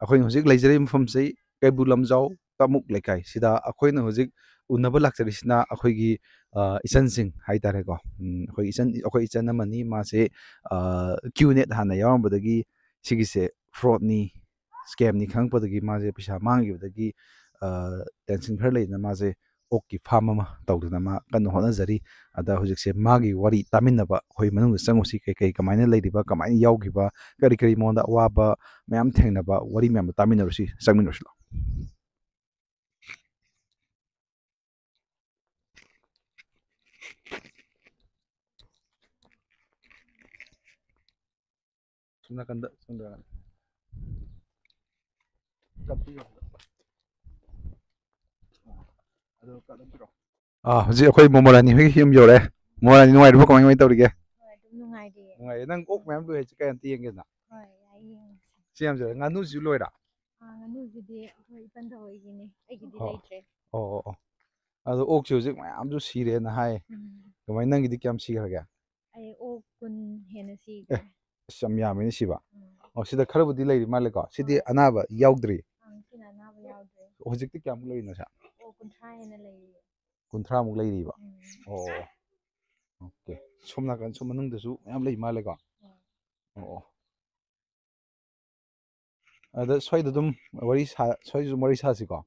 ꯑꯩꯈꯣꯏꯅ ꯍꯧꯖꯤꯛ ꯂꯩꯖꯔꯤꯕ ꯃꯐꯝꯁꯤ ꯀꯩꯕꯨꯜ ꯂꯝꯖꯥꯎ ꯇꯃꯨꯛ ꯂꯩꯀꯥꯏ ꯁꯤꯗ ꯑꯩꯈꯣꯏꯅ ꯍꯧꯖꯤꯛ ꯎꯅꯕ ꯂꯥꯛꯆꯔꯤꯁꯤꯅ ꯑꯩꯈꯣꯏꯒꯤ ꯏꯆꯟꯁꯤꯡ ꯍꯥꯏꯇꯥꯔꯦꯀꯣ ꯑꯩꯈꯣꯏ ꯏꯆꯟ ꯑꯃꯅꯤ ꯃꯥꯁꯦ QNET ꯍꯥꯟꯅ ꯌꯥꯎꯔꯝꯕꯗꯒꯤ ꯁꯤꯒꯤꯁꯦ ꯐ꯭ꯔꯣꯗꯅꯤ ꯁ꯭ꯀꯦꯝꯅꯤ ꯈꯪꯉꯛꯄꯗꯒꯤ ꯃꯥꯁꯦ ꯄꯩꯁꯥ ꯃꯥꯡꯈꯤꯕꯗꯒꯤ ꯇꯦꯟꯁꯟ ꯈꯔ ꯂꯩꯗꯅ ꯃꯥꯁꯦ ꯑꯣꯛꯀꯤ ꯐꯥꯝ ꯑꯃ ꯇꯧꯗꯅ ꯃꯥ ꯀꯟꯅ ꯍꯣꯠꯅꯖꯔꯤ ꯑꯗ ꯍꯧꯖꯤꯛꯁꯦ ꯃꯥꯒꯤ ꯋꯥꯔꯤ ꯇꯥꯃꯤꯟꯅꯕ ꯑꯩꯈꯣꯏ ꯃꯅꯨꯡꯗ ꯆꯪꯉꯨꯁꯤ ꯀꯩꯀꯩ ꯀꯃꯥꯏꯅ ꯂꯩꯔꯤꯕ ꯀꯃꯥꯏꯅ ꯌꯥꯎꯈꯤꯕ ꯀꯔꯤ ꯀꯔꯤ ꯃꯉꯣꯟꯗ ꯑꯋꯥꯕ ꯃꯌꯥꯝ ꯊꯦꯡꯅꯕ ꯋꯥꯔꯤ ꯃꯌꯥꯝꯗꯣ ꯇꯥꯃꯤꯟꯅꯔꯨꯁꯤ ꯆꯪꯃꯤꯟꯅꯔꯨꯁꯤ ꯂꯥꯎ ꯁꯣꯝ ꯅꯥꯀꯟꯗ ꯍꯧꯖꯤꯛ ꯑꯩꯈꯣꯏ ꯃꯣꯃꯣꯔꯥꯅꯤ ꯍꯣꯏꯒꯤ ꯌꯨꯝ ꯌꯧꯔꯛꯑꯦ ꯃꯣꯃꯣꯔꯥꯅꯤ ꯅꯨꯡꯉꯥꯏꯔꯤꯕꯣ ꯀꯃꯥꯏ ꯀꯃꯥꯏ ꯇꯧꯔꯤꯒꯦ ꯅꯨꯡꯉꯥꯏꯔꯤꯌꯦ ꯅꯪ ꯑꯣꯛ ꯃꯌꯥꯝ ꯂꯣꯏ ꯍꯥꯏꯁꯦ ꯀꯩ ꯑꯝꯇ ꯌꯦꯡꯒꯦꯅ ꯁꯤ ꯌꯥꯝ ꯖꯧꯔꯦ ꯉꯥꯅꯨꯁꯤꯁꯨ ꯂꯣꯏꯔꯥ ꯉꯥꯅꯨꯁꯤꯗꯤ ꯑꯩꯈꯣꯏ ꯏꯄꯟ ꯍꯣꯏꯒꯤꯅꯤ ꯑꯩꯒꯤꯗꯤ ꯂꯩꯇ꯭ꯔꯦ ꯑꯣ ꯑꯗꯣ ꯑꯣꯛꯁꯤ ꯍꯧꯖꯤꯛ ꯃꯌꯥꯝꯁꯨ ꯁꯤꯔꯦꯅ ꯍꯥꯏ ꯀꯃꯥꯏꯅ ꯅꯪꯒꯤꯗꯤ ꯀꯌꯥꯝ ꯁꯤꯈ꯭ꯔꯒꯦ ꯑꯩ ꯑꯣꯛ 10 ꯍꯦꯟꯅ ꯁꯤꯈ꯭ꯔꯦ ꯑꯁ ꯌꯥꯝ ꯌꯥꯝꯃꯤꯅꯦ ꯁꯤꯕ ꯁꯤꯗ ꯈꯔꯕꯨꯗꯤ ꯂꯩꯔꯤ ꯃꯥꯜꯂꯦꯀꯣ ꯁꯤꯗꯤ ꯑꯅꯥꯕ ꯌꯥꯎꯗ꯭ꯔꯤ ꯁꯤꯅ ꯑꯅꯥꯕ ꯌꯥꯎꯗ꯭ꯔꯦ ꯍꯧꯖꯤꯛꯇꯤ ꯀꯌꯥꯃꯨꯛ ꯂꯩꯔꯤꯅꯣ ꯁꯦ ꯑꯣꯛ 30 ꯍꯦꯟꯅ ꯂꯩꯔꯤꯌꯦ 30ꯃꯨꯛ ꯂꯩꯔꯤꯕ ꯑꯣꯀꯦ ꯁꯣꯝ ꯅꯥꯀꯟ ꯁꯣꯝ ꯃꯅꯨꯡꯗꯁꯨ ꯃꯌꯥꯝ ꯂꯩ ꯃꯥꯜꯂꯦꯀꯣ ꯑꯗ ꯁ꯭ꯋꯥꯏꯗ ꯑꯗꯨꯝ ꯁ꯭ꯋꯥꯏꯗꯁꯨ ꯋꯥꯔꯤ ꯁꯥꯁꯤꯀꯣ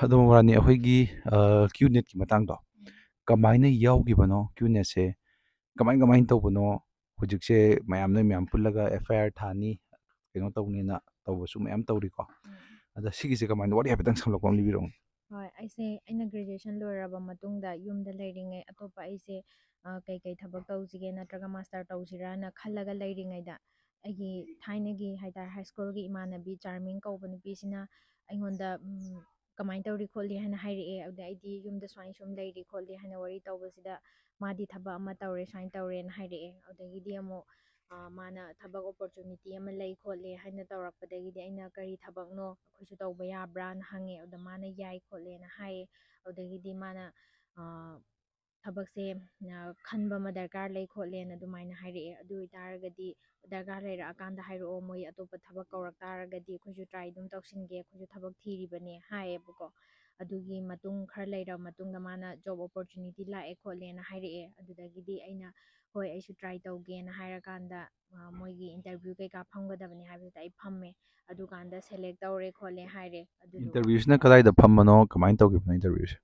ꯑꯗꯨꯝ ꯃꯣꯃꯣꯔꯥꯅꯤ ꯑꯩꯈꯣꯏꯒꯤ QNETꯀꯤ ꯃꯇꯥꯡꯗꯣ ꯀꯃꯥꯏꯅ ꯌꯥꯎꯈꯤꯕꯅꯣ QNETꯁꯦ ꯀꯃꯥꯏꯅ ꯇꯧꯕꯅꯣ ꯍꯧꯖꯤꯛꯁꯦ ꯃꯌꯥꯝ ꯄꯨꯜꯂꯒ FIR ꯊꯥꯅꯤ ꯀꯩꯅꯣ ꯇꯧꯅꯤꯅ ꯇꯧꯕꯁꯨ ꯃꯌꯥꯝ ꯇꯧꯔꯤꯀꯣ ꯑꯗ ꯁꯤꯒꯤꯁꯦ ꯀꯃꯥꯏꯅ ꯋꯥꯔꯤ ꯍꯥꯏꯐꯦꯠꯇꯪ ꯁꯝꯂꯞꯄ ꯑꯃ ꯂꯤꯕꯤꯔꯛꯎ ꯍꯣꯏ ꯑꯩꯅ ꯒ꯭ꯔꯦꯖꯨꯑꯦꯁꯟ ꯂꯣꯏꯔꯕ ꯃꯇꯨꯡꯗ ꯌꯨꯝꯗ ꯂꯩꯔꯤꯉꯩ ꯑꯇꯣꯞꯄ ꯑꯩꯁꯦ ꯀꯩꯀꯩ ꯊꯕꯛ ꯇꯧꯁꯤꯒꯦ ꯅꯠꯇ꯭ꯔꯒ ꯃꯥꯁꯇꯔ ꯇꯧꯁꯤꯔꯥꯅ ꯈꯜꯂꯒ ꯂꯩꯔꯤꯉꯩꯗ ꯑꯩꯒꯤ ꯊꯥꯏꯅꯒꯤ ꯍꯥꯏꯇꯥꯔꯦ ꯍꯥꯏ ꯁ꯭ꯀꯨꯜꯒꯤ ꯏꯃꯥꯟꯅꯕꯤ ꯆꯥꯔꯃꯤꯡ ꯀꯧꯕ ꯅꯨꯄꯤꯁꯤꯅ ꯑꯩꯉꯣꯟꯗ ꯀꯃꯥꯏꯅ ꯇꯧꯔꯤ ꯈꯣꯠꯂꯤ ꯍꯥꯏꯅ ꯍꯥꯏꯔꯛꯑꯦ ꯑꯗꯨꯗ ꯑꯩꯗꯤ ꯌꯨꯝꯗ ꯁꯨꯃꯥꯏꯅ ꯁꯨꯝ ꯂꯩꯔꯤ ꯈꯣꯠꯂꯤ ꯍꯥꯏꯅ ꯋꯥꯔꯤ ꯇꯧꯕꯁꯤꯗ ꯃꯥꯗꯤ ꯊꯕꯛ ꯑꯃ ꯇꯧꯔꯦ ꯁꯨꯃꯥꯏꯅ ꯇꯧꯔꯦꯅ ꯍꯥꯏꯔꯛꯑꯦ ꯑꯗꯨꯗꯒꯤꯗꯤ ꯑꯃꯨꯛ ꯃꯥꯅ ꯊꯕꯛ ꯑꯣꯄꯣꯔꯆꯨꯅꯤꯇꯤ ꯑꯃ ꯂꯩ ꯈꯣꯠꯂꯦ ꯍꯥꯏꯅ ꯇꯧꯔꯛꯄꯗꯒꯤꯗꯤ ꯑꯩꯅ ꯀꯔꯤ ꯊꯕꯛꯅꯣ ꯑꯩꯈꯣꯏꯁꯨ ꯇꯧꯕ ꯌꯥꯕ꯭ꯔꯥꯅ ꯍꯪꯉꯦ ꯑꯗꯨꯗ ꯃꯥꯅ ꯌꯥꯏ ꯈꯣꯠꯂꯦꯅ ꯍꯥꯏꯌꯦ ꯑꯗꯨꯗꯒꯤꯗꯤ ꯃꯥꯅ ꯊꯕꯛꯁꯦ ꯈꯟꯕ ꯑꯃ ꯗꯔꯀꯥꯔ ꯂꯩ ꯈꯣꯠꯂꯦꯅ ꯑꯗꯨꯃꯥꯏꯅ ꯍꯥꯏꯔꯛꯑꯦ ꯑꯗꯨ ꯑꯣꯏꯇꯥꯔꯒꯗꯤ ꯗꯔꯀꯥꯔ ꯂꯩꯔꯛꯑꯀꯥꯟꯗ ꯍꯥꯏꯔꯛꯑꯣ ꯃꯣꯏ ꯑꯇꯣꯞꯄ ꯊꯕꯛ ꯀꯧꯔꯛ ꯇꯥꯔꯒꯗꯤ ꯑꯩꯈꯣꯏꯁꯨ ꯇ꯭ꯔꯥꯏ ꯑꯗꯨꯝ ꯇꯧꯁꯤꯟꯒꯦ ꯑꯩꯈꯣꯏꯁꯨ ꯊꯕꯛ ꯊꯤꯔꯤꯕꯅꯦ ꯍꯥꯏꯌꯦꯕꯀꯣ ꯑꯗꯨꯒꯤ ꯃꯇꯨꯡ ꯈꯔ ꯂꯩꯔꯕ ꯃꯇꯨꯡꯗ ꯃꯥꯅ ꯖꯣꯕ ꯑꯣꯄꯣꯔꯆꯨꯅꯤꯇꯤ ꯂꯥꯛꯑꯦ ꯈꯣꯠꯂꯦꯅ ꯍꯥꯏꯔꯛꯑꯦ ꯑꯗꯨꯗꯒꯤꯗꯤ ꯑꯩꯅ ꯍꯣꯏ ꯑꯩꯁꯨ ꯇ꯭ꯔꯥꯏ ꯇꯧꯒꯦꯅ ꯍꯥꯏꯔꯀꯥꯟꯗ ꯃꯣꯏꯒꯤ ꯏꯟꯇꯔꯚ꯭ꯌꯨ ꯀꯩꯀꯥ ꯐꯝꯒꯗꯕꯅꯤ ꯍꯥꯏꯕꯗꯨꯗ ꯑꯩ ꯐꯝꯃꯦ ꯑꯗꯨꯀꯥꯟꯗ ꯁꯦꯂꯦꯛ ꯇꯧꯔꯦ ꯈꯣꯠꯂꯦ ꯍꯥꯏꯔꯦ ꯑꯗꯨꯗꯨꯒ ꯏꯟꯇꯔꯚ꯭ꯌꯨꯁꯤꯅ ꯀꯗꯥꯏꯗ ꯐꯝꯕꯅꯣ ꯀꯃꯥꯏꯅ ꯇꯧꯈꯤꯕꯅꯣ ꯏꯟꯇꯔꯚ꯭ꯌꯨꯁꯦ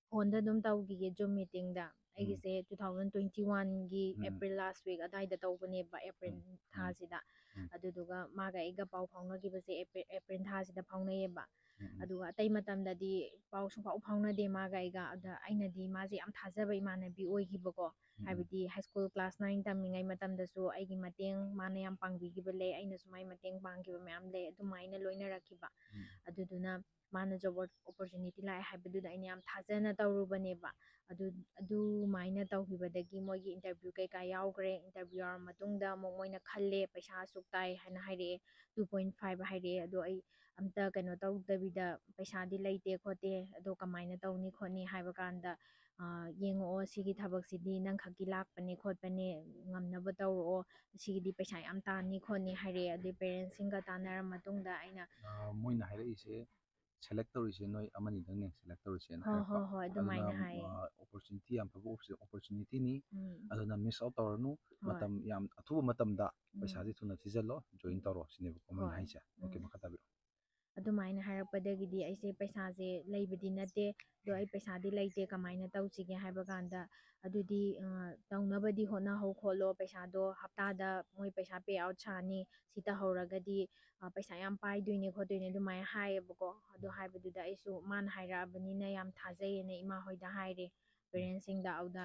ꯐꯣꯟꯗ ꯑꯗꯨꯝ ꯇꯧꯈꯤꯒꯦ ꯖꯨꯝ ꯃꯤꯇꯤꯡꯗ ꯑꯩꯒꯤꯁꯦ 2021ꯒꯤ ꯑꯦꯄ꯭ꯔꯤꯜ ꯂꯥꯁ ꯋꯤꯛ ꯑꯗꯥꯏꯗ ꯇꯧꯕꯅꯦꯕ ꯑꯦꯄ꯭ꯔꯤꯜ ꯊꯥꯁꯤꯗ ꯑꯗꯨꯗꯨꯒ ꯃꯥꯒ ꯑꯩꯒ ꯄꯥꯎ ꯐꯥꯎꯅꯈꯤꯕꯁꯦ ꯑꯦꯄ꯭ꯔꯤꯜ ꯊꯥꯁꯤꯗ ꯐꯥꯎꯅꯩꯌꯦꯕ ꯑꯗꯨꯒ ꯑꯇꯩ ꯃꯇꯝꯗꯗꯤ ꯄꯥꯎ ꯁꯨꯡꯐꯥꯎ ꯐꯥꯎꯅꯗꯦ ꯃꯥꯒ ꯑꯩꯒ ꯑꯗ ꯑꯩꯅꯗꯤ ꯃꯥꯁꯦ ꯌꯥꯝ ꯊꯥꯖꯕ ꯏꯃꯥꯟꯅꯕꯤ ꯑꯣꯏꯈꯤꯕꯀꯣ ꯍꯥꯏꯕꯗꯤ ꯍꯥꯏ ꯁ꯭ꯀꯨꯜ ꯀ꯭ꯂꯥꯁ 9 ꯇꯝꯃꯤꯉꯩ ꯃꯇꯝꯗꯁꯨ ꯑꯩꯒꯤ ꯃꯇꯦꯡ ꯃꯥꯅ ꯌꯥꯝ ꯄꯥꯡꯕꯤꯈꯤꯕ ꯂꯩ ꯑꯩꯅꯁꯨ ꯃꯥꯏ ꯃꯇꯦꯡ ꯄꯥꯡꯈꯤꯕ ꯃꯌꯥꯝ ꯂꯩ ꯑꯗꯨꯃꯥꯏꯅ ꯂꯣꯏꯅꯔꯛꯈꯤꯕ ꯑꯗꯨꯗꯨꯅ ꯃꯥꯅ ꯖꯣꯕ ꯑꯣꯄꯣꯔꯆꯨꯅꯤꯇꯤ ꯂꯥꯛꯑꯦ ꯍꯥꯏꯕꯗꯨꯗ ꯑꯩꯅ ꯌꯥꯝ ꯊꯥꯖꯅ ꯇꯧꯔꯨꯕꯅꯦꯕ ꯑꯗꯨꯃꯥꯏꯅ ꯇꯧꯈꯤꯕꯗꯒꯤ ꯃꯣꯏꯒꯤ ꯏꯟꯇꯔꯚ꯭ꯌꯨ ꯀꯩꯀꯥ ꯌꯥꯎꯈ꯭ꯔꯦ ꯏꯟꯇꯔꯚ꯭ꯌꯨ ꯌꯥꯎꯔ ꯃꯇꯨꯡꯗ ꯑꯃꯨꯛ ꯃꯣꯏꯅ ꯈꯜꯂꯦ ꯄꯩꯁꯥ ꯑꯁꯨꯛ ꯇꯥꯏ ꯍꯥꯏꯅ ꯍꯥꯏꯔꯛꯑꯦ 2.5 ꯍꯥꯏꯔꯛꯑꯦ ꯑꯗꯣ ꯑꯩ ꯑꯝꯇ ꯀꯩꯅꯣ ꯇꯧꯗꯕꯤꯗ ꯄꯩꯁꯥꯗꯤ ꯂꯩꯇꯦ ꯈꯣꯠꯇꯦ ꯑꯗꯣ ꯀꯃꯥꯏꯅ ꯇꯧꯅꯤ ꯈꯣꯠꯅꯤ ꯍꯥꯏꯕ ꯀꯥꯟꯗ ꯌꯦꯡꯉꯛꯑꯣ ꯁꯤꯒꯤ ꯊꯕꯛꯁꯤꯗꯤ ꯅꯪ ꯈꯛꯀꯤ ꯂꯥꯛꯄꯅꯦ ꯈꯣꯠꯄꯅꯦ ꯉꯝꯅꯕ ꯇꯧꯔꯛꯑꯣ ꯁꯤꯒꯤꯗꯤ ꯄꯩꯁꯥ ꯌꯥꯝ ꯇꯥꯅꯤ ꯈꯣꯠꯅꯤ ꯍꯥꯏꯔꯛꯑꯦ ꯑꯗꯨꯏ ꯄꯦꯔꯦꯟꯁꯁꯤꯡꯒ ꯇꯥꯟꯅꯔ ꯃꯇꯨꯡꯗ ꯑꯩꯅ ꯃꯣꯏꯅ ꯍꯥꯏꯔꯛꯏꯁꯦ ꯁꯦꯂꯦꯛ ꯇꯧꯔꯤꯁꯦ ꯅꯣꯏ ꯑꯃꯅꯤꯗꯪꯅꯦ ꯁꯦꯂꯦꯛ ꯇꯧꯔꯤꯁꯦꯅ ꯍꯣꯏ ꯍꯥꯏꯔꯛꯄ ꯍꯣꯏ ꯍꯣꯏ ꯑꯗꯨꯅ ꯑꯗꯨꯃꯥꯏꯅ ꯍꯥꯏꯌꯦ ꯑꯣꯄꯣꯔꯆꯨꯅꯤꯇꯤ ꯌꯥꯝ ꯐꯕ ꯑꯣꯄꯣꯔꯆꯨꯅꯤꯇꯤꯅꯤ ꯑꯗꯨꯅ ꯃꯤꯁ ꯑꯥꯎꯠ ꯇꯧꯔꯅꯨ ꯍꯣꯏ ꯃꯇꯝ ꯌꯥꯝ ꯑꯊꯨꯕ ꯃꯇꯝꯗ ꯄꯩꯁꯥꯁꯦ ꯊꯨꯅ ꯊꯤꯖꯤꯜꯂꯣ ꯖꯣꯏꯟ ꯇꯧꯔꯣ ꯁꯤꯅꯦꯕꯀꯣ ꯃꯣꯏꯅ ꯍꯣꯏ ꯍꯥꯏꯁꯦ ꯑꯣꯀꯦ ꯃꯈꯥ ꯇꯥꯕꯤꯔꯛꯑꯣ ꯑꯗꯨꯃꯥꯏꯅ ꯍꯥꯏꯔꯛꯄꯗꯒꯤꯗꯤ ꯑꯩꯁꯦ ꯄꯩꯁꯥꯁꯦ ꯂꯩꯕꯗꯤ ꯅꯠꯇꯦ ꯑꯗꯣ ꯑꯩ ꯄꯩꯁꯥꯗꯤ ꯂꯩꯇꯦ ꯀꯃꯥꯏꯅ ꯇꯧꯁꯤꯒꯦ ꯍꯥꯏꯕ ꯀꯥꯟꯗ ꯑꯗꯨꯗꯤ ꯇꯧꯅꯕꯗꯤ ꯍꯣꯠꯅꯍꯧ ꯈꯣꯠꯂꯣ ꯄꯩꯁꯥꯗꯣ ꯍꯞꯇꯥꯗ ꯃꯣꯏ ꯄꯩꯁꯥ ꯄꯦ ꯑꯥꯎꯠ ꯁꯥꯅꯤ ꯁꯤ ꯇꯧꯍꯧꯔꯒꯗꯤ ꯄꯩꯁꯥ ꯌꯥꯝ ꯄꯥꯏꯗꯣꯏꯅꯦ ꯈꯣꯠꯇꯣꯏꯅꯦ ꯑꯗꯨꯃꯥꯏꯅ ꯍꯥꯏꯌꯦꯕꯀꯣ ꯑꯗꯨ ꯍꯥꯏꯕꯗꯨꯗ ꯑꯩꯁꯨ ꯃꯥꯅ ꯍꯥꯏꯔꯛꯑꯕꯅꯤꯅ ꯌꯥꯝ ꯊꯥꯖꯩꯌꯦꯅ ꯏꯃꯥ ꯍꯣꯏꯗ ꯍꯥꯏꯔꯦ ꯄꯦꯔꯦꯟꯁꯁꯤꯡꯗ ꯑꯗꯨꯗ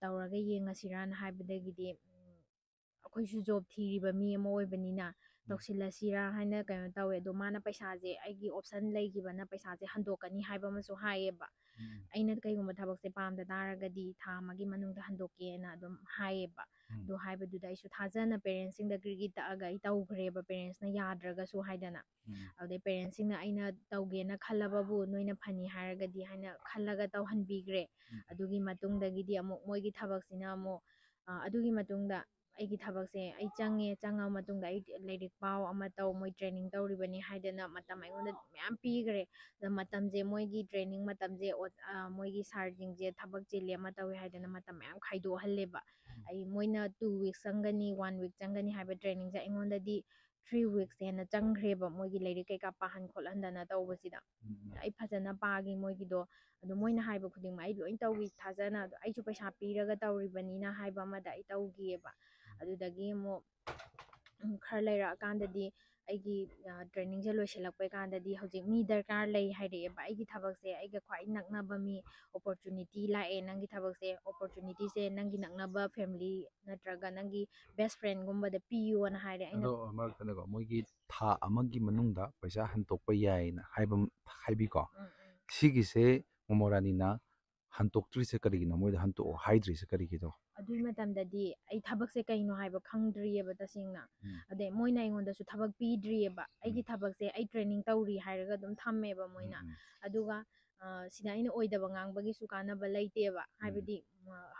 ꯇꯧꯔꯒ ꯌꯦꯡꯉꯁꯤꯔꯅ ꯍꯥꯏꯕꯗꯒꯤꯗꯤ ꯑꯩꯈꯣꯏꯁꯨ ꯖꯣꯕ ꯊꯤꯔꯤꯕ ꯃꯤ ꯑꯃ ꯑꯣꯏꯕꯅꯤꯅ ꯇꯧꯁꯤꯜꯂꯁꯤꯔꯥ ꯍꯥꯏꯅ ꯀꯩꯅꯣ ꯇꯧꯋꯦ ꯑꯗꯣ ꯃꯥꯅ ꯄꯩꯁꯥꯁꯦ ꯑꯩꯒꯤ ꯑꯣꯞꯁꯟ ꯂꯩꯈꯤꯕꯅ ꯄꯩꯁꯥꯁꯦ ꯍꯟꯗꯣꯛꯀꯅꯤ ꯍꯥꯏꯕ ꯑꯃꯁꯨ ꯍꯥꯏꯌꯦꯕ ꯑꯩꯅ ꯀꯩꯒꯨꯝꯕ ꯊꯕꯛꯁꯦ ꯄꯥꯝꯗ ꯇꯥꯔꯒꯗꯤ ꯊꯥ ꯑꯃꯒꯤ ꯃꯅꯨꯡꯗ ꯍꯟꯗꯣꯛꯀꯦꯅ ꯑꯗꯨꯝ ꯍꯥꯏꯌꯦꯕ ꯑꯗꯨ ꯍꯥꯏꯕꯗꯨꯗ ꯑꯩꯁꯨ ꯊꯥꯖꯅ ꯄꯦꯔꯦꯟꯁꯁꯤꯡꯗ ꯒ꯭ꯔꯤꯒꯤ ꯇꯛꯑꯒ ꯑꯩ ꯇꯧꯈ꯭ꯔꯦꯕ ꯄꯦꯔꯦꯟꯁꯅ ꯌꯥꯗ꯭ꯔꯒꯁꯨ ꯍꯥꯏꯗꯅ ꯑꯗꯨꯗꯩ ꯄꯦꯔꯦꯟꯁꯁꯤꯡꯅ ꯑꯩꯅ ꯇꯧꯒꯦꯅ ꯈꯜꯂꯕꯕꯨ ꯅꯣꯏꯅ ꯐꯅꯤ ꯍꯥꯏꯔꯒꯗꯤ ꯍꯥꯏꯅ ꯈꯜꯂꯒ ꯇꯧꯍꯟꯕꯤꯈ꯭ꯔꯦ ꯑꯗꯨꯒꯤ ꯃꯇꯨꯡꯗꯒꯤꯗꯤ ꯑꯃꯨꯛ ꯃꯣꯏꯒꯤ ꯊꯕꯛꯁꯤꯅ ꯑꯃꯨꯛ ꯑꯗꯨꯒꯤ ꯃꯇꯨꯡꯗ ꯑꯩꯒꯤ ꯊꯕꯛꯁꯦ ꯑꯩ ꯆꯪꯉ ꯃꯇꯨꯡꯗ ꯑꯩ ꯂꯥꯏꯔꯤꯛ ꯄꯥꯎ ꯑꯃ ꯇꯧ ꯃꯣꯏ ꯇ꯭ꯔꯦꯅꯤꯡ ꯇꯧꯔꯤꯕꯅꯤ ꯍꯥꯏꯗꯅ ꯃꯇꯝ ꯑꯩꯉꯣꯟꯗ ꯃꯌꯥꯝ ꯄꯤꯈ꯭ꯔꯦ. ꯑꯗ ꯃꯇꯝꯁꯦ ꯃꯣꯏꯒꯤ ꯇ꯭ꯔꯦꯅꯤꯡ ꯃꯇꯝꯁꯦ ꯃꯣꯏꯒꯤ ꯁꯥꯔꯁꯤꯡꯁꯦ ꯊꯕꯛ ꯆꯤꯜꯂꯦ ꯑꯃ ꯇꯧꯋꯦ ꯍꯥꯏꯗꯅ ꯃꯇꯝ ꯃꯌꯥꯝ ꯈꯥꯏꯗꯣꯛꯍꯜꯂꯦꯕ. ꯑꯩ ꯃꯣꯏꯅ 2 weeks ꯆꯪꯒꯅꯤ 1 week ꯆꯪꯒꯅꯤ ꯍꯥꯏꯕ ꯇ꯭ꯔꯦꯅꯤꯡꯁꯦ ꯑꯩꯉꯣꯟꯗꯗꯤ 3 weeks ꯍꯦꯟꯅ ꯆꯪꯈ꯭ꯔꯦꯕ ꯃꯣꯏꯒꯤ ꯂꯥꯏꯔꯤꯛ ꯀꯩꯀꯥ ꯄꯥꯍꯟ ꯈꯣꯠꯍꯟꯗꯅ ꯇꯧꯕꯁꯤꯗ. ꯑꯩ ꯐꯖꯅ ꯄꯥꯈꯤ ꯃꯣꯏꯒꯤꯗꯣ. ꯑꯗꯣ ꯃꯣꯏꯅ ꯍꯥꯏꯕ ꯈꯨꯗꯤꯡꯃꯛ ꯑꯩ ꯂꯣꯏ ꯇꯧꯏ ꯊꯥꯖꯅ. ꯑꯗꯣ ꯑꯩꯁꯨ ꯄꯩꯁꯥ ꯄꯤꯔꯒ ꯇꯧꯔꯤꯕꯅꯤꯅ ꯍꯥꯏꯕ ꯑꯃꯗ ꯑꯩ ꯇꯧꯈꯤꯑꯕ. ꯑꯗꯨꯗꯒꯤ ꯑꯃꯨꯛ ꯈꯔ ꯂꯩꯔꯛꯑꯀꯥꯟꯗꯗꯤ ꯑꯩꯒꯤ ꯇ꯭ꯔꯦꯅꯤꯡꯁꯦ ꯂꯣꯏꯁꯤꯜꯂꯛꯄꯩ ꯀꯥꯟꯗꯗꯤ ꯍꯧꯖꯤꯛ ꯃꯤ ꯗꯔꯀꯥꯔ ꯂꯩ ꯍꯥꯏꯔꯛꯑꯦꯕ. ꯑꯩꯒꯤ ꯊꯕꯛꯁꯦ ꯑꯩꯒ ꯈ꯭ꯋꯥꯏ ꯅꯛꯅꯕ ꯃꯤ ꯑꯣꯄꯣꯔꯆꯨꯅꯤꯇꯤ ꯂꯥꯛꯑꯦ ꯅꯪꯒꯤ ꯊꯕꯛꯁꯦ ꯑꯣꯄꯣꯔꯆꯨꯅꯤꯇꯤꯁꯦ ꯅꯪꯒꯤ ꯅꯛꯅꯕ ꯐꯦꯃꯤꯂꯤ ꯅꯠꯇ꯭ꯔꯒ ꯅꯪꯒꯤ ꯕꯦꯁ ꯐ꯭ꯔꯦꯟꯒꯨꯝꯕꯗ ꯄꯤꯌꯣꯅ ꯍꯥꯏꯔꯦ. ꯑꯩꯅ ꯑꯗꯣ ꯃꯔꯛꯇꯅꯦꯀꯣ ꯃꯣꯏꯒꯤ ꯊꯥ ꯑꯃꯒꯤ ꯃꯅꯨꯡꯗ ꯄꯩꯁꯥ ꯍꯟꯇꯣꯛꯄ ꯌꯥꯏꯅ ꯍꯥꯏꯕꯤꯀꯣ. ꯁꯤꯒꯤꯁꯦ ꯃꯣꯃꯣꯔꯥꯅꯤꯅ ꯍꯟꯇꯣꯛꯇ꯭ꯔꯤꯁꯦ ꯀꯔꯤꯒꯤꯅꯣ? ꯃꯣꯏꯗ ꯍꯟꯇꯣꯛꯑꯣ ꯍꯥꯏꯗ꯭ꯔꯤꯁꯦ ꯀꯔꯤꯒꯤꯅꯣ? ꯑꯗꯨꯒꯤ ꯃꯇꯝꯗꯗꯤ ꯑꯩ ꯊꯕꯛꯁꯦ ꯀꯩꯅꯣ ꯍꯥꯏꯕ ꯈꯪꯗ꯭ꯔꯤꯑꯕ ꯇꯁꯦꯡꯅ. ꯑꯗꯩ ꯃꯣꯏꯅ ꯑꯩꯉꯣꯟꯗꯁꯨ ꯊꯕꯛ ꯄꯤꯗ꯭ꯔꯤꯑꯕ. ꯑꯩꯒꯤ ꯊꯕꯛꯁꯦ ꯑꯩ ꯇ꯭ꯔꯦꯅꯤꯡ ꯇꯧꯔꯤ ꯍꯥꯏꯔꯒ ꯑꯗꯨꯝ ꯊꯝꯃꯦꯕ ꯃꯣꯏꯅ. ꯑꯗꯨꯒ ꯁꯤꯗ ꯑꯩꯅ ꯑꯣꯏꯗꯕ ꯉꯥꯡꯕꯒꯤꯁꯨ ꯀꯥꯟꯅꯕ ꯂꯩꯇꯦꯕ. ꯍꯥꯏꯕꯗꯤ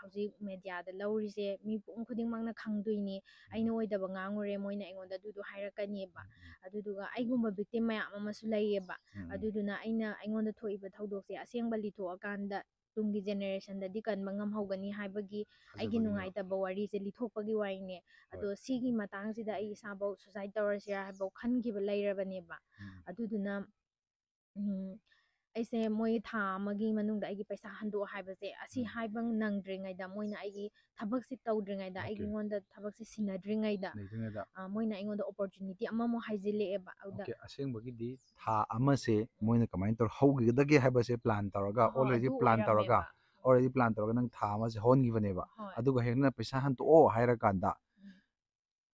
ꯍꯧꯖꯤꯛ ꯃꯦꯗꯤꯌꯥꯗ ꯂꯧꯔꯤꯁꯦ ꯃꯤꯄꯨꯝ ꯈꯨꯗꯤꯡꯃꯛꯅ ꯈꯪꯗꯣꯏꯅꯤ. ꯑꯩꯅ ꯑꯣꯏꯗꯕ ꯉꯥꯡꯉꯨꯔꯦ ꯃꯣꯏꯅ ꯑꯩꯉꯣꯟꯗ ꯑꯗꯨꯗꯣ ꯍꯥꯏꯔꯛꯀꯅꯦꯕ. ꯑꯗꯨꯗꯨꯒ ꯑꯩꯒꯨꯝꯕ ꯚꯤꯛꯇꯤꯝ ꯃꯌꯥꯝ ꯑꯃꯁꯨ ꯂꯩꯌꯦꯕ. ꯑꯗꯨꯗꯨꯅ ꯑꯩꯉꯣꯟꯗ ꯊꯣꯛꯏꯕ ꯊꯧꯗꯣꯛꯁꯦ ꯑꯁꯦꯡꯕ ꯂꯤꯊꯣꯛꯑꯀꯥꯟꯗ ꯇꯨꯡꯒꯤ ꯖꯦꯅꯦꯔꯦꯁꯟꯗꯗꯤ ꯀꯟꯕ ꯉꯝꯍꯧꯒꯅꯤ ꯍꯥꯏꯕꯒꯤ ꯑꯩꯒꯤ ꯅꯨꯡꯉꯥꯏꯇꯕ ꯋꯥꯔꯤꯁꯦ ꯂꯤꯊꯣꯛꯄꯒꯤ ꯋꯥꯔꯤꯅꯦ. ꯑꯗꯣ ꯁꯤꯒꯤ ꯃꯇꯥꯡꯁꯤꯗ ꯑꯩ ꯏꯁꯥꯐꯧ ꯁꯨꯁꯥꯏꯠ ꯇꯧꯔꯁꯤꯔꯥ ꯍꯥꯏꯕꯧ ꯈꯟꯈꯤꯕ ꯂꯩꯔꯕꯅꯦꯕ. ꯑꯗꯨꯗꯨꯅ ꯑꯩꯁꯦ ꯃꯣꯏ ꯊꯥ ꯑꯃꯒꯤ ꯃꯅꯨꯡꯗ ꯑꯩꯒꯤ ꯄꯩꯁా ꯍꯟꯗꯣꯛꯑꯣ ꯍꯥꯏꯕꯁꯦ ꯑꯁꯤ ꯍꯥꯏꯕ ꯅꯪꯗ꯭ꯔꯤꯉꯩꯗ ꯃꯣꯏꯅ ꯑꯩꯒꯤ ꯊꯕꯛꯁꯤ ꯇꯧꯗ꯭ꯔꯤꯉꯩꯗ ꯑꯩꯉꯣꯟꯗ ꯊꯕꯛꯁꯤ ꯁꯤꯟꯅꯗ꯭ꯔꯤꯉꯩꯗ ꯃꯣꯏꯅ ꯑꯩꯉꯣꯟꯗ ꯑꯣꯄꯣꯔꯆꯨꯅꯤꯇꯤ ꯑꯃꯃꯨꯛ ꯍꯥꯏꯖꯤꯜꯂꯛꯑꯦꯕ. ꯑꯣꯀꯦ, ꯑꯁꯦꯡꯕꯒꯤꯗꯤ ꯊꯥ ꯑꯃꯁꯦ ꯃꯣꯏꯅ ꯀꯃꯥꯏꯅ ꯇꯧꯔ ꯍꯧꯒꯗꯒꯦ ꯍꯥꯏꯕꯁꯦ ꯄ꯭ꯂꯥꯟ ꯇꯧꯔꯒ ꯑꯗꯨ ꯑꯣꯏꯔꯝꯃꯦꯕ. ꯑꯣꯜꯔꯦꯗꯤ ꯄ꯭ꯂꯥꯟ ꯇꯧꯔꯒ ꯅꯪ ꯊꯥ ꯑꯃꯁꯦ ꯍꯧꯍꯟꯈꯤꯕꯅꯦꯕ. ꯍꯣꯏ. ꯑꯗꯨꯒ ꯍꯦꯛ ꯅꯪ ꯄꯩꯁꯥ ꯍꯟꯇꯣꯛꯑꯣ ꯍꯥꯏꯔꯀꯥꯟꯗ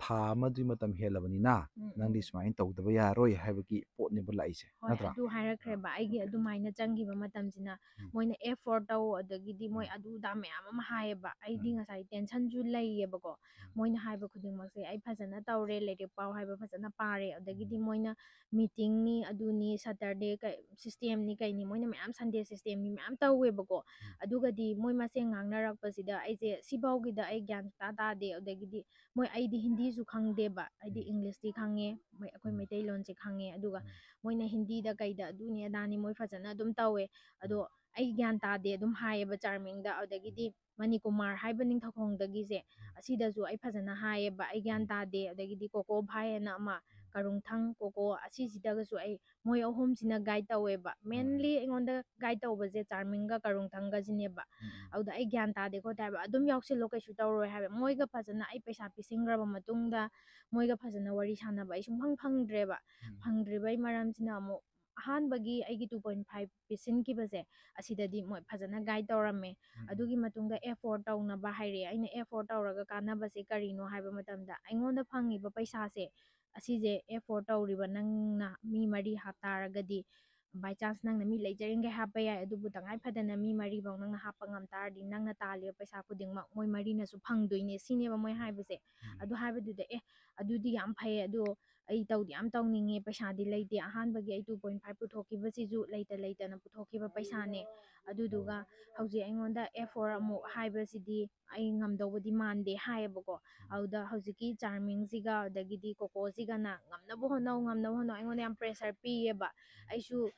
ꯊꯥ ꯑꯃꯗꯨꯒꯤ ꯃꯇꯝ ꯍꯦꯜꯂꯕꯅꯤꯅ ꯅꯪꯗꯤ ꯁꯨꯃꯥꯏꯅ ꯇꯧꯗꯕ ꯌꯥꯔꯣꯏ ꯍꯥꯏꯕꯒꯤ ꯄꯣꯠꯅꯦꯕ ꯂꯥꯛꯏꯁꯦ, ꯍꯣꯏ ꯅꯠꯇ꯭ꯔꯥ? ꯑꯗꯨ ꯍꯥꯏꯔꯛꯈ꯭ꯔꯦꯕ. ꯑꯩꯒꯤ ꯑꯗꯨꯃꯥꯏꯅ ꯆꯪꯈꯤꯕ ꯃꯇꯝꯁꯤꯅ ꯃꯣꯏꯅ F4 ꯇꯧ ꯑꯗꯒꯤꯗꯤ ꯃꯣꯏ ꯑꯗꯨꯗ ꯃꯌꯥꯝ ꯑꯃ ꯍꯥꯏꯌꯦꯕ. ꯑꯩꯗꯤ ꯉꯁꯥꯏ ꯇꯦꯟꯁꯟꯁꯨ ꯂꯩꯌꯦꯕꯀꯣ. ꯃꯣꯏꯅ ꯍꯥꯏꯕ ꯈꯨꯗꯤꯡꯃꯛꯁꯦ ꯑꯩ ꯐꯖꯅ ꯇꯧꯔꯦ, ꯂꯥꯏꯔꯤꯛ ꯄꯥꯎ ꯍꯥꯏꯕ ꯐꯖꯅ ꯄꯥꯔꯦ. ꯑꯗꯒꯤꯗꯤ ꯃꯣꯏꯅ ꯃꯤꯇꯤꯡꯅꯤ ꯑꯗꯨꯅꯤ ꯁꯇꯔꯗꯦ ꯁꯤꯁꯇꯦꯝꯅꯤ ꯀꯩꯅꯤ ꯃꯣꯏꯅ ꯃꯌꯥꯝ ꯁꯟꯗꯦ ꯁꯤꯁꯇꯦꯝꯅꯤ ꯃꯌꯥꯝ ꯇꯧꯋꯦꯕꯀꯣ. ꯑꯗꯨꯒꯗꯤ ꯃꯣꯏ ꯃꯁꯦꯟ ꯉꯥꯡꯅꯔꯛꯄꯁꯤꯗ ꯑꯩꯁꯦ ꯁꯤꯐꯥꯎꯒꯤꯗ ꯑꯩ ꯒ꯭ꯌꯥꯟ ꯁꯨꯡꯇꯥ ꯇꯥꯗꯦ. ꯑꯗꯒꯤꯗꯤ ꯑꯩꯗꯤ ꯍꯤꯟꯗꯤꯁꯨ ꯈꯪꯗꯦꯕ. ꯑꯩꯗꯤ ꯏꯪꯂꯤꯁꯇꯤ ꯈꯪꯉꯦ, ꯑꯩꯈꯣꯏ ꯃꯩꯇꯩꯂꯣꯟꯁꯦ ꯈꯪꯉꯦ. ꯑꯗꯨꯒ ꯃꯣꯏꯅ ꯍꯤꯟꯗꯤꯗ ꯀꯩꯗ ꯑꯗꯨꯅꯤ ꯑꯗꯥꯅꯤ ꯃꯣꯏ ꯐꯖꯅ ꯑꯗꯨꯝ ꯇꯧꯋꯦ. ꯑꯗꯣ ꯑꯩ ꯒ꯭ꯌꯥꯟ ꯇꯥꯗꯦ ꯑꯗꯨꯝ ꯍꯥꯏꯌꯦꯕ ꯆꯥꯔꯃꯤꯡꯗ. ꯑꯗꯒꯤꯗꯤ ꯃꯅꯤꯀꯨꯃꯥꯔ ꯍꯥꯏꯕ ꯅꯤꯡꯊꯧꯈꯣꯡꯗꯒꯤꯁꯦ ꯑꯁꯤꯗꯁꯨ ꯑꯩ ꯐꯖꯅ ꯍꯥꯏꯌꯦꯕ ꯑꯩ ꯒ꯭ꯌꯥꯟ ꯇꯥꯗꯦ. ꯑꯗꯒꯤꯗꯤ ꯀꯣꯀꯣ ꯚꯥꯏ ꯍꯥꯏꯅ ꯑꯃ ꯀꯔꯨꯡꯊꯪ ꯀꯣꯀꯣ ꯑꯁꯤꯁꯤꯗꯒꯁꯨ ꯑꯩ ꯃꯣꯏ ꯑꯍꯨꯝꯁꯤꯅ ꯒꯥꯏꯗ ꯇꯧꯋꯦꯕ. ꯃꯦꯟꯂꯤ ꯑꯩꯉꯣꯟꯗ ꯒꯥꯏꯗ ꯇꯧꯕꯁꯦ ꯆꯥꯔꯃꯤꯡꯒ ꯀꯔꯨꯡꯊꯪꯒꯁꯤꯅꯦꯕ. ꯑꯗꯨꯗ ꯑꯩ ꯒ꯭ꯌꯥꯟ ꯇꯥꯗꯦ ꯈꯣꯠꯇꯦ ꯍꯥꯏꯕ ꯑꯗꯨꯝ ꯌꯥꯎꯁꯤꯜꯂꯣ ꯀꯩꯁꯨ ꯇꯧꯔꯣꯏ ꯍꯥꯏꯕ. ꯃꯣꯏꯒ ꯐꯖꯅ ꯑꯩ ꯄꯩꯁꯥ ꯄꯤꯁꯤꯟꯈ꯭ꯔꯕ ꯃꯇꯨꯡꯗ ꯃꯣꯏꯒ ꯐꯖꯅ ꯋꯥꯔꯤ ꯁꯥꯟꯅꯕ ꯑꯩ ꯁꯨꯡꯐꯪ ꯐꯪꯗ꯭ꯔꯦꯕ. ꯐꯪꯗ꯭ꯔꯤꯕꯩ ꯃꯔꯝꯁꯤꯅ ꯑꯃꯨꯛ ꯑꯍꯥꯟꯕꯒꯤ ꯑꯩꯒꯤ 2.5 ꯄꯤꯁꯤꯟꯈꯤꯕꯁꯦ ꯑꯁꯤꯗꯗꯤ ꯃꯣꯏ ꯐꯖꯅ ꯒꯥꯏꯗ ꯇꯧꯔꯝꯃꯦ. ꯑꯗꯨꯒꯤ ꯃꯇꯨꯡꯗ F4 ꯇꯧꯅꯕ ꯍꯥꯏꯔꯛꯑꯦ. ꯑꯩꯅ F4 ꯇꯧꯔꯒ ꯀꯥꯟꯅꯕꯁꯦ ꯀꯔꯤꯅꯣ ꯍꯥꯏꯕ ꯃꯇꯝꯗ ꯑꯩꯉꯣꯟꯗ ꯐꯪꯉꯤꯕ ꯄꯩꯁꯥꯁꯦ ꯑꯁꯤꯁꯦ F4 ꯇꯧꯔꯤꯕ ꯅꯪꯅ ꯃꯤ 4 ꯍꯥꯞꯇꯥꯔꯒꯗꯤ ꯕꯥꯏ ꯆꯥꯟꯁ ꯅꯪꯅ ꯃꯤ ꯂꯩꯖꯔꯤꯈꯩ ꯍꯥꯞꯄ ꯌꯥꯏ. ꯑꯗꯨꯕꯨ ꯇꯉꯥꯏ ꯐꯗꯅ ꯃꯤ 4ꯐꯧ ꯅꯪꯅ ꯍꯥꯞꯄ ꯉꯝ ꯇꯥꯔꯗꯤ ꯅꯪꯅ ꯇꯥꯜꯂꯤꯕ ꯄꯩꯁꯥ ꯈꯨꯗꯤꯡꯃꯛ ꯃꯣꯏ 4ꯅꯁꯨ ꯐꯪꯗꯣꯏꯅꯦ ꯁꯤꯅꯦꯕ ꯃꯣꯏ ꯍꯥꯏꯕꯁꯦ. ꯑꯗꯨ ꯍꯥꯏꯕꯗꯨꯗ ꯑꯗꯨꯗꯤ ꯌꯥꯝ ꯐꯩ. ꯑꯗꯣ ꯑꯩ ꯇꯧꯗꯤ ꯌꯥꯝ ꯇꯧꯅꯤꯡꯉꯦ. ꯄꯩꯁꯥꯗꯤ ꯂꯩꯇꯦ. ꯑꯍꯥꯟꯕꯒꯤ ꯑꯩ 2.5 ꯄꯨꯊꯣꯛꯈꯤꯕꯁꯤꯁꯨ ꯂꯩꯇꯅ ꯄꯨꯊꯣꯛꯈꯤꯕ ꯄꯩꯁꯥꯅꯦ. ꯑꯗꯨꯗꯨꯒ ꯍꯧꯖꯤꯛ ꯑꯩꯉꯣꯟꯗ F4 ꯑꯃꯨꯛ ꯍꯥꯏꯕꯁꯤꯗꯤ ꯑꯩ ꯉꯝꯗꯧꯕꯗꯤ ꯃꯥꯟꯗꯦ ꯍꯥꯏꯌꯦꯕꯀோ. ꯑꯗꯨꯗ ꯍꯧꯖꯤꯛꯀꯤ ꯆꯥꯔꯃꯤꯡꯁꯤꯒ ꯑꯗꯒꯤꯗꯤ ꯀꯣꯀꯣꯁꯤꯒꯅ ꯉꯝꯅꯕ ꯍꯣꯠꯅꯧ ꯑꯩꯉꯣꯟꯗ ꯌꯥꯝ ꯄ꯭ꯔꯦꯁꯔ ꯄꯤꯌꯦꯕ. ꯑꯩꯁꯨ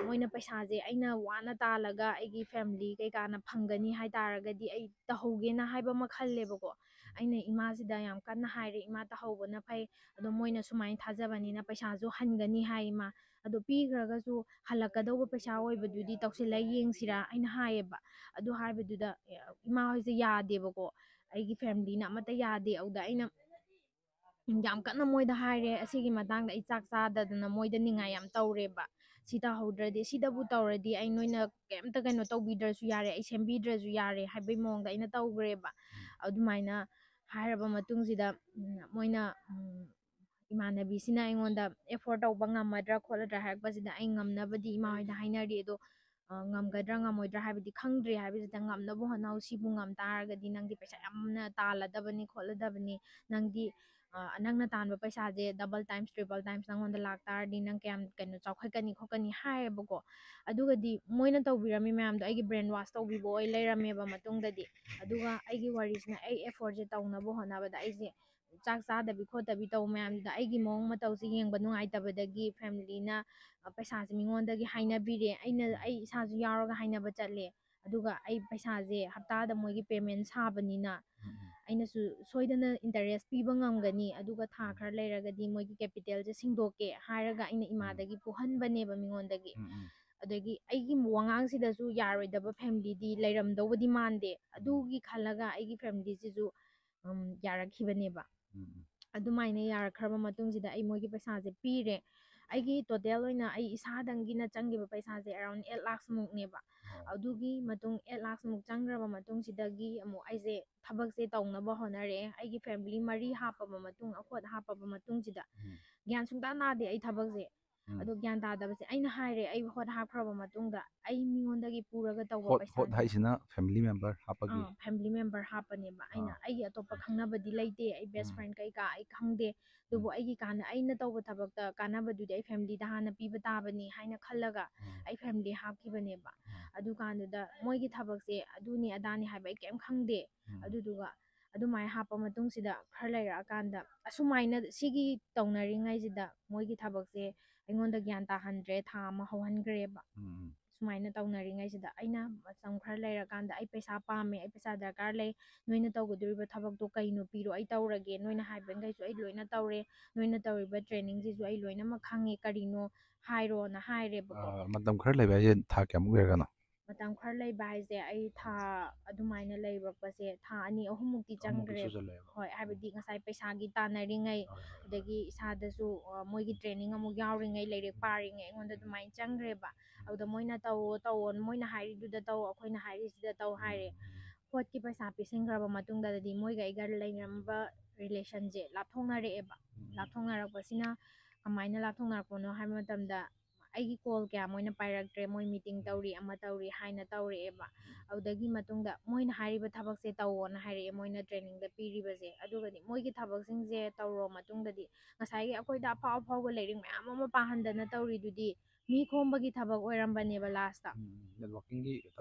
ꯃꯣꯏꯅ ꯄꯩꯁꯥꯁꯦ ꯑꯩꯅ ꯋꯥꯅ ꯇꯥꯜꯂꯒ ꯑꯩꯒꯤ ꯐꯦꯃꯤꯂꯤ ꯀꯩꯀꯥꯅ ꯐꯪꯒꯅꯤ ꯍꯥꯏ ꯇꯥꯔꯒꯗꯤ ꯑꯩ ꯇꯧꯍꯧꯒꯦꯅ ꯍꯥꯏꯕ ꯑꯃ ꯈꯜꯂꯦꯕꯀꯣ. ꯑꯩꯅ ꯏꯃꯥꯁꯤꯗ ꯌꯥꯝ ꯀꯟꯅ ꯍꯥꯏꯔꯦ ꯏꯃꯥ ꯇꯧꯍꯧꯕꯅ ꯐꯩ. ꯑꯗꯣ ꯃꯣꯏꯅ ꯁꯨꯃꯥꯏꯅ ꯊꯥꯖꯕꯅꯤꯅ ꯄꯩꯁꯥꯁꯨ hangani hai ꯏꯃꯥ. ꯑꯗꯣ ꯄꯤꯈ꯭ꯔꯒꯁꯨ ꯍꯜꯂꯛꯀꯗꯧꯕ ꯄꯩꯁꯥ ꯑꯣꯏꯕꯗꯨꯗꯤ ꯇꯧꯁꯤꯜꯂ ꯌꯦꯡꯁꯤꯔꯥ ꯑꯩꯅ ꯍꯥꯏꯌꯦꯕ. ꯑꯗꯨ ꯍꯥꯏꯕꯗꯨꯗ ꯏꯃꯥ ꯍꯣꯏꯁꯦ ꯌꯥꯗꯦꯕꯀꯣ. ꯑꯩꯒꯤ ꯐꯦꯃꯤꯂꯤꯅ ꯑꯃꯠꯇ ꯌꯥꯗꯦ. ꯑꯗꯨꯗ ꯑꯩꯅ ꯌꯥꯝ ꯀꯟꯅ ꯃꯣꯏꯗ ꯍꯥꯏꯔꯦ. ꯑꯁꯤꯒꯤ ꯃꯇꯥꯡꯗ ꯑꯩ ꯆꯥꯛ ꯆꯥꯗꯗꯅ ꯃꯣꯏꯗ ꯅꯤꯡꯉꯥꯏ ꯌꯥꯝ ꯇꯧꯔꯦꯕ. ꯁꯤ ꯇꯧꯍꯧꯗ꯭ꯔꯗꯤ ꯁꯤꯗꯕꯨ ꯇꯧꯔꯗꯤ ꯑꯩ ꯅꯣꯏꯅ ꯀꯩꯝꯇ ꯀꯩꯅꯣ ꯇꯧꯕꯤꯗ꯭ꯔꯁꯨ ꯌꯥꯔꯦ, ꯑꯩ ꯁꯦꯝꯕꯤꯗ꯭ꯔꯁꯨ ꯌꯥꯔꯦ ꯍꯥꯏꯕꯒꯤ ꯃꯑꯣꯡꯗ ꯑꯩꯅ ꯇꯧꯈ꯭ꯔꯦꯕ. ꯑꯗꯨꯃꯥꯏꯅ ꯍꯥꯏꯔꯕ ꯃꯇꯨꯡꯁꯤꯗ ꯃꯣꯏꯅ ꯏꯃꯥꯟꯅꯕꯤꯁꯤꯅ ꯑꯩꯉꯣꯟꯗ F4 ꯇꯧꯕ ꯉꯝꯃꯗ꯭ꯔꯥ ꯈꯣꯠꯂꯗ꯭ꯔꯥ ꯍꯥꯏꯔꯛꯄꯁꯤꯗ ꯑꯩ ꯉꯝꯅꯕꯗꯤ ꯏꯃꯥ ꯍꯣꯏꯗ ꯍꯥꯏꯅꯔꯤ. ꯑꯗꯣ ꯉꯝꯒꯗ꯭ꯔꯥ ꯉꯝꯃꯣꯏꯗ꯭ꯔꯥ ꯍꯥꯏꯕꯗꯤ ꯈꯪꯗ꯭ꯔꯤ ꯍꯥꯏꯕꯁꯤꯗ ꯉꯝꯅꯕ ꯍꯣꯠꯅꯧ. ꯁꯤꯕꯨ ꯉꯝ ꯇꯥꯔꯒꯗꯤ ꯅꯪꯗꯤ ꯄꯩꯁꯥ ꯌꯥꯝꯅ ꯇꯥꯜꯂꯗꯕꯅꯤ ꯈꯣꯠꯂꯗꯕꯅꯤ. ꯅꯪꯗꯤ ꯅꯪꯅ ꯇꯥꯟꯕ ꯄꯩꯁꯥꯁꯦ ꯗꯕꯜ ꯇꯥꯏꯝꯁ ꯇ꯭ꯔꯤꯄꯜ ꯇꯥꯏꯝꯁ ꯅꯪꯉꯣꯟꯗ ꯂꯥꯛꯇꯥꯔꯗꯤ ꯅꯪ ꯀꯌꯥꯝ ꯀꯩꯅꯣ ꯆꯥꯎꯈꯠꯀꯅꯤ ꯈꯣꯠꯀꯅꯤ ꯍꯥꯏꯌꯦꯕꯀꯣ ꯑꯗꯨꯒꯗꯤ ꯃꯣꯏꯅ ꯇꯧꯕꯤꯔꯝꯃꯤ ꯃꯌꯥꯝꯗꯣ ꯑꯩꯒꯤ ꯕ꯭ꯔꯦꯟ ꯋꯥꯁ ꯇꯧꯕꯤꯕ ꯑꯣꯏ ꯂꯩꯔꯝꯃꯦꯕ ꯃꯇꯨꯡꯗꯗꯤ ꯑꯗꯨꯒ ꯑꯩꯒꯤ ꯋꯥꯔꯤꯁꯤꯅ ꯑꯩ ꯑꯦꯐꯣꯔꯠꯁꯦ ꯇꯧꯅꯕ ꯍꯣꯠꯅꯕꯗ ꯑꯩꯁꯦ ꯆꯥꯛ ꯆꯥꯗꯕꯤ ꯈꯣꯠꯇꯕꯤ ꯇꯧꯕ ꯃꯌꯥꯝꯗꯨꯗ ꯑꯩꯒꯤ ꯃꯑꯣꯡ ꯃꯇꯧꯁꯦ ꯌꯦꯡꯕ ꯅꯨꯡꯉꯥꯏꯇꯕꯗꯒꯤ ꯐꯦꯃꯤꯂꯤꯅ ꯄꯩꯁꯥꯁꯦ ꯃꯤꯉꯣꯟꯗꯒꯤ ꯍꯥꯏꯅꯕꯤꯔꯦ ꯑꯩ ꯏꯁꯥꯁꯨ ꯌꯥꯎꯔꯒ ꯍꯥꯏꯅꯕ ꯆꯠꯂꯦ ꯑꯗꯨꯒ ꯑꯩ ꯄꯩꯁꯥꯁꯦ ꯍꯞꯇꯥꯗ ꯃꯣꯏꯒꯤ ꯄꯦꯃꯦꯟ ꯁꯥꯕꯅꯤꯅ ꯑꯩꯅꯁꯨ ꯁꯣꯏꯗꯅ ꯏꯟꯇꯔꯦꯁ ꯄꯤꯕ ꯉꯝꯒꯅꯤ ꯑꯗꯨꯒ ꯊꯥ ꯈꯔ ꯂꯩꯔꯒꯗꯤ ꯃꯣꯏꯒꯤ ꯀꯦꯄꯤꯇꯦꯜꯁꯦ ꯁꯤꯡꯗꯣꯛꯀꯦ ꯍꯥꯏꯔꯒ ꯑꯩꯅ ꯏꯃꯥꯗꯒꯤ ꯄꯨꯍꯟꯕꯅꯦꯕ ꯃꯤꯉꯣꯟꯗꯒꯤ ꯑꯗꯒꯤ ꯑꯩꯒꯤ ꯋꯥꯉꯥꯡꯁꯤꯗꯁꯨ ꯌꯥꯔꯣꯏꯗꯕ ꯐꯦꯃꯤꯂꯤꯗꯤ ꯂꯩꯔꯝꯗꯧꯕꯗꯤ ꯃꯥꯟꯗꯦ ꯑꯗꯨꯒꯤ ꯈꯜꯂꯒ ꯑꯩꯒꯤ ꯐꯦꯃꯤꯂꯤꯁꯤꯁꯨ ꯌꯥꯔꯛꯈꯤꯕꯅꯦꯕ ꯑꯗꯨꯃꯥꯏꯅ ꯌꯥꯔꯛꯈ꯭ꯔꯕ ꯃꯇꯨꯡꯁꯤꯗ ꯑꯩ ꯃꯣꯏꯒꯤ ꯄꯩꯁꯥꯁꯦ ꯄꯤꯔꯦ ꯑꯩꯒꯤ ꯇꯣꯇꯦꯜ ꯑꯣꯏꯅ ꯑꯩ ꯏꯁꯥꯗꯪꯒꯤꯅ ꯆꯪꯈꯤꯕ ꯄꯩꯁꯥꯁꯦ ꯑꯦꯔꯥꯎꯟ 8 lakhs ꯃꯨꯛꯅꯦꯕ ꯑꯗꯨꯒꯤ ꯃꯇꯨꯡ 8 lakhs ꯃꯨꯛ ꯆꯪꯈ꯭ꯔꯕ ꯃꯇꯨꯡꯁꯤꯗꯒꯤ ꯑꯃꯨꯛ ꯑꯩꯁꯦ ꯊꯕꯛꯁꯦ ꯇꯧꯅꯕ ꯍꯣꯠꯅꯔꯛꯑꯦ ꯑꯩꯒꯤ ꯐꯦꯃꯤꯂꯤ 3 ꯍꯥꯞꯄꯕ ꯃꯇꯨꯡ ꯑꯈꯣꯠ ꯍꯥꯞꯄꯕ ꯃꯇꯨꯡꯁꯤꯗ ꯒ꯭ꯌꯥꯟ ꯁꯨꯡꯇꯥ ꯇꯥꯗꯦ ꯑꯩ ꯊꯕꯛꯁꯦ ꯑꯗꯣ ꯒ꯭ꯌꯥꯟ ꯇꯥꯗꯕꯁꯦ ꯑꯩꯅ ꯍꯥꯏꯔꯦ ꯑꯩ ꯍꯣꯠ ꯍꯥꯞꯈ꯭ꯔꯕ ꯃꯇꯨꯡꯗ ꯑꯩ ꯃꯤꯉꯣꯟꯗꯒꯤ ꯄꯨꯔꯒ ꯇꯧꯕ ꯍꯣꯠ ꯄꯩꯁꯥꯁꯦ ꯍꯥꯏꯁꯤꯅ ꯐꯦꯃꯤꯂꯤ ꯃꯦꯝꯕꯔ ꯍꯥꯞꯄꯒꯤ ꯐꯦꯃꯤꯂꯤ ꯃꯦꯝꯕꯔ ꯍꯥꯞꯄꯅꯦꯕ ꯑꯩꯅ ꯑꯩꯒꯤ ꯑꯇꯣꯞꯄ ꯈꯪꯅꯕꯗꯤ ꯂꯩꯇꯦ ꯑꯩ ꯕꯦꯁ ꯐ꯭ꯔꯦꯟ ꯀꯩꯀꯥ ꯑꯩ ꯈꯪꯗꯦ ꯑꯗꯨꯕꯨ ꯑꯩꯅ ꯇꯧꯕ ꯊꯕꯛꯇ ꯀꯥꯟꯅꯕꯗꯨꯗꯤ ꯑꯩ ꯐꯦꯃꯤꯂꯤꯗ ꯍꯥꯟꯅ ꯄꯤꯕ ꯇꯥꯕꯅꯤ ꯍꯥꯏꯅ ꯈꯜꯂꯒ ꯑꯩ ꯐꯦꯃꯤꯂꯤ ꯍꯥꯞꯈꯤꯕꯅꯦꯕ ꯑꯗꯨꯀꯥꯟꯗꯨꯗ ꯃꯣꯏꯒꯤ ꯊꯕꯛꯁꯦ ꯑꯗꯨꯅꯤ ꯑꯗꯥꯅꯤ ꯍꯥꯏꯕ ꯑꯩ ꯀꯩꯝ ꯈꯪꯗꯦ ꯑꯗꯨꯗꯨꯒ ꯑꯗꯨꯃꯥꯏꯅ ꯍꯥꯞꯄ ꯃꯇꯨꯡꯁꯤꯗ ꯈꯔ ꯂꯩꯔꯛꯑꯀꯥꯟꯗ ꯑꯁꯨꯃꯥꯏꯅ ꯁꯤꯒꯤ ꯇꯧꯅꯔꯤꯉꯩꯁꯤꯗ ꯃꯣꯏꯒꯤ ꯊꯕꯛꯁꯦ ꯑꯩꯉꯣꯟꯗ ꯒ꯭ꯌꯥꯟ ꯇꯥꯍꯟꯗ꯭ꯔꯦ ꯊꯥ ꯑꯃ ꯍꯧꯍꯟꯈ꯭ꯔꯦꯕ ꯁꯨꯃꯥꯏꯅ ꯇꯧꯅꯔꯤꯉꯩꯁꯤꯗ ꯑꯩꯅ ꯃꯇꯝ ꯈꯔ ꯂꯩꯔꯀꯥꯟꯗ ꯑꯩ ꯄꯩꯁా ꯄꯥꯝꯃꯦ ꯑꯩ ꯄꯩꯁꯥ ꯗꯔꯀꯥꯔ ꯂꯩ ꯅꯣꯏꯅ ꯇꯧꯒꯗꯣꯔꯤꯕ ꯊꯕꯛꯇꯣ ꯀꯩꯅꯣ ꯄꯤꯔꯣ ꯑꯩ ꯇꯧꯔꯒꯦ ꯅꯣꯏꯅ ꯍꯥꯏꯕꯈꯩꯁꯨ ꯑꯩ ꯂꯣꯏꯅ ꯇꯧꯔꯦ ꯅꯣꯏꯅ ꯇꯧꯔꯤꯕ ꯇ꯭ꯔꯦꯅꯤꯡꯁꯤꯁꯨ ꯑꯩ ꯂꯣꯏꯅꯃꯛ ꯈꯪꯉꯦ ꯀꯔꯤꯅꯣ ꯍꯥꯏꯔꯣꯅ ꯍꯥꯏꯔꯦꯕꯀꯣ ꯃꯇꯝ ꯈꯔ ꯂꯩꯕ ꯍꯥꯏꯁꯦ ꯊꯥ ꯀꯌꯥꯃꯨꯛ ꯂꯩꯔꯒꯅꯣ ꯃꯇꯝ ꯈꯔ ꯂꯩꯕ ꯍꯥꯏꯁꯦ ꯑꯩ ꯊꯥ ꯑꯗꯨꯃꯥꯏꯅ ꯂꯩꯔꯛꯄꯁꯦ ꯊꯥ 2-3ꯃꯨꯛꯇꯤ ꯆꯪꯈ꯭ꯔꯦꯕ ꯍꯣꯏ ꯍꯥꯏꯕꯗꯤ ꯉꯁꯥꯏ ꯄꯩꯁꯥꯒꯤ ꯇꯥꯟꯅꯔꯤꯉꯩ ꯑꯗꯒꯤ ꯏꯁꯥꯗꯁꯨ ꯃꯣꯏꯒꯤ ꯇ꯭ꯔꯦꯅꯤꯡ ꯑꯃꯨꯛ ꯌꯥꯎꯔꯤꯉꯩ ꯂꯥꯏꯔꯤꯛ ꯄꯥꯔꯤꯉꯩ ꯑꯩꯉꯣꯟꯗ ꯑꯗꯨꯃꯥꯏꯅ ꯆꯪꯈ꯭ꯔꯦꯕ ꯑꯗꯨꯗ ꯃꯣꯏꯅ ꯇꯧꯋꯣ ꯃꯣꯏꯅ ꯍꯥꯏꯔꯤꯗꯨꯗ ꯇꯧ ꯑꯩꯈꯣꯏꯅ ꯍꯥꯏꯔꯤꯁꯤꯗ ꯇꯧ ꯍꯥꯏꯔꯦ ꯍꯣꯠꯀꯤ ꯄꯩꯁꯥ ꯄꯤꯁꯤꯟꯈ꯭ꯔꯕ ꯃꯇꯨꯡꯗꯗꯤ ꯃꯣꯏꯒ ꯑꯩꯒ ꯂꯩꯅꯔꯝꯕ ꯔꯤꯂꯦꯁꯟꯁꯦ ꯂꯥꯞꯊꯣꯛꯅꯔꯛꯑꯦꯕ ꯂꯥꯞꯊꯣꯛꯅꯔꯛꯄꯁꯤꯅ ꯀꯃꯥꯏꯅ ꯂꯥꯞꯊꯣꯛꯅꯔꯛꯄꯅꯣ ꯍꯥꯏꯕ ꯃꯇꯝꯗ ꯑꯩꯒꯤ ꯀꯣꯜ ꯀꯌꯥ ꯃꯣꯏꯅ ꯄꯥꯏꯔꯛꯇ꯭ꯔꯦ ꯃꯣꯏ ꯃꯤꯇꯤꯡ ꯇꯧꯔꯤ ꯑꯃ ꯇꯧꯔꯤ ꯍꯥꯏꯅ ꯇꯧꯔꯛꯑꯦꯕ ꯑꯗꯨꯗꯒꯤ ꯃꯇꯨꯡꯗ ꯃꯣꯏꯅ ꯍꯥꯏꯔꯤꯕ ꯊꯕꯛꯁꯦ ꯇꯧꯋꯣꯅ ꯍꯥꯏꯔꯛꯑꯦ ꯃꯣꯏꯅ ट्रेनिंꯗ ꯄꯤꯔꯤꯕꯁꯦ ꯑꯗꯨꯒꯗꯤ ꯃꯣꯏꯒꯤ ꯊꯕꯛꯁꯤꯡꯁꯦ ꯇꯧꯔ ꯃꯇꯨꯡꯗꯗꯤ ꯉꯁꯥꯏꯒꯤ ꯑꯩꯈꯣꯏꯗ ꯑꯐꯥꯎꯕ ꯂꯥꯏꯔꯤꯛ ꯃꯌꯥꯝ ꯑꯃ ꯄꯥꯍꯟꯗꯅ ꯇꯧꯔꯤꯗꯨꯗꯤ ꯃꯤ ꯈꯣꯝꯕꯒꯤ ꯊꯕꯛ ꯑꯣꯏꯔꯝꯕꯅꯦꯕ ꯂꯥꯁꯇ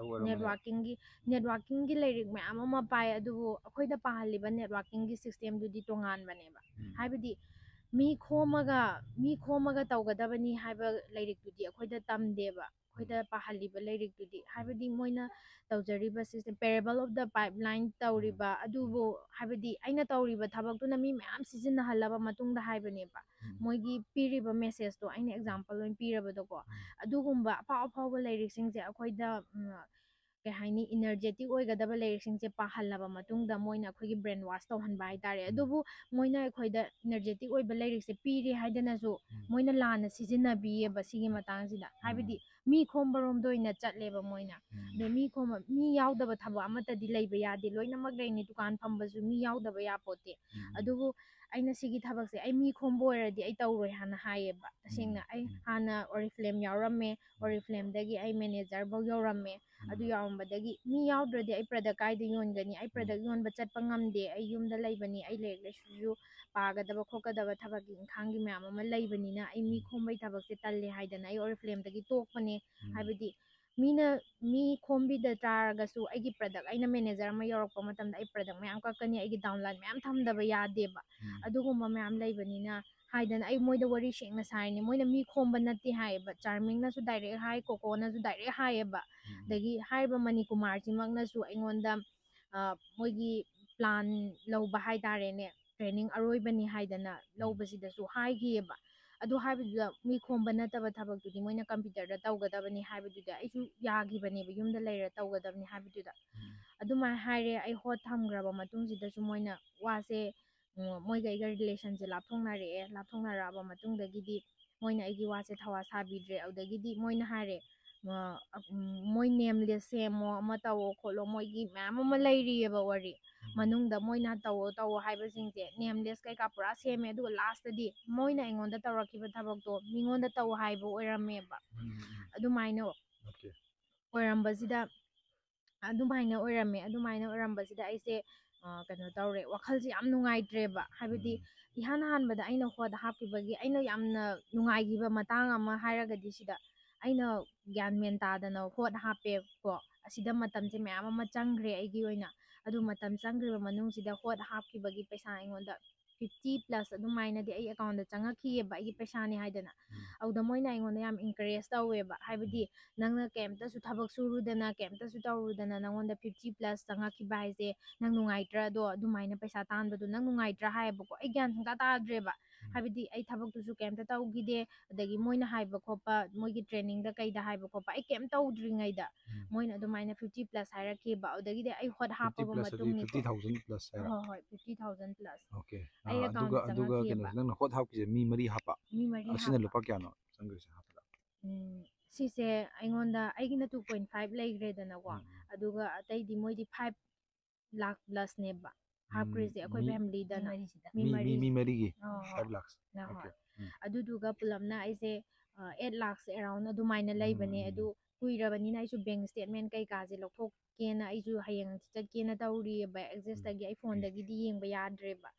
ꯅꯦꯠꯋꯥꯔꯀꯤꯡꯒꯤ ꯂꯥꯏꯔꯤꯛ ꯃꯌꯥꯝ ꯑꯃ ꯄꯥꯏ ꯑꯗꯨꯕꯨ ꯑꯩꯈꯣꯏꯗ ꯄꯥꯍꯜꯂꯤꯕ ꯅꯦꯠꯋꯥꯔꯀꯤꯡꯒꯤ ꯁꯤꯁꯇꯦꯝꯗꯨꯗꯤ ꯇꯣꯉꯥꯟꯕꯅꯦꯕ ꯍꯥꯏꯕꯗꯤ ꯃꯤ ꯈꯣꯝꯃꯒ ꯇꯧꯒꯗꯕꯅꯤ ꯍꯥꯏꯕ ꯂꯥꯏꯔꯤꯛꯇꯨꯗꯤ ꯑꯩꯈꯣꯏꯗ ꯇꯝꯗꯦꯕ ꯑꯩꯈꯣꯏꯗ ꯄꯥꯍꯜꯂꯤꯕ ꯂꯥꯏꯔꯤꯛꯇꯨꯗꯤ ꯍꯥꯏꯕꯗꯤ ꯃꯣꯏꯅ ꯇꯧꯖꯔꯤꯕ system parable of the pipeline ꯇꯧꯔꯤꯕ ꯑꯗꯨꯕꯨ ꯍꯥꯏꯕꯗꯤ ꯑꯩꯅ ꯇꯧꯔꯤꯕ ꯊꯕꯛꯇꯨꯅ ꯃꯤ ꯃꯌꯥꯝ ꯁꯤꯖꯤꯟꯅꯍꯜꯂꯕ ꯃꯇꯨꯡꯗ ꯍꯥꯏꯕꯅꯦꯕ ꯃꯣꯏꯒꯤ ꯄꯤꯔꯤꯕ ꯃꯦꯁꯦꯖꯇꯣ ꯑꯩꯅ ꯑꯦꯛꯖꯥꯝꯄꯜ ꯑꯣꯏꯅ ꯄꯤꯔꯕꯗꯣꯀꯣ ꯑꯗꯨꯒꯨꯝꯕ ꯑꯐꯥꯎꯕ ꯂꯥꯏꯔꯤꯛꯁꯤꯡꯁꯦ ꯑꯩꯈꯣꯏꯗ ꯀꯩ ꯍꯥꯏꯅꯤ ꯏꯅꯔꯖꯦꯇꯤꯛ ꯑꯣꯏꯒꯗꯕ ꯂꯥꯏꯔꯤꯛꯁꯤꯡꯁꯦ ꯄꯥꯍꯜꯂꯕ ꯃꯇꯨꯡꯗ ꯃꯣꯏꯅ ꯑꯩꯈꯣꯏꯒꯤ ꯕ꯭ꯔꯦꯟ ꯋꯥꯁ ꯇꯧꯍꯟꯕ ꯍꯥꯏꯇꯥꯔꯦ ꯑꯗꯨꯕꯨ ꯃꯣꯏꯅ ꯑꯩꯈꯣꯏꯗ ꯏꯅꯔꯖꯦꯇꯤꯛ ꯑꯣꯏꯕ ꯂꯥꯏꯔꯤꯛꯁꯦ ꯄꯤꯔꯦ ꯍꯥꯏꯗꯅꯁꯨ ꯃꯣꯏꯅ ꯂꯥꯟꯅ ꯁꯤꯖꯤꯟꯅꯕꯤꯌꯦꯕ ꯁꯤꯒꯤ ꯃꯇꯥꯡꯁꯤꯗ ꯍꯥꯏꯕꯗꯤ ꯃꯤ ꯈꯣꯝꯕꯔꯣꯝꯗ ꯑꯣꯏꯅ ꯆꯠꯂꯦꯕ ꯃꯣꯏꯅ ꯑꯗꯣ ꯃꯤ ꯌꯥꯎꯗꯕ ꯊꯕꯛ ꯑꯃꯠꯇꯗꯤ ꯂꯩꯕ ꯌꯥꯗꯦ ꯂꯣꯏꯅꯃꯛ ꯂꯩꯅꯤ ꯗꯨꯀꯥꯟ ꯐꯝꯕꯁꯨ ꯃꯤ ꯌꯥꯎꯗꯕ ꯌꯥꯄꯣꯠꯇꯦ ꯑꯗꯨꯕꯨ ꯑꯩꯅ ꯁꯤꯒꯤ ꯊꯕꯛꯁꯦ ꯑꯩ ꯃꯤ ꯈꯣꯝꯕ ꯑꯣꯏꯔꯗꯤ ꯑꯩ ꯇꯧꯔꯣꯏ ꯍꯥꯟꯅ ꯍꯥꯏꯌꯦꯕ ꯇꯁꯦꯡꯅ ꯑꯩ ꯍꯥꯟꯅ ꯑꯣꯔꯤꯐ꯭ꯂꯦꯝ ꯌꯥꯎꯔꯝꯃꯦ ꯑꯣꯔꯤꯐ꯭ꯂꯦꯝꯗꯒꯤ ꯑꯩ ꯃꯦꯅꯦꯖꯔꯐꯧ ꯌꯧꯔꯝꯃꯦ ꯑꯗꯨ ꯌꯥꯎꯔꯝꯕꯗꯒꯤ ꯃꯤ ꯌꯥꯎꯗ꯭ꯔꯗꯤ ꯑꯩ ꯄ꯭ꯔꯗꯛ ꯀꯥꯏꯗ ꯌꯣꯟꯒꯅꯤ ꯑꯩ ꯄ꯭ꯔꯗꯛ ꯌꯣꯟꯕ ꯆꯠꯄ ꯉꯝꯗꯦ ꯑꯩ ꯌꯨꯝꯗ ꯂꯩꯕꯅꯤ ꯑꯩ ꯂꯥꯏꯔꯤꯛ ꯂꯥꯏꯁꯨꯁꯨ ꯄꯥꯒꯗꯕ ꯈꯣꯠꯀꯗꯕ ꯊꯕꯛꯀꯤ ꯏꯪꯈꯥꯡꯒꯤ ꯃꯌꯥꯝ ꯑꯃ ꯂꯩꯕꯅꯤꯅ ꯑꯩ ꯃꯤ ꯈꯣꯝꯕꯩ ꯊꯕꯛꯁꯦ ꯇꯜꯂꯦ ꯍꯥꯏꯗꯅ ꯑꯩ ꯑꯣꯔꯤꯐ꯭ꯂꯦꯝꯗꯒꯤ ꯇꯣꯛꯄꯅꯦ ꯍꯥꯏꯕꯗꯤ ꯃꯤ ꯈꯣꯝꯕꯤꯗ ꯇꯥꯔꯒꯁꯨ ꯑꯩꯒꯤ ꯄ꯭ꯔꯗꯛ ꯑꯩꯅ ꯃꯦꯅꯦꯖꯔ ꯑꯃ ꯌꯧꯔꯛꯄ ꯃꯇꯝꯗ ꯑꯩ ꯄ꯭ꯔꯗꯛ ꯃꯌꯥꯝ ꯀꯛꯀꯅꯤ ꯑꯩꯒꯤ ꯗꯥꯎꯟꯂꯥꯏꯟ ꯃꯌꯥꯝ ꯊꯝꯗꯕ ꯌꯥꯗꯦꯕ ꯑꯗꯨꯒꯨꯝꯕ ꯃꯌꯥꯝ ꯂꯩꯕꯅꯤꯅ ꯍꯥꯏꯗꯅ ꯑꯩ ꯃꯣꯏꯗ ꯋꯥꯔꯤ ꯁꯦꯡꯅ ꯁꯥꯔꯤꯅꯤ ꯃꯣꯏꯅ ꯃꯤ ꯈꯣꯝꯕ ꯅꯠꯇꯦ ꯍꯥꯏꯌꯦꯕ ꯆꯥꯔꯃꯤꯡꯅꯁꯨ ꯗꯥꯏꯔꯦꯛ ꯍꯥꯏ ꯀꯣꯀꯣꯅꯁꯨ ꯗꯥꯏꯔꯦꯛ ꯍꯥꯏꯌꯦꯕ ꯑꯗꯒꯤ ꯍꯥꯏꯔꯤꯕ ꯃꯅꯤꯀꯨꯃꯥꯔꯁꯤꯃꯛꯅꯁꯨ ꯑꯩꯉꯣꯟꯗ ꯃꯣꯏꯒꯤ ꯄ꯭ꯂꯥꯟ ꯂꯧꯕ ꯍꯥꯏꯇꯥꯔꯦꯅꯦ ꯇ꯭ꯔꯦꯅꯤꯡ ꯑꯔꯣꯏꯕꯅꯤ ꯍꯥꯏꯗꯅ ꯂꯧꯕꯁꯤꯗꯁꯨ ꯍꯥꯏꯈꯤꯑꯕ ꯑꯗꯨ ꯍꯥꯏꯕꯗꯨꯗ ꯃꯤ ꯈꯣꯝꯕ ꯅꯠꯇꯕ ꯊꯕꯛꯇꯨꯗꯤ ꯃꯣꯏꯅ ꯀꯝꯄ꯭ꯌꯨꯇꯔꯗ ꯇꯧꯒꯗꯕꯅꯤ ꯍꯥꯏꯕꯗꯨꯗ ꯑꯩꯁꯨ ꯌꯥꯈꯤꯕꯅꯦꯕ ꯌꯨꯝꯗ ꯂꯩꯔ ꯇꯧꯒꯗꯕꯅꯤ ꯍꯥꯏꯕꯗꯨꯗ ꯑꯗꯨꯃꯥꯏꯅ ꯍꯥꯏꯔꯦ ꯑꯩ ꯍꯣꯠ ꯊꯝꯈ꯭ꯔꯕ ꯃꯇꯨꯡꯁꯤꯗꯁꯨ ꯃꯣꯏꯅ ꯋꯥꯁꯦ ꯃꯣꯏꯒ ꯑꯩꯒ ꯔꯤꯂꯦꯁꯟꯁꯦ ꯂꯥꯞꯊꯣꯛꯅꯔꯛꯑꯕ ꯃꯇꯨꯡꯗꯒꯤꯗꯤ ꯃꯣꯏꯅ ꯑꯩꯒꯤ ꯋꯥꯁꯦ ꯊꯋꯥ ꯁꯥꯕꯤꯗ꯭ꯔꯦ ꯑꯗꯨꯗꯒꯤꯗꯤ ꯃꯣꯏꯅ ꯍꯥꯏꯔꯦ ꯃꯣꯏ ꯅꯦꯝꯂꯦꯁ ꯁꯦꯝꯃꯣ ꯑꯃ ꯇꯧꯋꯣ ꯈꯣꯠꯂꯣ ꯃꯣꯏꯒꯤ ꯃꯌꯥꯝ ꯑꯃ ꯂꯩꯔꯤꯑꯕ ꯋꯥꯔꯤ ꯃꯅꯨꯡꯗ ꯃꯣꯏꯅ ꯇꯧꯋꯣ ꯍꯥꯏꯕꯁꯤꯡꯁꯦ ꯅꯦꯝꯂꯦꯁ ꯀꯩꯀꯥ ꯄꯨꯔꯥ ꯁꯦꯝꯃꯦ ꯑꯗꯨꯒ ꯂꯥꯁꯇꯗꯤ ꯃꯣꯏꯅ ꯑꯩꯉꯣꯟꯗ ꯇꯧꯔꯛꯈꯤꯕ ꯊꯕꯛꯇꯣ ꯃꯤꯉꯣꯟꯗ ꯇꯧ ꯍꯥꯏꯕ ꯑꯣꯏꯔꯝꯃꯦꯕ ꯑꯗꯨꯃꯥꯏꯅ ꯑꯣꯏꯔꯝꯕꯁꯤꯗ ꯑꯗꯨꯃꯥꯏꯅ ꯑꯣꯏꯔꯝꯕꯁꯤꯗ ꯑꯩꯁꯦ ꯀꯩꯅꯣ ꯇꯧꯔꯦ ꯋꯥꯈꯜꯁꯦ ꯌꯥꯝ ꯅꯨꯡꯉꯥꯏꯇ꯭ꯔꯦꯕ ꯍꯥꯏꯕꯗꯤ ꯏꯍꯥꯟ ꯍꯥꯟꯕꯗ ꯑꯩꯅ ꯍꯣꯠ ꯍꯥꯞꯈꯤꯕꯒꯤ ꯑꯩꯅ ꯌꯥꯝꯅ ꯅꯨꯡꯉꯥꯏꯈꯤꯕ ꯃꯇꯥꯡ ꯑꯃ ꯍꯥꯏꯔꯒꯗꯤ ꯁꯤꯗ ꯑꯩꯅ ꯒ꯭ꯌꯥꯟ ꯃꯦꯟ ꯇꯥꯗꯅ ꯍꯣꯠ ꯍꯥꯞꯄꯦꯀꯣ ꯑꯁꯤꯗ ꯃꯇꯝꯁꯦ ꯃꯌꯥꯝ ꯑꯃ ꯆꯪꯈ꯭ꯔꯦ ꯑꯩꯒꯤ ꯑꯣꯏꯅ ꯑꯗꯨ ꯃꯇꯝ ꯆꯪꯈ꯭ꯔꯤꯕ ꯃꯅꯨꯡꯁꯤꯗ ꯍꯣꯠ ꯍꯥꯞꯈꯤꯕꯒꯤ ꯄꯩꯁꯥ ꯑꯩꯉꯣꯟꯗ 50+ ꯑꯗꯨꯃꯥꯏꯅꯗꯤ ꯑꯩ ꯑꯦꯀꯥꯎꯟꯗ ꯆꯪꯉꯛꯈꯤꯑꯕ ꯑꯩꯒꯤ ꯄꯩꯁꯥꯅꯤ ꯍꯥꯏꯗꯅ ꯑꯗꯨꯗ ꯃꯣꯏꯅ ꯑꯩꯉꯣꯟꯗ ꯌꯥꯝꯏꯟꯀꯔꯦꯖ ꯇꯧꯋꯦꯕ ꯍꯥꯏꯕꯗꯤ ꯅꯪꯅ ꯀꯩꯝꯇꯁꯨ ꯊꯕꯛ ꯁꯨꯔꯨꯗꯅ ꯀꯩꯝꯇꯁꯨ ꯇꯧꯔꯨꯗꯅ ꯅꯪꯉꯣꯟꯗ 50+ ꯆꯪꯉꯛꯈꯤꯕ ꯍꯥꯏꯁꯦ ꯅꯪ ꯅꯨꯡꯉꯥꯏꯇ꯭ꯔꯥ ꯑꯗꯣ ꯑꯗꯨꯃꯥꯏꯅ ꯄꯩꯁꯥ ꯇꯥꯟꯕꯗꯣ ꯅꯪ ꯅꯨꯡꯉꯥꯏꯇ꯭ꯔꯥ ꯍꯥꯏꯌꯦꯕꯀꯣ ꯑꯩ ꯒ꯭ꯌꯥꯟ ꯁꯨꯡꯇꯥ ꯇꯥꯗ꯭ꯔꯦꯕ ꯍꯥꯏꯕꯗꯤ ꯑꯩ ꯊꯕꯛꯇꯨꯁꯨ ꯀꯩꯝꯇ ꯇꯧꯈꯤꯗꯦ ꯑꯗꯒꯤ ꯃꯣꯏꯅ ꯍꯥꯏꯕ ꯈꯣꯠꯄ ꯃꯣꯏꯒꯤ ꯇ꯭ꯔꯦꯅꯤꯡꯗ ꯀꯩꯗ ꯍꯥꯏꯕ ꯈꯣꯠꯄ ꯑꯩ ꯀꯩꯝ ꯇꯧꯗ꯭ꯔꯤꯉꯩꯗ ꯃꯣꯏꯅ ꯑꯗꯨꯃꯥꯏꯅ 50+ ꯍꯥꯏꯔꯛꯈꯤꯕ ꯑꯗꯨꯗꯒꯤꯗꯤ ꯑꯩ ꯍꯣꯠ 50 ꯍꯥꯞꯄꯕ ꯄ꯭ꯂꯁ ꯑꯗꯨꯗꯤ ꯃꯇꯨꯡꯅꯤꯀꯣ 50,000 ꯄ꯭ꯂꯁ ꯍꯥꯏꯔ ꯍꯣꯏ ꯍꯣꯏ 50,000+ ꯑꯣꯀꯦ ꯑꯩ ꯑꯦꯀꯥꯎꯟꯗ ꯑꯗꯨꯒ ꯆꯪꯉꯛꯈꯤꯑꯕ ꯀꯩꯅꯣꯁꯦ ꯅꯪꯅ ꯍꯣꯠ ꯍꯥꯞꯈꯤꯁꯦ ꯃꯤ 4 ꯍꯥꯞꯄ ꯃꯤ 4 ꯑꯁꯤꯅ ꯍꯥꯞꯄ ꯂꯨꯄꯥ ꯀꯌꯥꯅꯣ ꯆꯪꯈ꯭ꯔꯤꯁꯦ ꯍꯥꯞꯄꯗ ꯁꯤꯁꯦ ꯑꯩꯉꯣꯟꯗ ꯑꯩꯒꯤꯅ 2.5 ꯂꯩꯈ꯭ꯔꯦꯗꯅꯀꯣ ꯑꯗꯨꯒ ꯑꯇꯩꯗꯤ ꯃꯣꯏꯗꯤ 5 lakh+ꯅꯦꯕ ꯍꯥꯞꯈ꯭ꯔꯤꯁꯦ ꯑꯩꯈꯣꯏ ꯐꯦꯃꯤꯂꯤꯗꯅ ꯃꯤ ꯃꯔꯤꯒꯤ ꯍꯣꯏ 5 lakhs ꯍꯣꯏ ꯑꯣꯀꯦ ꯍꯣꯏ ꯑꯗꯨꯗꯨꯒ ꯄꯨꯂꯞꯅ ꯑꯩꯁꯦ 8 lakhs ꯑꯦꯔꯥꯎꯟ ꯑꯗꯨꯃꯥꯏꯅ ꯂꯩꯕꯅꯦ ꯑꯗꯨ ꯀꯨꯏꯔꯕꯅꯤꯅ ꯑꯩꯁꯨ ꯕꯦꯡ ꯁ꯭ꯇꯦꯠꯃꯦꯟ ꯀꯩꯀꯥꯁꯦ ꯂꯧꯊꯣꯛꯀꯦꯅ ꯑꯩꯁꯨ ꯍꯌꯦꯡ ꯆꯠꯀꯦꯅ ꯇꯧꯔꯤꯑꯕ ꯑꯦꯛꯖꯤꯁꯇꯒꯤ ꯑꯩ ꯐꯣꯟꯗꯒꯤꯗꯤ ꯌꯦꯡꯕ ꯌꯥꯗ꯭ꯔꯦꯕ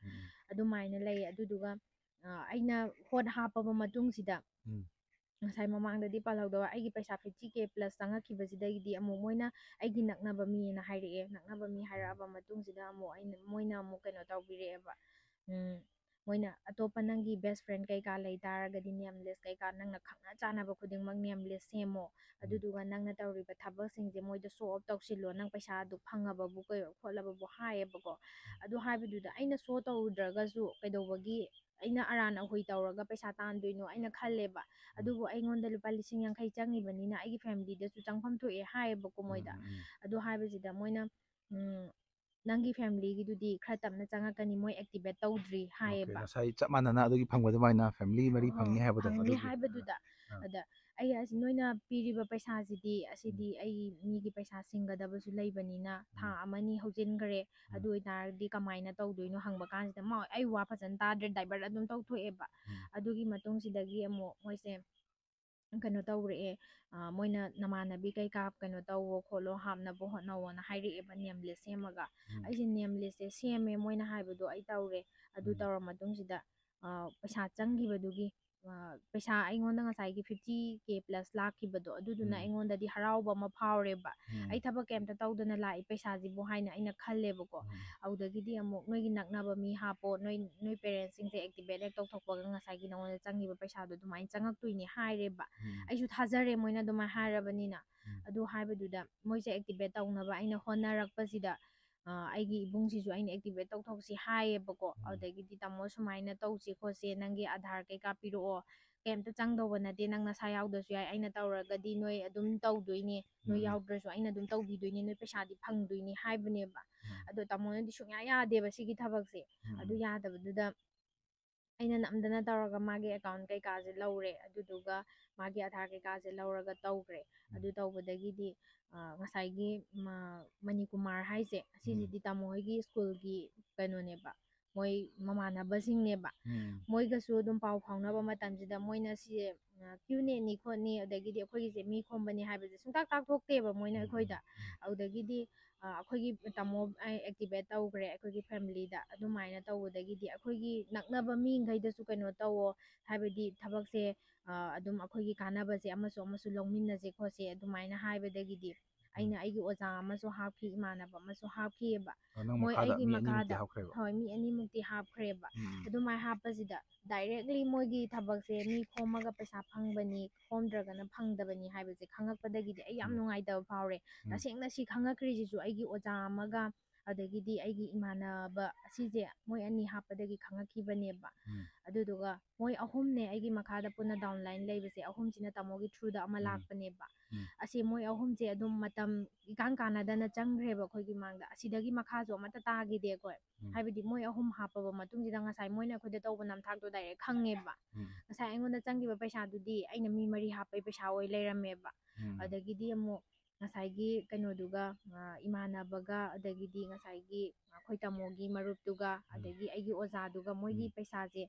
ꯑꯗꯨꯃꯥꯏꯅ ꯂꯩ ꯑꯗꯨꯗꯨꯒ ꯑꯩꯅ ꯍꯣꯠ ꯍꯥꯞꯄꯕ ꯃꯇꯨꯡꯁꯤꯗ ꯉꯁꯥꯏ ꯃꯃꯥꯡꯗꯗꯤ ꯄꯜꯍꯧꯗꯕ ꯑꯩꯒꯤ ꯄꯩꯁꯥ 50K+ ꯆꯪꯉꯛꯈꯤꯕꯁꯤꯗꯒꯤꯗꯤ ꯑꯃꯨꯛ ꯃꯣꯏꯅ ꯑꯩꯒꯤ ꯅꯛꯅꯕ ꯃꯤꯅ ꯍꯥꯏꯔꯛꯑꯦ ꯅꯛꯅꯕ ꯃꯤ ꯍꯥꯏꯔꯛꯑꯕ ꯃꯇꯨꯡꯁꯤꯗ ꯑꯃꯨꯛ ꯃꯣꯏꯅ ꯑꯃꯨꯛ ꯀꯩꯅꯣ ꯇꯧꯕꯤꯔꯛꯑꯦꯕ ꯃꯣꯏꯅ ꯑꯇꯣꯞꯄ ꯅꯪꯒꯤ ꯕꯦꯁ ꯐ꯭ꯔꯦꯟ ꯀꯩꯀꯥ ꯂꯩ ꯇꯥꯔꯒꯗꯤ ꯅꯦꯝ ꯂꯤꯁ ꯀꯩꯀꯥ ꯅꯪꯅ ꯈꯪꯅ ꯆꯥꯟꯅꯕ ꯈꯨꯗꯤꯡꯃꯛ ꯅꯦꯝ ꯂꯤꯁ ꯁꯦꯝꯃꯣ ꯑꯗꯨꯗꯨꯒ ꯅꯪꯅ ꯇꯧꯔꯤꯕ ꯊꯕꯛꯁꯤꯡꯁꯦ ꯃꯣꯏꯗ ꯁꯣ ꯑꯣꯐ ꯇꯧꯁꯤꯜꯂꯣ ꯅꯪ ꯄꯩꯁꯥꯗꯨ ꯐꯪꯉꯕꯕꯨ ꯈꯣꯠꯂꯕꯕꯨ ꯍꯥꯏꯌꯦꯕꯀꯣ ꯑꯗꯨ ꯍꯥꯏꯕꯗꯨꯗ ꯑꯩꯅ ꯁꯣ ꯇꯧꯔꯨꯗ꯭ꯔꯒꯁꯨ ꯀꯩꯗꯧꯕꯒꯤ ꯑꯩꯅ ꯑꯔꯥꯟ ꯑꯍꯣꯏ ꯇꯧꯔꯒ ꯄꯩꯁꯥ ꯇꯥꯟꯗꯣꯏꯅꯣ ꯑꯩꯅ ꯈꯜꯂꯦꯕ ꯑꯗꯨꯕꯨ ꯑꯩꯉꯣꯟꯗ ꯂꯨꯄꯥ 50,000 ꯆꯪꯉꯤꯕꯅꯤꯅ ꯑꯩꯒꯤ ꯐꯦꯃꯤꯂꯤꯗꯁꯨ ꯆꯪꯐꯝ ꯊꯣꯛꯑꯦ ꯍꯥꯏꯌꯦꯕꯀꯣ ꯃꯣꯏꯗ ꯑꯗꯨ ꯍꯥꯏꯕꯁꯤꯗ ꯃꯣꯏꯅ ꯅꯪꯒꯤ ꯐꯦꯃꯤꯂꯤꯒꯤꯗꯨꯗꯤ ꯈꯔ ꯇꯞꯅ ꯆꯪꯉꯛꯀꯅꯤ ꯃꯣꯏ ꯑꯦꯛꯇꯤꯚꯦꯠ ꯇꯧꯗ꯭ꯔꯤ ꯑꯣꯀꯦ ꯍꯥꯏꯌꯦꯕ ꯉꯁꯥꯏ ꯆꯞ ꯃꯥꯟꯅꯅ ꯑꯗꯨꯒꯤ ꯐꯪꯕ ꯑꯗꯨꯃꯥꯏꯅ ꯐꯦꯃꯤꯂꯤ 4 ꯐꯪꯅꯤ ꯍꯥꯏꯕꯗꯣ ꯐꯪꯅꯤ ꯑꯗꯨꯒꯤ ꯍꯥꯏꯕꯗꯨꯗ ꯑꯗ ꯑꯩ ꯅꯣꯏꯅ ꯄꯤꯔꯤꯕ ꯄꯩꯁꯥꯁꯤꯗꯤ ꯑꯁꯤꯗꯤ ꯑꯩ ꯃꯤꯒꯤ ꯄꯩꯁꯥ ꯁꯤꯡꯒꯗꯕꯁꯨ ꯂꯩꯕꯅꯤꯅ ꯊꯥ ꯑꯃꯅꯤ ꯍꯧꯖꯤꯟꯈ꯭ꯔꯦ ꯑꯗꯨ ꯑꯣꯏꯇꯥꯔꯗꯤ ꯀꯃꯥꯏꯅ ꯇꯧꯗꯣꯏꯅꯣ ꯍꯪꯕ ꯀꯥꯟꯁꯤꯗ ꯑꯩ ꯋꯥ ꯐꯖꯅ ꯇꯥꯗ꯭ꯔꯦ ꯗꯥꯏꯚꯔꯠ ꯑꯗꯨꯝ ꯇꯧꯊꯣꯛꯑꯦꯕ ꯑꯗꯨꯒꯤ ꯃꯇꯨꯡꯁꯤꯗꯒꯤ ꯑꯃꯨꯛ ꯃꯣꯏꯁꯦ ꯀꯩꯅꯣ ꯇꯧꯔꯛꯑꯦ ꯃꯣꯏꯅ ꯅꯃꯥꯟꯅꯕꯤ ꯀꯩꯀꯥ ꯀꯩꯅꯣ ꯇꯧꯋꯣ ꯈꯣꯠꯂꯣ ꯍꯥꯞꯅꯕ ꯍꯣꯠꯅꯧꯑꯣꯅ ꯍꯥꯏꯔꯛꯑꯦꯕ ꯅꯦꯝ ꯂꯤꯁ ꯁꯦꯝꯃꯒ ꯑꯩꯁꯦ ꯅꯦꯝ ꯂꯤꯁꯁꯦ ꯁꯦꯝꯃꯦ ꯃꯣꯏꯅ ꯍꯥꯏꯕꯗꯣ ꯑꯩ ꯇꯧꯔꯦ ꯑꯗꯨ ꯇꯧꯔ ꯃꯇꯨꯡꯁꯤꯗ ꯄꯩꯁా ꯆꯪꯈꯤꯕꯗꯨꯒꯤ ꯄꯩꯁా ꯑꯩꯉꯣꯟꯗ ꯉꯁꯥꯏꯒꯤ 50K+ ꯂꯥꯛꯈꯤꯕꯗꯣ ꯑꯗꯨꯗꯨꯅ ꯑꯩꯉꯣꯟꯗꯗꯤ ꯍꯔꯥꯎꯕ ꯑꯃ ꯐꯥꯎꯔꯦꯕ ꯑꯩ ꯊꯕꯛ ꯀꯩꯝꯇ ꯇꯧꯗꯅ ꯂꯥꯛꯏ ꯄꯩꯁꯥꯁꯤꯕꯨ ꯍꯥꯏꯅ ꯑꯩꯅ ꯈꯜꯂꯦꯕꯀꯣ ꯑꯗꯨꯗꯒꯤꯗꯤ ꯑꯃꯨꯛ ꯅꯣꯏꯒꯤ ꯅꯛꯅꯕ ꯃꯤ ꯍꯥꯞꯄꯣ ꯅꯣꯏ ꯄꯦꯔꯦꯟꯁꯁꯤꯡꯁꯦ ꯑꯦꯛꯇꯤꯚꯦꯠ ꯍꯦꯛ ꯇꯧꯊꯣꯛꯄꯒ ꯉꯁꯥꯏꯒꯤ ꯅꯉꯣꯟꯗ ꯆꯪꯉꯤꯕ ꯄꯩꯁꯥꯗꯣ ꯑꯗꯨꯃꯥꯏꯅ ꯆꯪꯉꯛꯇꯣꯏꯅꯦ ꯍꯥꯏꯔꯦꯕ ꯑꯩꯁꯨ ꯊꯥꯖꯔꯦ ꯃꯣꯏꯅ ꯑꯗꯨꯃꯥꯏꯅ ꯍꯥꯏꯔꯕꯅꯤꯅ ꯑꯗꯨ ꯍꯥꯏꯕꯗꯨꯗ ꯃꯣꯏꯁꯦ ꯑꯦꯛꯇꯤꯚꯦꯠ ꯇꯧꯅꯕ ꯑꯩꯅ ꯍꯣꯠꯅꯔꯛꯄꯁꯤꯗ ꯑꯩꯒꯤ ꯏꯕꯨꯡꯁꯤꯁꯨ ꯑꯩꯅ ꯑꯦꯛꯇꯤꯚꯦꯠ ꯇꯧꯊꯣꯛꯁꯤ ꯍꯥꯏꯌꯦꯕꯀꯣ ꯑꯗꯨꯗꯒꯤꯗꯤ ꯇꯥꯃꯣ ꯁꯨꯃꯥꯏꯅ ꯇꯧꯁꯤ ꯈꯣꯠꯁꯤ ꯅꯪꯒꯤ ꯑꯙꯥꯔ ꯀꯩꯀꯥ ꯄꯤꯔꯛꯑꯣ ꯀꯩꯝꯇ ꯆꯪꯗꯧꯕ ꯅꯠꯇꯦ ꯅꯪ ꯅꯁꯥ ꯌꯥꯎꯗ꯭ꯔꯁꯨ ꯌꯥꯏ ꯑꯩꯅ ꯇꯧꯔꯒꯗꯤ ꯅꯣꯏ ꯑꯗꯨꯝ ꯇꯧꯗꯣꯏꯅꯦ ꯅꯣꯏ ꯌꯥꯎꯗ꯭ꯔꯁꯨ ꯑꯩꯅ ꯑꯗꯨꯝ ꯇꯧꯕꯤꯗꯣꯏꯅꯦ ꯅꯣꯏ ꯄꯩꯁꯥꯗꯤ ꯐꯪꯗꯣꯏꯅꯤ ꯍꯥꯏꯕꯅꯦꯕ ꯑꯗꯣ ꯇꯥꯃꯣꯅꯗꯤ ꯁꯨꯡꯌꯥ ꯌꯥꯗꯦꯕ ꯁꯤꯒꯤ ꯊꯕꯛꯁꯦ ꯑꯗꯨ ꯌꯥꯗꯕꯗꯨꯗ ꯑꯩꯅ ꯅꯝꯗꯅ ꯇꯧꯔꯒ ꯃꯥꯒꯤ ꯑꯦꯀꯥꯎꯟ ꯀꯩꯀꯥꯁꯦ ꯂꯧꯔꯦ ꯑꯗꯨꯗꯨꯒ ꯃꯥꯒꯤ ꯑꯙꯥꯔ ꯀꯩꯀꯥꯁꯦ ꯂꯧꯔꯒ ꯇꯧꯈ꯭ꯔꯦ ꯑꯗꯨ ꯇꯧꯕꯗꯒꯤꯗꯤ ꯉꯁꯥꯏꯒꯤ ꯃꯅꯤꯀꯨꯃꯥꯔ ꯍꯥꯏꯁꯦ ꯑꯁꯤꯁꯤꯗꯤ ꯇꯥꯃꯣ ꯍꯣꯏꯒꯤ ꯁ꯭ꯀꯨꯜꯒꯤ ꯀꯩꯅꯣꯅꯦꯕ ꯃꯣꯏ ꯃꯃꯥꯟꯅꯕꯁꯤꯡꯅꯦꯕ ꯃꯣꯏꯒꯁꯨ ꯑꯗꯨꯝ ꯄꯥꯎ ꯐꯥꯎꯅꯕ ꯃꯇꯝꯁꯤꯗ ꯃꯣꯏꯅ ꯁꯤꯁꯦ ꯀ꯭ꯌꯨꯅꯦꯠꯅꯤ ꯈꯣꯠꯅꯤ ꯑꯗꯒꯤꯗꯤ ꯑꯩꯈꯣꯏꯒꯤꯁꯦ ꯃꯤ ꯈꯣꯝꯕꯅꯤ ꯍꯥꯏꯕꯁꯦ ꯁꯨꯡꯇꯥꯛ ꯇꯥꯛꯊꯣꯛꯇꯦꯕ ꯃꯣꯏꯅ ꯑꯩꯈꯣꯏꯗ ꯑꯗꯨꯗꯒꯤꯗꯤ ꯑꯩꯈꯣꯏꯒꯤ ꯇꯥꯃꯣ ꯑꯦꯛꯇꯤꯚꯦꯠ ꯇꯧꯈ꯭ꯔꯦ ꯑꯩꯈꯣꯏꯒꯤ ꯐꯦꯃꯤꯂꯤꯗ ꯑꯗꯨꯃꯥꯏꯅ ꯇꯧꯕꯗꯒꯤꯗꯤ ꯑꯩꯈꯣꯏꯒꯤ ꯅꯛꯅꯕ ꯃꯤꯈꯩꯗꯁꯨ ꯀꯩꯅꯣ ꯇꯧꯋꯣ ꯍꯥꯏꯕꯗꯤ ꯊꯕꯛꯁꯦ ꯑꯗꯨꯝ ꯑꯩꯈꯣꯏꯒꯤ ꯀꯥꯟꯅꯕꯁꯦ ꯑꯃꯁꯨ ꯂꯧꯃꯤꯟꯅꯁꯦ ꯈꯣꯠꯁꯦ ꯑꯗꯨꯃꯥꯏꯅ ꯍꯥꯏꯕꯗꯒꯤꯗꯤ ꯑꯩꯅ ꯑꯩꯒꯤ ꯑꯣꯖꯥ ꯑꯃꯁꯨ ꯍꯥꯞꯈꯤ ꯏꯃꯥꯟꯅꯕ ꯑꯃꯁꯨ ꯍꯥꯞꯈꯤꯑꯕ ꯅꯪ ꯃꯣꯏ ꯃꯈꯥꯗ ꯑꯩꯒꯤ ꯃꯤ ꯑꯅꯤꯃꯨꯛꯇꯤ ꯃꯈꯥꯗ ꯍꯥꯞꯈ꯭ꯔꯦꯕ ꯍꯣꯏ ꯃꯤ ꯑꯅꯤꯃꯨꯛꯇꯤ ꯍꯥꯞꯈ꯭ꯔꯦꯕ ꯑꯗꯨꯃꯥꯏꯅ ꯍꯥꯞꯄꯁꯤꯗ ꯗꯥꯏꯔꯦꯛꯂꯤ ꯃꯣꯏꯒꯤ ꯊꯕꯛꯁꯦ ꯃꯤ ꯈꯣꯝꯃꯒ ꯄꯩꯁꯥ ꯐꯪꯕꯅꯤ ꯈꯣꯝꯗ꯭ꯔꯒꯅ ꯐꯪꯗꯕꯅꯤ ꯍꯥꯏꯕꯁꯦ ꯈꯪꯉꯛꯄꯗꯒꯤꯗꯤ ꯑꯩ ꯌꯥꯝ ꯅꯨꯡꯉꯥꯏꯇꯕ ꯐꯥꯎꯔꯦ ꯇꯁꯦꯡꯅ ꯁꯤ ꯈꯪꯉꯛꯈ꯭ꯔꯤꯁꯤꯁꯨ ꯑꯩꯒꯤ ꯑꯣꯖꯥ ꯑꯃꯒ ꯑꯗꯒꯤꯗꯤ ꯑꯩꯒꯤ ꯏꯃꯥꯟꯅꯕ ꯑꯁꯤꯁꯦ ꯃꯣꯏ ꯑꯅꯤ ꯍꯥꯞꯄꯗꯒꯤ ꯈꯪꯉꯛꯈꯤꯕꯅꯦꯕ ꯑꯗꯨꯗꯨꯒ ꯃꯣꯏ ꯑꯍꯨꯝꯅꯦ ꯑꯩꯒꯤ ꯃꯈꯥꯗ ꯄꯨꯟꯅ ꯗꯥꯎꯟꯂꯥꯏꯟ ꯂꯩꯕꯁꯦ ꯑꯍꯨꯝꯁꯤꯅ ꯇꯥꯃꯣꯒꯤ ꯊ꯭ꯔꯨꯗ ꯑꯃ ꯂꯥꯛꯄꯅꯦꯕ ꯑꯁꯤ ꯃꯣꯏ ꯑꯍꯨꯝꯁꯦ ꯑꯗꯨꯝ ꯃꯇꯝ ꯏꯀꯥꯟ ꯀꯥꯟꯅꯗꯅ ꯆꯪꯈ꯭ꯔꯦꯕ ꯑꯩꯈꯣꯏꯒꯤ ꯃꯥꯡꯗ ꯑꯁꯤꯗꯒꯤ ꯃꯈꯥꯁꯨ ꯑꯃꯠꯇ ꯇꯥꯈꯤꯗꯦ ꯑꯩꯈꯣꯏ ꯍꯥꯏꯕꯗꯤ ꯃꯣꯏ ꯑꯍꯨꯝ ꯍꯥꯞꯄꯕ ꯃꯇꯨꯡꯁꯤꯗ ꯉꯁꯥꯏ ꯃꯣꯏꯅ ꯑꯩꯈꯣꯏꯗ ꯇꯧꯕ ꯅꯝꯊꯥꯛꯇꯣ ꯗꯥꯏꯔꯦꯛ ꯈꯪꯉꯦꯕ ꯉꯁꯥꯏ ꯑꯩꯉꯣꯟꯗ ꯆꯪꯈꯤꯕ ꯄꯩꯁꯥꯗꯨꯗꯤ ꯑꯩꯅ ꯃꯤ 4 ꯍꯥꯞꯄꯩ ꯄꯩꯁꯥ ꯑꯣꯏ ꯂꯩꯔꯝꯃꯦꯕ ꯑꯗꯒꯤꯗꯤ ꯑꯃꯨꯛ ꯉꯁꯥꯏꯒꯤ ꯀꯩꯅꯣꯗꯨꯒ ꯏꯃꯥꯟꯅꯕꯒ ꯑꯗꯒꯤꯗꯤ ꯉꯁꯥꯏꯒꯤ ꯑꯩꯈꯣꯏ ꯇꯥꯃꯣꯒꯤ ꯃꯔꯨꯞꯇꯨꯒ ꯑꯗꯒꯤ ꯑꯩꯒꯤ ꯑꯣꯖꯥꯗꯨꯒ ꯃꯣꯏꯒꯤ ꯄꯩꯁꯥꯁꯦ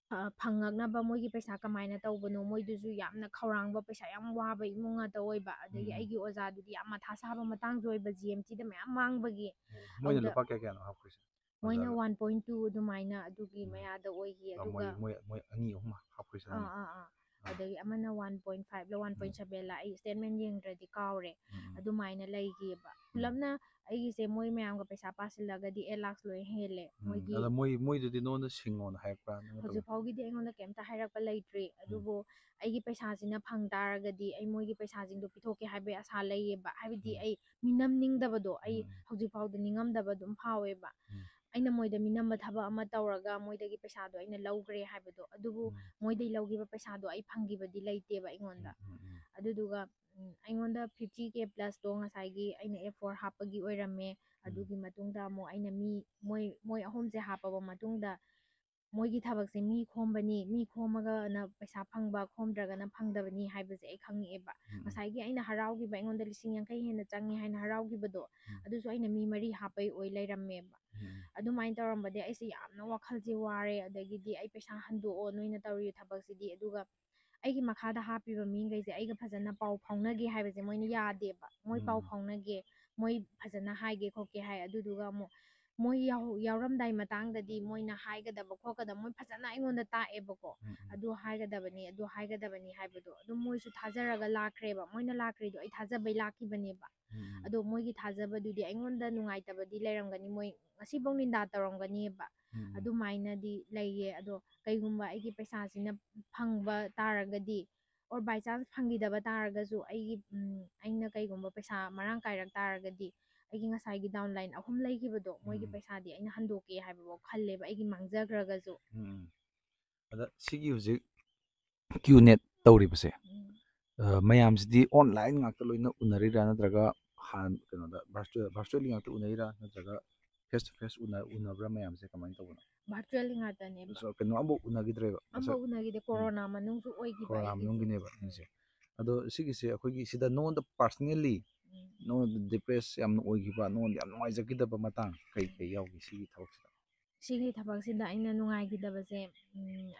ꯐꯪꯉꯛꯅꯕ ꯃꯣꯏꯒꯤ ꯄꯩꯁꯥ ꯀꯃꯥꯏꯅ ꯇꯧꯕꯅꯣ ꯃꯣꯏꯗꯨꯁꯨ ꯌꯥꯝꯅ ꯈꯧꯔꯥꯡꯕ ꯄꯩꯁꯥ ꯌꯥꯝ ꯋꯥꯕ ꯏꯃꯨꯡ ꯉꯥꯛꯇ ꯑꯣꯏꯕ ꯑꯗꯒꯤ ꯑꯩꯒꯤ ꯑꯣꯖꯥꯗꯨꯗꯤ ꯌꯥꯝ ꯃꯊꯥ ꯁꯥꯕ ꯃꯇꯥꯡꯁꯨ ꯑꯣꯏꯕ GMTꯗ ꯃꯌꯥꯝ ꯃꯥꯡꯕꯒꯤ ꯃꯣꯏꯅ ꯑꯗꯨꯗ ꯂꯨꯄꯥ ꯀꯌꯥ ꯍꯥꯞꯈ꯭ꯔꯤꯁꯦ ꯃꯣꯏꯅ ꯑꯣꯖꯥꯒ 1.2 ꯑꯗꯨꯃꯥꯏꯅ ꯑꯗꯨꯒꯤ ꯃꯌꯥꯗ ꯑꯣꯏꯈꯤ ꯃꯣꯏ ꯑꯗꯨꯒ ꯃꯣꯏ ꯑꯅꯤ ꯑꯍꯨꯝ ꯍꯥꯞꯈ꯭ꯔꯤꯁꯤꯅ ꯑꯗꯒꯤ ꯑꯃꯅ 1.5ꯂ 1.7ꯂ ꯑꯩ ꯁ꯭ꯇꯦꯠꯃꯦꯟ ꯌꯦꯡꯗ꯭ꯔꯗꯤ ꯀꯥꯎꯔꯦ ꯑꯗꯨꯃꯥꯏꯅ ꯂꯩꯈꯤꯕ ꯄꯨꯂꯞꯅ ꯑꯩꯒꯤꯁꯦ ꯃꯣꯏ ꯃꯌꯥꯝꯒ ꯄꯩꯁꯥ ꯄꯥꯁꯤꯜꯂꯒꯗꯤ 8 lakhs ꯂꯣꯏ ꯍꯦꯜꯂꯦ ꯃꯣꯏꯒꯤ ꯑꯗ ꯃꯣꯏꯗꯨꯗꯤ ꯅꯉꯣꯟꯗ ꯁꯤꯡꯉꯣꯅ ꯍꯥꯏꯔꯛꯄ꯭ꯔꯥ ꯍꯧꯖꯤꯛ ꯐꯥꯎꯒꯤꯗꯤ ꯑꯩꯉꯣꯟꯗ ꯀꯩꯝꯇ ꯍꯥꯏꯔꯛꯄ ꯂꯩꯇ꯭ꯔꯤ ꯑꯗꯨꯕꯨ ꯑꯩꯒꯤ ꯄꯩꯁꯥꯁꯤꯅ ꯐꯪ ꯇꯥꯔꯒꯗꯤ ꯑꯩ ꯃꯣꯏꯒꯤ ꯄꯩꯁꯥꯁꯤꯡꯗꯣ ꯄꯤꯊꯣꯛꯀꯦ ꯍꯥꯏꯕꯒꯤ ꯑꯁꯥ ꯂꯩꯌꯦꯕ ꯍꯥꯏꯕꯗꯤ ꯑꯩ ꯃꯤꯅꯝꯅꯤꯡꯗꯕꯗꯣ ꯑꯩ ꯍꯧꯖꯤꯛ ꯐꯥꯎꯗ ꯅꯤꯡꯉꯝꯗꯕ ꯑꯗꯨꯝ ꯐꯥꯎꯋꯦꯕ ꯑꯩꯅ ꯃꯣꯏꯗ ꯃꯤꯅꯝꯕ ꯊꯕꯛ ꯑꯃ ꯇꯧꯔꯒ ꯃꯣꯏꯗꯒꯤ ꯄꯩꯁꯥꯗꯣ ꯑꯩꯅ ꯂꯧꯈ꯭ꯔꯦ ꯍꯥꯏꯕꯗꯣ ꯑꯗꯨꯕꯨ ꯃꯣꯏꯗꯩ ꯂꯧꯈꯤꯕ ꯄꯩꯁꯥꯗꯣ ꯑꯩ ꯐꯪꯈꯤꯕꯗꯤ ꯂꯩꯇꯦꯕ ꯑꯩꯉꯣꯟꯗ ꯑꯗꯨꯗꯨꯒ ꯑꯩꯉꯣꯟꯗ 50K +ꯇꯣ ꯉꯁꯥꯏꯒꯤ ꯑꯩꯅ F4 ꯍꯥꯞꯄꯒꯤ ꯑꯣꯏꯔꯝꯃꯦ ꯑꯗꯨꯒꯤ ꯃꯇꯨꯡꯗ ꯑꯃꯨꯛ ꯑꯩꯅ ꯃꯣꯏ ꯑꯍꯨꯝꯁꯦ ꯍꯥꯞꯄꯕ ꯃꯇꯨꯡꯗ ꯃꯣꯏꯒꯤ ꯊꯕꯛꯁꯦ ꯃꯤ ꯈꯣꯝꯕꯅꯤ ꯃꯤ ꯈꯣꯝꯃꯒꯅ ꯄꯩꯁా ꯐꯪꯕ ꯈꯣꯝꯗ꯭ꯔꯒꯅ ꯐꯪꯗꯕꯅꯤ ꯍꯥꯏꯕꯁꯦ ꯑꯩ ꯈꯪꯉꯛꯑꯦꯕ ꯉꯁꯥꯏꯒꯤ ꯑꯩꯅ ꯍꯔꯥꯎꯈꯤꯕ ꯑꯩꯉꯣꯟꯗ 50,000 ꯍꯦꯟꯅ ꯆꯪꯉꯦ ꯍꯥꯏꯅ ꯍꯔꯥꯎꯈꯤꯕꯗꯣ ꯑꯗꯨꯁꯨ ꯑꯩꯅ ꯃꯤ 4 ꯍꯥꯞꯄꯩ ꯑꯣꯏ ꯂꯩꯔꯝꯃꯦꯕ ꯑꯗꯨꯃꯥꯏꯅ ꯇꯧꯔꯝꯕꯗꯤ ꯑꯩꯁꯦ ꯌꯥꯝꯅ ꯋꯥꯈꯜꯁꯦ ꯋꯥꯔꯦ ꯑꯗꯒꯤꯗꯤ ꯑꯩ ꯄꯩꯁꯥ ꯍꯟꯗꯣꯛꯑꯣ ꯅꯣꯏꯅ ꯇꯧꯔꯤꯕ ꯊꯕꯛꯁꯤꯗꯤ ꯑꯗꯨꯒ ꯑꯩꯒꯤ ꯃꯈꯥꯗ ꯍꯥꯞꯄꯤꯕ ꯃꯤꯈꯩꯁꯦ ꯑꯩꯒ ꯐꯖꯅ ꯄꯥꯎ ꯐꯥꯎꯅꯒꯦ ꯍꯥꯏꯕꯁꯦ ꯃꯣꯏꯅ ꯌꯥꯗꯦꯕ ꯃꯣꯏ ꯄꯥꯎ ꯐꯥꯎꯅꯒꯦ ꯃꯣꯏ ꯐꯖꯅ ꯍꯥꯏꯒꯦ ꯈꯣꯠꯀꯦ ꯍꯥꯏ ꯑꯗꯨꯗꯨꯒ ꯑꯃꯨꯛ ꯃꯣꯏ ꯌꯥꯎꯔꯝꯗꯥꯏ ꯃꯇꯥꯡꯗꯗꯤ ꯃꯣꯏꯅ ꯍꯥꯏꯒꯗꯕ ꯈꯣꯠꯀꯗꯕ ꯃꯣꯏ ꯐꯖꯅ ꯑꯩꯉꯣꯟꯗ ꯇꯥꯛꯑꯦꯕꯀꯣ ꯑꯗꯨ ꯍꯥꯏꯒꯗꯕꯅꯤ ꯍꯥꯏꯕꯗꯣ ꯑꯗꯨꯝ ꯃꯣꯏꯁꯨ ꯊꯥꯖꯔꯒ ꯂꯥꯛꯈ꯭ꯔꯦꯕ ꯃꯣꯏꯅ ꯂꯥꯛꯈ꯭ꯔꯤꯗꯣ ꯑꯩ ꯊꯥꯖꯕꯩ ꯂꯥꯛꯈꯤꯕꯅꯦꯕ ꯑꯗꯣ ꯃꯣꯏꯒꯤ ꯊꯥꯖꯕꯗꯨꯗꯤ ꯑꯩꯉꯣꯟꯗ ꯅꯨꯡꯉꯥꯏꯇꯕꯗꯤ ꯂꯩꯔꯝꯒꯅꯤ ꯃꯣꯏ ꯉꯁꯤꯐꯧ ꯅꯤꯟꯗꯥ ꯇꯧꯔꯝꯒꯅꯤꯕ ꯑꯗꯨꯃꯥꯏꯅꯗꯤ ꯂꯩꯌꯦ ꯑꯗꯣ ꯀꯩꯒꯨꯝꯕ ꯑꯩꯒꯤ ꯄꯩꯁꯥꯁꯤꯅ ꯐꯪꯕ ꯇꯥꯔꯒꯗꯤ ꯑꯣꯔ ꯕꯥꯏ ꯆꯥꯟꯁ ꯐꯪꯈꯤꯗꯕ ꯇꯥꯔꯒꯁꯨ ꯑꯩꯅ ꯀꯩꯒꯨꯝꯕ ꯄꯩꯁꯥ ꯃꯔꯥꯡ ꯀꯥꯏꯔꯛ ꯇꯥꯔꯒꯗꯤ ꯑꯩꯒꯤ ꯉꯁꯥꯏꯒꯤ ꯗꯥꯎꯟꯂꯥꯏꯟ 3 ꯂꯩꯈꯤꯕꯗꯣ ꯃꯣꯏꯒꯤ ꯄꯩꯁꯥꯗꯤ ꯑꯩꯅ ꯍꯟꯗꯣꯛꯀꯦ ꯍꯥꯏꯕꯐꯥꯎ ꯈꯜꯂꯦꯕ ꯑꯩꯒꯤ ꯃꯥꯡꯖꯈ꯭ꯔꯒꯁꯨ ꯑꯗ ꯁꯤꯒꯤ ꯍꯧꯖꯤꯛ QNET ꯇꯧꯔꯤꯕꯁꯦ ꯃꯌꯥꯝꯁꯤꯗꯤ ꯑꯣꯟꯂꯥꯏꯟ ꯉꯥꯛꯇ ꯂꯣꯏꯅ ꯎꯅꯔꯤꯔꯥ ꯅꯠꯇ꯭ꯔꯒ ꯀꯩꯅꯣꯗ ꯚꯔꯆꯨꯋꯦꯜꯂꯤ ꯉꯥꯛꯇ ꯎꯅꯩꯔꯥ ꯅꯠꯇ꯭ꯔꯒ ꯐꯦꯁ ꯇꯨ ꯐꯦꯁ ꯎꯅꯕ꯭ꯔꯥ ꯃꯌꯥꯝꯁꯦ ꯀꯃꯥꯏꯅ ꯇꯧꯕꯅꯣ ꯚꯔꯆꯨꯋꯦꯜ ꯉꯥꯛꯇꯅꯦꯕ ꯀꯩꯅꯣ ꯑꯃꯐꯥꯎ ꯎꯅꯈꯤꯗ꯭ꯔꯦꯕ ꯑꯃꯐꯥꯎ ꯎꯅꯈꯤꯗꯦ ꯀꯣꯔꯣꯅꯥ ꯃꯅꯨꯡꯁꯨ ꯑꯣꯏꯈꯤꯕ ꯀꯣꯔꯣꯅꯥ ꯑꯩꯒꯤꯁꯦ ꯃꯅꯨꯡꯒꯤꯅꯦꯕ ꯁꯤꯁꯦ ꯑꯗꯣ ꯁꯤꯒꯤꯁꯦ ꯑꯩꯈꯣꯏꯒꯤ ꯁꯤꯗ ꯅꯉꯣꯟꯗ ꯄꯥꯔꯁꯣꯅꯦꯜꯂꯤ ꯅꯉꯣꯟꯗ ꯗꯤꯄ꯭ꯔꯦꯁ ꯌꯥꯝꯅ ꯑꯣꯏꯈꯤꯕ ꯅꯉꯣꯟꯗ ꯌꯥꯝ ꯅꯨꯡꯉꯥꯏꯖꯈꯤꯗꯕ ꯃꯇꯥꯡ ꯀꯩ ꯌꯥꯎꯒꯦ ꯁꯤꯒꯤ ꯊꯕꯛꯁꯤꯗ ꯁꯤꯒꯤ ꯊꯕꯛꯁꯤꯗ ꯑꯩꯅ ꯅꯨꯡꯉꯥꯏꯈꯤꯗꯕꯁꯦ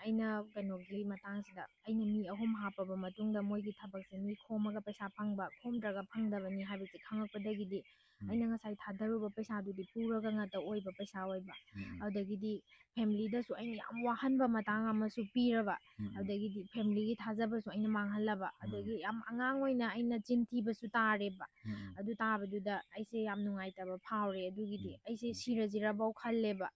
ꯑꯩꯅ ꯀꯩꯅꯣꯒꯤ ꯃꯇꯥꯡꯁꯤꯗ ꯑꯩꯅ ꯃꯤ 3 ꯍꯥꯞꯄꯕ ꯃꯇꯨꯡꯗ ꯃꯣꯏꯒꯤ ꯊꯕꯛꯁꯦ ꯃꯤ ꯈꯣꯝꯃꯒ ꯄꯩꯁా ꯐꯪꯕ ꯈꯣꯝꯗ꯭ꯔꯒ ꯐꯪꯗꯕꯅꯤ ꯍꯥꯏꯕꯁꯦ ꯈꯪꯉꯛꯄꯗꯒꯤꯗꯤ ꯑꯩꯅ ꯉꯁꯥꯏ ꯊꯥꯗꯔꯨꯕ ꯄꯩꯁꯥꯗꯨꯗꯤ ꯄꯨꯔꯒ ꯉꯥꯛꯇ ꯑꯣꯏꯕ ꯄꯩꯁా ꯑꯣꯏꯕ ꯑꯗꯨꯗꯒꯤꯗꯤ ꯐꯦꯃꯤꯂꯤꯗꯁꯨ ꯑꯩꯅ ꯌꯥꯝ ꯋꯥꯍꯟꯕ ꯃꯇꯥꯡ ꯑꯃꯁꯨ ꯄꯤꯔꯕ ꯑꯗꯒꯤꯗꯤ ꯐꯦꯃꯤꯂꯤꯒꯤ ꯊꯥꯖꯕꯁꯨ ꯑꯩꯅ ꯃꯥꯡꯍꯜꯂꯕ ꯑꯗꯒꯤ ꯌꯥꯝ ꯑꯉꯥꯡ ꯑꯣꯏꯅ ꯑꯩꯅ ꯆꯤꯟ ꯊꯤꯕꯁꯨ ꯇꯥꯔꯦꯕ ꯑꯗꯨ ꯇꯥꯕꯗꯨꯗ ꯑꯩꯁꯦ ꯌꯥꯝ ꯅꯨꯡꯉꯥꯏꯇꯕ ꯐꯥꯎꯔꯦ ꯑꯗꯨꯒꯤꯗꯤ ꯑꯩꯁꯦ ꯁꯤꯔꯁꯤꯔꯐꯥꯎ ꯈꯜꯂꯦꯕ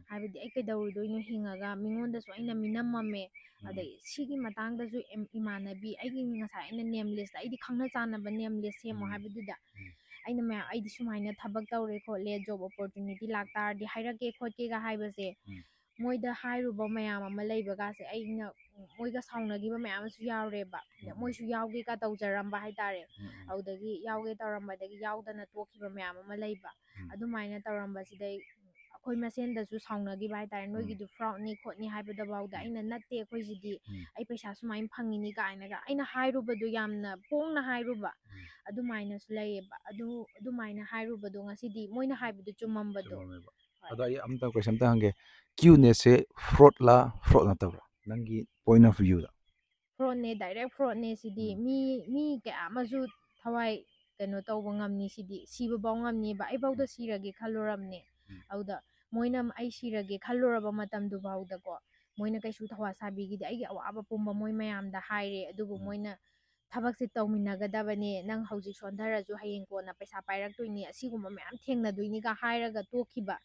ꯍꯥꯏꯕꯗꯤ ꯑꯩ ꯀꯩꯗꯧꯔꯨꯗꯣꯏꯅꯣ ꯍꯤꯡꯉꯒ ꯃꯤꯉꯣꯟꯗꯁꯨ ꯑꯩꯅ ꯃꯤꯅꯝꯃꯝꯃꯦ ꯑꯗꯩ ꯁꯤꯒꯤ ꯃꯇꯥꯡꯗꯁꯨ ꯏꯃꯥꯟꯅꯕꯤ ꯑꯩꯒꯤ ꯉꯁꯥꯏ ꯑꯩꯅ ꯅꯦꯝ ꯂꯤꯁꯇ ꯑꯩꯗꯤ ꯈꯪꯅ ꯆꯥꯟꯅꯕ ꯅꯦꯝ ꯂꯤꯁ ꯁꯦꯝꯃꯣ ꯍꯥꯏꯕꯗꯨꯗ ꯑꯩꯅ ꯑꯩꯗꯤ ꯁꯨꯃꯥꯏꯅ ꯊꯕꯛ ꯇꯧꯔꯦ ꯈꯣꯠꯂꯦ ꯖꯣꯕ ꯑꯣꯄꯣꯔꯆꯨꯅꯤꯇꯤ ꯂꯥꯛꯇꯥꯔꯗꯤ ꯍꯥꯏꯔꯛꯀꯦ ꯈꯣꯠꯀꯦꯒ ꯍꯥꯏꯕꯁꯦ ꯃꯣꯏꯗ ꯍꯥꯏꯔꯨꯕ ꯃꯌꯥꯝ ꯑꯃ ꯂꯩꯕꯒꯁꯦ ꯑꯩꯅ ꯃꯣꯏꯒ ꯁꯥꯎꯅꯈꯤꯕ ꯃꯌꯥꯝ ꯑꯃꯁꯨ ꯌꯥꯎꯔꯦꯕ ꯃꯣꯏꯁꯨ ꯌꯥꯎꯒꯦꯒ ꯇꯧꯖꯔꯝꯕ ꯍꯥꯏꯇꯥꯔꯦ ꯑꯗꯨꯗꯒꯤ ꯌꯥꯎꯒꯦ ꯇꯧꯔꯝꯕꯗꯒꯤ ꯌꯥꯎꯗꯅ ꯇꯣꯛꯈꯤꯕ ꯃꯌꯥꯝ ꯑꯃ ꯂꯩꯕ ꯑꯗꯨꯃꯥꯏꯅ ꯇꯧꯔꯝꯕꯁꯤꯗꯩ ꯑꯩꯈꯣꯏ ꯃꯁꯦꯟꯗꯁꯨ ꯁꯥꯎꯅꯈꯤꯕ ꯍꯥꯏꯇꯥꯔꯦ ꯅꯣꯏꯒꯤꯗꯨ ꯐ꯭ꯔꯥꯎꯠꯅꯤ ꯈꯣꯠꯅꯤ ꯍꯥꯏꯕꯗꯐꯥꯎꯗ ꯑꯩꯅ ꯅꯠꯇꯦ ꯑꯩꯈꯣꯏꯁꯤꯗꯤ ꯑꯩ ꯄꯩꯁꯥ ꯁꯨꯃꯥꯏꯅ ꯐꯪꯉꯤꯅꯤ ꯀꯥꯏꯅꯒ ꯑꯩꯅ ꯍꯥꯏꯔꯨꯕꯗꯣ ꯌꯥꯝꯅ ꯄꯣꯡꯅ ꯍꯥꯏꯔꯨꯕ ꯑꯗꯨꯃꯥꯏꯅꯁꯨ ꯂꯩꯌꯦꯕ ꯑꯗꯨꯃꯥꯏꯅ ꯍꯥꯏꯔꯨꯕꯗꯣ ꯉꯁꯤꯗꯤ ꯃꯣꯏꯅ ꯍꯥꯏꯕꯗꯨ ꯆꯨꯝꯃꯝꯕꯗꯣ ꯑꯗꯣ ꯑꯩ ꯑꯝꯇ ꯀꯣꯏꯁꯟ ꯑꯝꯇ ꯍꯪꯒꯦ QNETꯁꯦ ꯐ꯭ꯔꯣꯗꯂꯥ ꯐ꯭ꯔꯣꯗ ꯅꯠꯇꯕ꯭ꯔꯥ ꯅꯪꯒꯤ ꯄꯣꯏꯟ ꯑꯣꯐ ꯚꯤꯌꯨꯗ ꯐ꯭ꯔꯣꯗꯅꯦ ꯗꯥꯏꯔꯦꯛ ꯐ꯭ꯔꯣꯗꯅꯦ ꯁꯤꯗꯤ ꯃꯤ ꯀꯌꯥ ꯑꯃꯁꯨ ꯊꯋꯥꯏ ꯀꯩꯅꯣ ꯇꯧꯕ ꯉꯝꯅꯤ ꯁꯤꯗꯤ ꯁꯤꯕꯐꯥꯎ ꯉꯝꯅꯤꯕ ꯑꯩꯐꯥꯎꯗ ꯁꯤꯔꯒꯦ ꯈꯜꯂꯨꯔꯕꯅꯦ ꯑꯗꯨꯗ ꯃꯣꯏꯅ ꯑꯩ ꯁꯤꯔꯒꯦ ꯈꯜꯂꯨꯔꯕ ꯃꯇꯝꯗꯨꯐꯥꯎꯗꯀꯣ ꯃꯣꯏꯅ ꯀꯩꯁꯨ ꯊꯋꯥ ꯁꯥꯕꯤꯈꯤꯗꯦ ꯑꯩꯒꯤ ꯑꯋꯥꯕ ꯄꯨꯝꯕ ꯃꯣꯏ ꯃꯌꯥꯝꯗ ꯍꯥꯏꯔꯦ ꯑꯗꯨꯕꯨ ꯃꯣꯏꯅ ꯊꯕꯛꯁꯦ ꯇꯧꯃꯤꯟꯅꯒꯗꯕꯅꯦ ꯅꯪ ꯍꯧꯖꯤꯛ ꯁꯣꯟꯊꯔꯁꯨ ꯍꯌꯦꯡ ꯀꯣꯟꯅ ꯄꯩꯁꯥ ꯄꯥꯏꯔꯛꯇꯣꯏꯅꯤ ꯑꯁꯤꯒꯨꯝꯕ ꯃꯌꯥꯝ ꯊꯦꯡꯅꯗꯣꯏꯅꯤꯒ ꯍꯥꯏꯔꯒ ꯇꯣꯛꯈꯤꯕ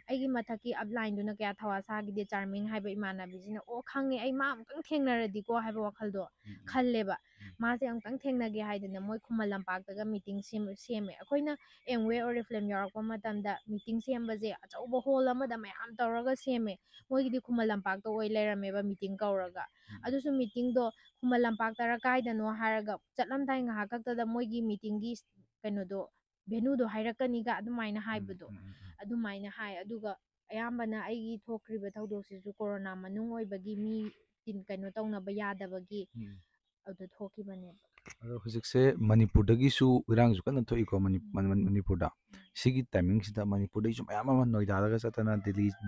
ꯑꯩꯒꯤ ꯃꯊꯛꯀꯤ ꯑꯞꯂꯥꯏꯟꯗꯨꯅ ꯀꯌꯥ ꯊꯋꯥ ꯁꯥꯈꯤꯗꯦ ꯆꯥꯔꯃꯤꯡ ꯍꯥꯏꯕ ꯏꯃꯥꯟꯅꯕꯤꯁꯤꯅ ꯑꯣ ꯈꯪꯉꯦ ꯑꯩ ꯃꯥ ꯑꯃꯨꯛꯇꯪ ꯊꯦꯡꯅꯔꯗꯤꯀꯣ ꯍꯥꯏꯕ ꯋꯥꯈꯜꯗꯣ ꯈꯜꯂꯦꯕ ꯃꯥꯁꯦ ꯑꯃꯨꯛꯇꯪ ꯊꯦꯡꯅꯒꯦ ꯍꯥꯏꯗꯅ ꯃꯣꯏ ꯈꯨꯃꯟ ꯂꯝꯄꯥꯛꯇꯒ ꯃꯤꯇꯤꯡ ꯁꯦꯝꯃꯦ ꯑꯩꯈꯣꯏꯅ ꯑꯦꯝꯋꯦ ꯑꯣꯔꯤꯐ꯭ꯂꯦꯝ ꯌꯥꯎꯔꯛꯄ ꯃꯇꯝꯗ ꯃꯤꯇꯤꯡ ꯁꯦꯝꯕꯁꯦ ꯑꯆꯧꯕ ꯍꯣꯜ ꯑꯃꯗ ꯃꯌꯥꯝ ꯇꯧꯔꯒ ꯁꯦꯝꯃꯦ ꯃꯣꯏꯒꯤꯗꯤ ꯈꯨꯃꯟ ꯂꯝꯄꯥꯛꯇ ꯑꯣꯏ ꯂꯩꯔꯝꯃꯦꯕ ꯃꯤꯇꯤꯡ ꯀꯧꯔꯒ ꯑꯗꯨꯁꯨ ꯃꯤꯇꯤꯡꯗꯣ ꯈꯨꯃꯟ ꯂꯝꯄꯥꯛꯇꯔ ꯀꯥꯏꯗꯅꯣ ꯍꯥꯏꯔꯒ ꯆꯠꯂꯝꯗꯥꯏ ꯉꯥꯏꯍꯥꯛ ꯈꯛꯇꯗ ꯃꯣꯏꯒꯤ ꯃꯤꯇꯤꯡꯒꯤ ꯀꯩꯅꯣꯗꯣ ꯚꯦꯅꯨꯗꯣ ꯍꯥꯏꯔꯛꯀꯅꯤꯒ ꯑꯗꯨꯃꯥꯏꯅ ꯍꯥꯏꯕꯗꯣ ꯑꯗꯨꯃꯥꯏꯅ ꯍꯥꯏ ꯑꯗꯨꯒ ꯑꯌꯥꯝꯕꯅ ꯑꯩꯒꯤ ꯊꯣꯛꯈ꯭ꯔꯤꯕ ꯊꯧꯗꯣꯛꯁꯤꯁꯨ ꯀꯣꯔꯣꯅꯥ ꯃꯅꯨꯡ ꯑꯣꯏꯕꯒꯤ ꯃꯤ ꯀꯩꯅꯣ ꯇꯧꯅꯕ ꯌꯥꯗꯕꯒꯤ ꯑꯗꯨ ꯊꯣꯛꯈꯤꯕꯅꯦꯕ ꯑꯗꯣ ꯍꯧꯖꯤꯛꯁꯦ ꯃꯅꯤꯄꯨꯔꯗꯒꯤꯁꯨ ꯏꯔꯥꯡꯁꯨ ꯀꯟꯅ ꯊꯣꯛꯏꯀꯣ ꯃꯅꯤꯄꯨꯔꯗ ꯁꯤꯒꯤ ꯇꯥꯏꯃꯤꯡꯁꯤꯗ ꯃꯅꯤꯄꯨꯔꯗꯒꯤꯁꯨ ꯃꯌꯥꯝ ꯑꯃ ꯅꯣꯏꯗꯥꯗꯒ ꯆꯠꯇꯅ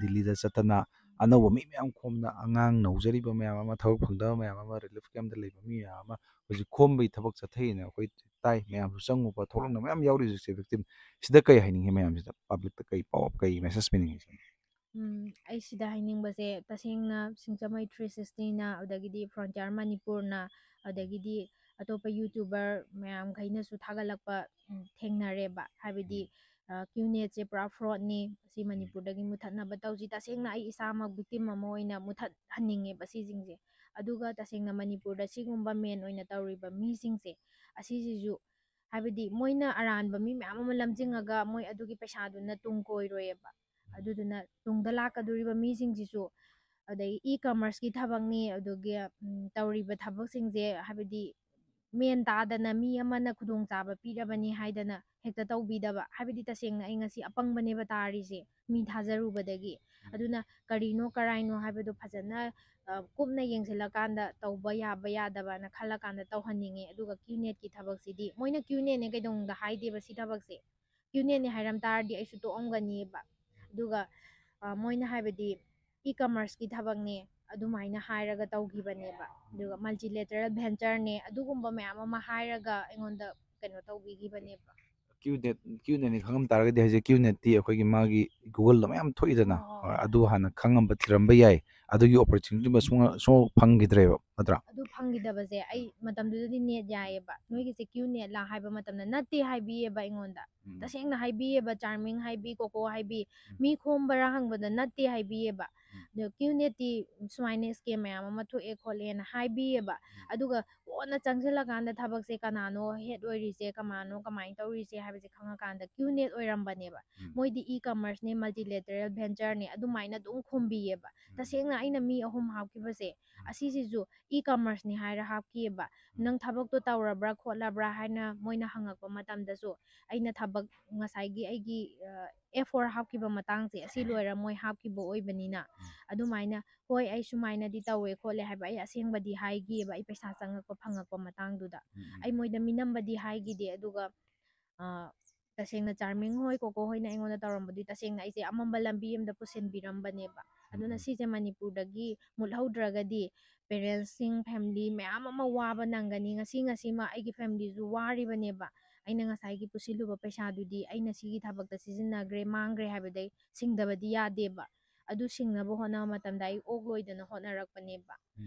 ꯗꯤꯜꯂꯤꯗ ꯆꯠꯇꯅ ꯑꯅꯧꯕ ꯃꯤ ꯃꯌꯥꯝ ꯈꯣꯝꯅ ꯑꯉꯥꯡ ꯅꯧꯖꯔꯤꯕ ꯃꯌꯥꯝ ꯑꯃ ꯊꯕꯛ ꯐꯪꯗꯕ ꯃꯌꯥꯝ ꯑꯃ ꯔꯤꯂꯤꯐ ꯀꯦꯝꯞꯇ ꯂꯩꯕ ꯃꯤ ꯃꯌꯥꯝ ꯑꯃ ꯍꯧꯖꯤꯛ ꯈꯣꯝꯕꯒꯤ ꯊꯕꯛ ꯆꯠꯊꯩꯅ ꯑꯩꯈꯣꯏ ꯇꯥꯏ ꯃꯌꯥꯝꯁꯨ ꯆꯪꯉꯨꯕ ꯊꯣꯛꯂꯛꯅ ꯃꯌꯥꯝ ꯌꯥꯎꯔꯤ ꯍꯧꯖꯤꯛꯁꯦ ꯚꯤꯛꯇꯤꯝ ꯁꯤꯗ ꯀꯩ ꯍꯥꯏꯅꯤꯡꯉꯤ ꯃꯌꯥꯝꯁꯤꯗ ꯄꯥꯕ꯭ꯂꯤꯛꯇ ꯀꯩ ꯄꯥꯎ ꯀꯩ ꯃꯦꯁꯦꯖ ꯄꯤꯅꯤꯡꯉꯤ ꯑꯩ ꯁꯤꯗ ꯍꯥꯏꯅꯤꯡꯕꯁꯦ ꯇꯁꯦꯡꯅ ꯁꯤꯡꯖꯃꯩ 360ꯅ ꯑꯗꯨꯗꯒꯤꯗꯤ ꯐ꯭ꯔꯣꯟꯇꯤꯌꯔ ꯃꯅꯤꯄꯨꯔꯅ ꯑꯗꯒꯤꯗꯤ ꯑꯇꯣꯞꯄ ꯌꯨꯇ꯭ꯌꯨꯕꯔ ꯃꯌꯥꯝꯈꯩꯅꯁꯨ ꯊꯥꯒꯠꯂꯛꯄ ꯊꯦꯡꯅꯔꯦꯕ ꯍꯥꯏꯕꯗꯤ ꯀ꯭ꯌꯨꯅꯦꯠꯁꯦ ꯄꯨꯔꯥ ꯐ꯭ꯔꯣꯗꯅꯤ ꯁꯤ ꯃꯅꯤꯄꯨꯔꯗꯒꯤ ꯃꯨꯊꯠꯅꯕ ꯇꯧꯁꯤ ꯇꯁꯦꯡꯅ ꯑꯩ ꯏꯁꯥꯃꯛ ꯚꯤꯛꯇꯤꯝ ꯑꯃ ꯑꯣꯏꯅ ꯃꯨꯊꯠꯍꯟꯅꯤꯡꯉꯦꯕ ꯁꯤꯁꯤꯡꯁꯦ ꯑꯗꯨꯒ ꯇꯁꯦꯡꯅ ꯃꯅꯤꯄꯨꯔꯗ ꯁꯤꯒꯨꯝꯕ ꯃꯦꯟ ꯑꯣꯏꯅ ꯇꯧꯔꯤꯕ ꯃꯤꯁꯤꯡꯁꯦ ꯑꯁꯤꯁꯤꯁꯨ ꯍꯥꯏꯕꯗꯤ ꯃꯣꯏꯅ ꯑꯔꯥꯟꯕ ꯃꯤ ꯃꯌꯥꯝ ꯑꯃ ꯂꯝꯖꯤꯡꯉꯒ ꯃꯣꯏ ꯑꯗꯨꯒꯤ ꯄꯩꯁꯥꯗꯨꯅ ꯇꯨꯡ ꯀꯣꯏꯔꯣꯏꯑꯕ ꯑꯗꯨꯗꯨꯅ ꯇꯨꯡꯗ ꯂꯥꯛꯀꯗꯧꯔꯤꯕ ꯃꯤꯁꯤꯡꯁꯤꯁꯨ ꯑꯗꯒꯤ ꯏ ꯀꯃꯔꯁꯀꯤ ꯊꯕꯛꯅꯤ ꯑꯗꯨꯒꯤ ꯇꯧꯔꯤꯕ ꯊꯕꯛꯁꯤꯡꯁꯦ ꯍꯥꯏꯕꯗꯤ ꯃꯦꯟ ꯇꯥꯗꯅ ꯃꯤ ꯑꯃꯅ ꯈꯨꯗꯣꯡꯆꯥꯕ ꯄꯤꯔꯕꯅꯤ ꯍꯥꯏꯗꯅ ꯍꯦꯛꯇ ꯇꯧꯕꯤꯗꯕ ꯍꯥꯏꯕꯗꯤ ꯇꯁꯦꯡꯅ ꯑꯩ ꯉꯁꯤ ꯑꯄꯪꯕꯅꯦꯕ ꯇꯥꯔꯤꯁꯦ ꯃꯤ ꯊꯥꯖꯔꯨꯕꯗꯒꯤ ꯑꯗꯨꯅ ꯀꯔꯤꯅꯣ ꯀꯔꯥꯏꯅꯣ ꯍꯥꯏꯕꯗꯣ ꯐꯖꯅ ꯀꯨꯞꯅ ꯌꯦꯡꯁꯤꯜꯂꯀꯥꯟꯗ ꯇꯧꯕ ꯌꯥꯕ ꯌꯥꯗꯕꯅ ꯈꯜꯂꯀꯥꯟꯗ ꯇꯧꯍꯟꯅꯤꯡꯉꯦ ꯑꯗꯨꯒ ꯀ꯭ꯌꯨꯅꯦꯠꯀꯤ ꯊꯕꯛꯁꯤꯗꯤ ꯃꯣꯏꯅ ꯀ꯭ꯌꯨꯅꯦꯠꯅꯦ ꯀꯩꯗꯧꯅꯨꯡꯗ ꯍꯥꯏꯗꯦꯕ ꯁꯤ ꯊꯕꯛꯁꯦ ꯀ꯭ꯌꯨꯅꯦꯠꯅꯦ ꯍꯥꯏꯔꯝ ꯇꯥꯔꯗꯤ ꯑꯩꯁꯨ ꯇꯣꯛꯑꯝꯒꯅꯤꯕ ꯑꯗꯨꯒ ꯃꯣꯏꯅ ꯍꯥꯏꯕꯗꯤ ꯏ ꯀꯃꯔꯁꯀꯤ ꯊꯕꯛꯅꯦ ꯑꯗꯨꯃꯥꯏꯅ ꯍꯥꯏꯔꯒ ꯇꯧꯈꯤꯕꯅꯦꯕ ꯑꯗꯨꯒ ꯃꯜꯇꯤꯂꯦꯇꯔꯦꯜ ꯚꯦꯟꯆꯔꯅꯦ ꯑꯗꯨꯒꯨꯝꯕ ꯃꯌꯥꯝ ꯑꯃ ꯍꯥꯏꯔꯒ ꯑꯩꯉꯣꯟꯗ ꯀꯩꯅꯣ ꯇꯧꯕꯤꯈꯤꯕꯅꯦꯕ ꯀ꯭ꯌꯨꯅꯦꯠꯅꯤ ꯈꯪꯉꯝ ꯇꯥꯔꯒꯗꯤ ꯍꯧꯖꯤꯛ ꯀ꯭ꯌꯨꯅꯦꯠꯇꯤ ꯑꯩꯈꯣꯏꯒꯤ ꯃꯥꯒꯤ ꯒꯨꯒꯜꯗ ꯃꯌꯥꯝ ꯊꯣꯛꯏꯗꯅ ꯍꯣꯏ ꯍꯣꯏ ꯑꯗꯨ ꯍꯥꯟꯅ ꯈꯪꯉꯝꯕ ꯊꯤꯔꯝꯕ ꯌꯥꯏ ꯑꯗꯨꯒꯤ ꯑꯣꯄꯣꯔꯆꯨꯅꯤꯇꯤ ꯁꯨꯡ ꯐꯪꯈꯤꯗ꯭ꯔꯦꯕ ꯅꯠꯇ꯭ꯔꯥ ꯑꯗꯨ ꯐꯪꯈꯤꯗꯕꯁꯦ ꯑꯩ ꯃꯇꯝꯗꯨꯗꯗꯤ ꯅꯦꯠ ꯌꯥꯏꯑꯕ ꯅꯣꯏꯒꯤꯁꯦ ꯀ꯭ꯌꯨ ꯅꯦꯠꯂꯥ ꯍꯥꯏꯕ ꯃꯇꯝꯗ ꯅꯠꯇꯦ ꯍꯥꯏꯕꯤꯌꯦꯕ ꯑꯩꯉꯣꯟꯗ ꯇꯁꯦꯡꯅ ꯍꯥꯏꯕꯤꯌꯦꯕ ꯆꯥꯔꯃꯤꯡ ꯍꯥꯏꯕꯤ ꯀꯣꯀꯣ ꯍꯥꯏꯕꯤ ꯃꯤ ꯈꯣꯝꯕꯔꯥ ꯍꯪꯕꯗ ꯅꯠꯇꯦ ꯍꯥꯏꯕꯤꯌꯦꯕ ꯑꯗꯣ ꯀ꯭ꯌꯨꯅꯦꯠꯇꯤ ꯁꯨꯃꯥꯏꯅ ꯏꯁꯀꯦꯝ ꯃꯌꯥꯝ ꯑꯃ ꯊꯣꯛꯑꯦ ꯈꯣꯠꯂꯦꯅ ꯍꯥꯏꯕꯤꯌꯦꯕ ꯑꯗꯨꯒ ꯀꯣꯟꯅ ꯆꯪꯁꯤꯜꯂꯀꯥꯟꯗ ꯊꯕꯛꯁꯦ ꯀꯅꯥꯅꯣ ꯍꯦꯠ ꯑꯣꯏꯔꯤꯁꯦ ꯀꯃꯥꯏꯅ ꯇꯧꯔꯤꯁꯦ ꯍꯥꯏꯕꯁꯦ ꯈꯪꯉꯀꯥꯟꯗ ꯀ꯭ꯌꯨꯅꯦꯠ ꯑꯣꯏꯔꯝꯕꯅꯦꯕ ꯃꯣꯏꯗꯤ ꯏ ꯀꯃꯔꯁꯅꯦ ꯃꯜꯇꯤꯂꯦꯇꯔꯦꯜ ꯚꯦꯟꯆꯔꯅꯦ ꯑꯗꯨꯃꯥꯏꯅ ꯑꯗꯨꯝ ꯈꯨꯝꯕꯤꯌꯦꯕ ꯇꯁꯦꯡꯅ ꯑꯩꯅ ꯃꯤ 3 ꯍꯥꯞꯈꯤꯕꯁꯦ ꯑꯁꯤꯁꯤꯁꯨ ꯏ ꯀꯃꯔꯁꯅꯤ ꯍꯥꯏꯔ ꯍꯥꯞꯈꯤꯑꯕ ꯅꯪ ꯊꯕꯛꯇꯣ ꯇꯧꯔꯕ꯭ꯔꯥ ꯈꯣꯠꯂꯕ꯭ꯔꯥ ꯍꯥꯏꯅ ꯃꯣꯏꯅ ꯍꯪꯉꯛꯄ ꯃꯇꯝꯗꯁꯨ ꯑꯩꯅ ꯊꯕꯛ ꯉꯁꯥꯏꯒꯤ ꯑꯩꯒꯤ F4 ꯍꯥꯞꯈꯤꯕ ꯃꯇꯥꯡꯁꯦ ꯑꯁꯤ ꯂꯣꯏꯔ ꯃꯣꯏ ꯍꯥꯞꯈꯤꯕ ꯑꯣꯏꯕꯅꯤꯅ ꯑꯗꯨꯃꯥꯏꯅ ꯍꯣꯏ ꯑꯩ ꯁꯨꯃꯥꯏꯅꯗꯤ ꯇꯧꯋꯦ ꯈꯣꯠꯂꯦ ꯍꯥꯏꯕ ꯑꯩ ꯑꯁꯦꯡꯕꯗꯤ ꯍꯥꯏꯈꯤꯑꯕ ꯑꯩ ꯄꯩꯁꯥ ꯆꯪꯉꯛꯄ ꯐꯪꯉꯛꯄ ꯃꯇꯥꯡꯗꯨꯗ ꯑꯩ ꯃꯣꯏꯗ ꯃꯤꯅꯝꯕꯗꯤ ꯍꯥꯏꯈꯤꯗꯦ ꯑꯗꯨꯒ ꯇꯁꯦꯡꯅ ꯆꯥꯔꯃꯤꯡ ꯍꯣꯏ ꯀꯣꯀꯣ ꯍꯣꯏꯅ ꯑꯩꯉꯣꯟꯗ ꯇꯧꯔꯝꯕꯗꯤ ꯇꯁꯦꯡꯅ ꯑꯩꯁꯦ ꯑꯃꯝꯕ ꯂꯝꯕꯤ ꯑꯃꯗ ꯄꯨꯁꯤꯟꯕꯤꯔꯝꯕꯅꯦꯕ ꯑꯗꯨꯅ ꯁꯤꯁꯦ ꯃꯅꯤꯄꯨꯔꯗꯒꯤ ꯃꯨꯠꯍꯧꯗ꯭ꯔꯒꯗꯤ ꯄꯦꯔꯦꯟꯁꯁꯤꯡ ꯐꯦꯃꯤꯂꯤ ꯃꯌꯥꯝ ꯑꯃ ꯋꯥꯕ ꯅꯪꯒꯅꯤ ꯉꯁꯤꯃ ꯑꯩꯒꯤ ꯐꯦꯃꯤꯂꯤꯁꯨ ꯋꯥꯔꯤꯕꯅꯦꯕ ꯑꯩꯅ ꯉꯁꯥꯏꯒꯤ ꯄꯨꯁꯤꯜꯂꯨꯕ ꯄꯩꯁꯥꯗꯨꯗꯤ ꯑꯩꯅ ꯁꯤꯒꯤ ꯊꯕꯛꯇ ꯁꯤꯖꯤꯟꯅꯈ꯭ꯔꯦ ꯃꯥꯡꯈ꯭ꯔꯦ ꯍꯥꯏꯕꯗꯩ ꯁꯤꯡꯗꯕꯗꯤ ꯌꯥꯗꯦꯕ ꯑꯗꯨ ꯁꯤꯡꯅꯕ ꯍꯣꯠꯅꯕ ꯃꯇꯝꯗ ꯑꯩ ꯑꯣꯛ ꯂꯣꯏꯗꯅ ꯍꯣꯠꯅꯔꯛꯄꯅꯦꯕ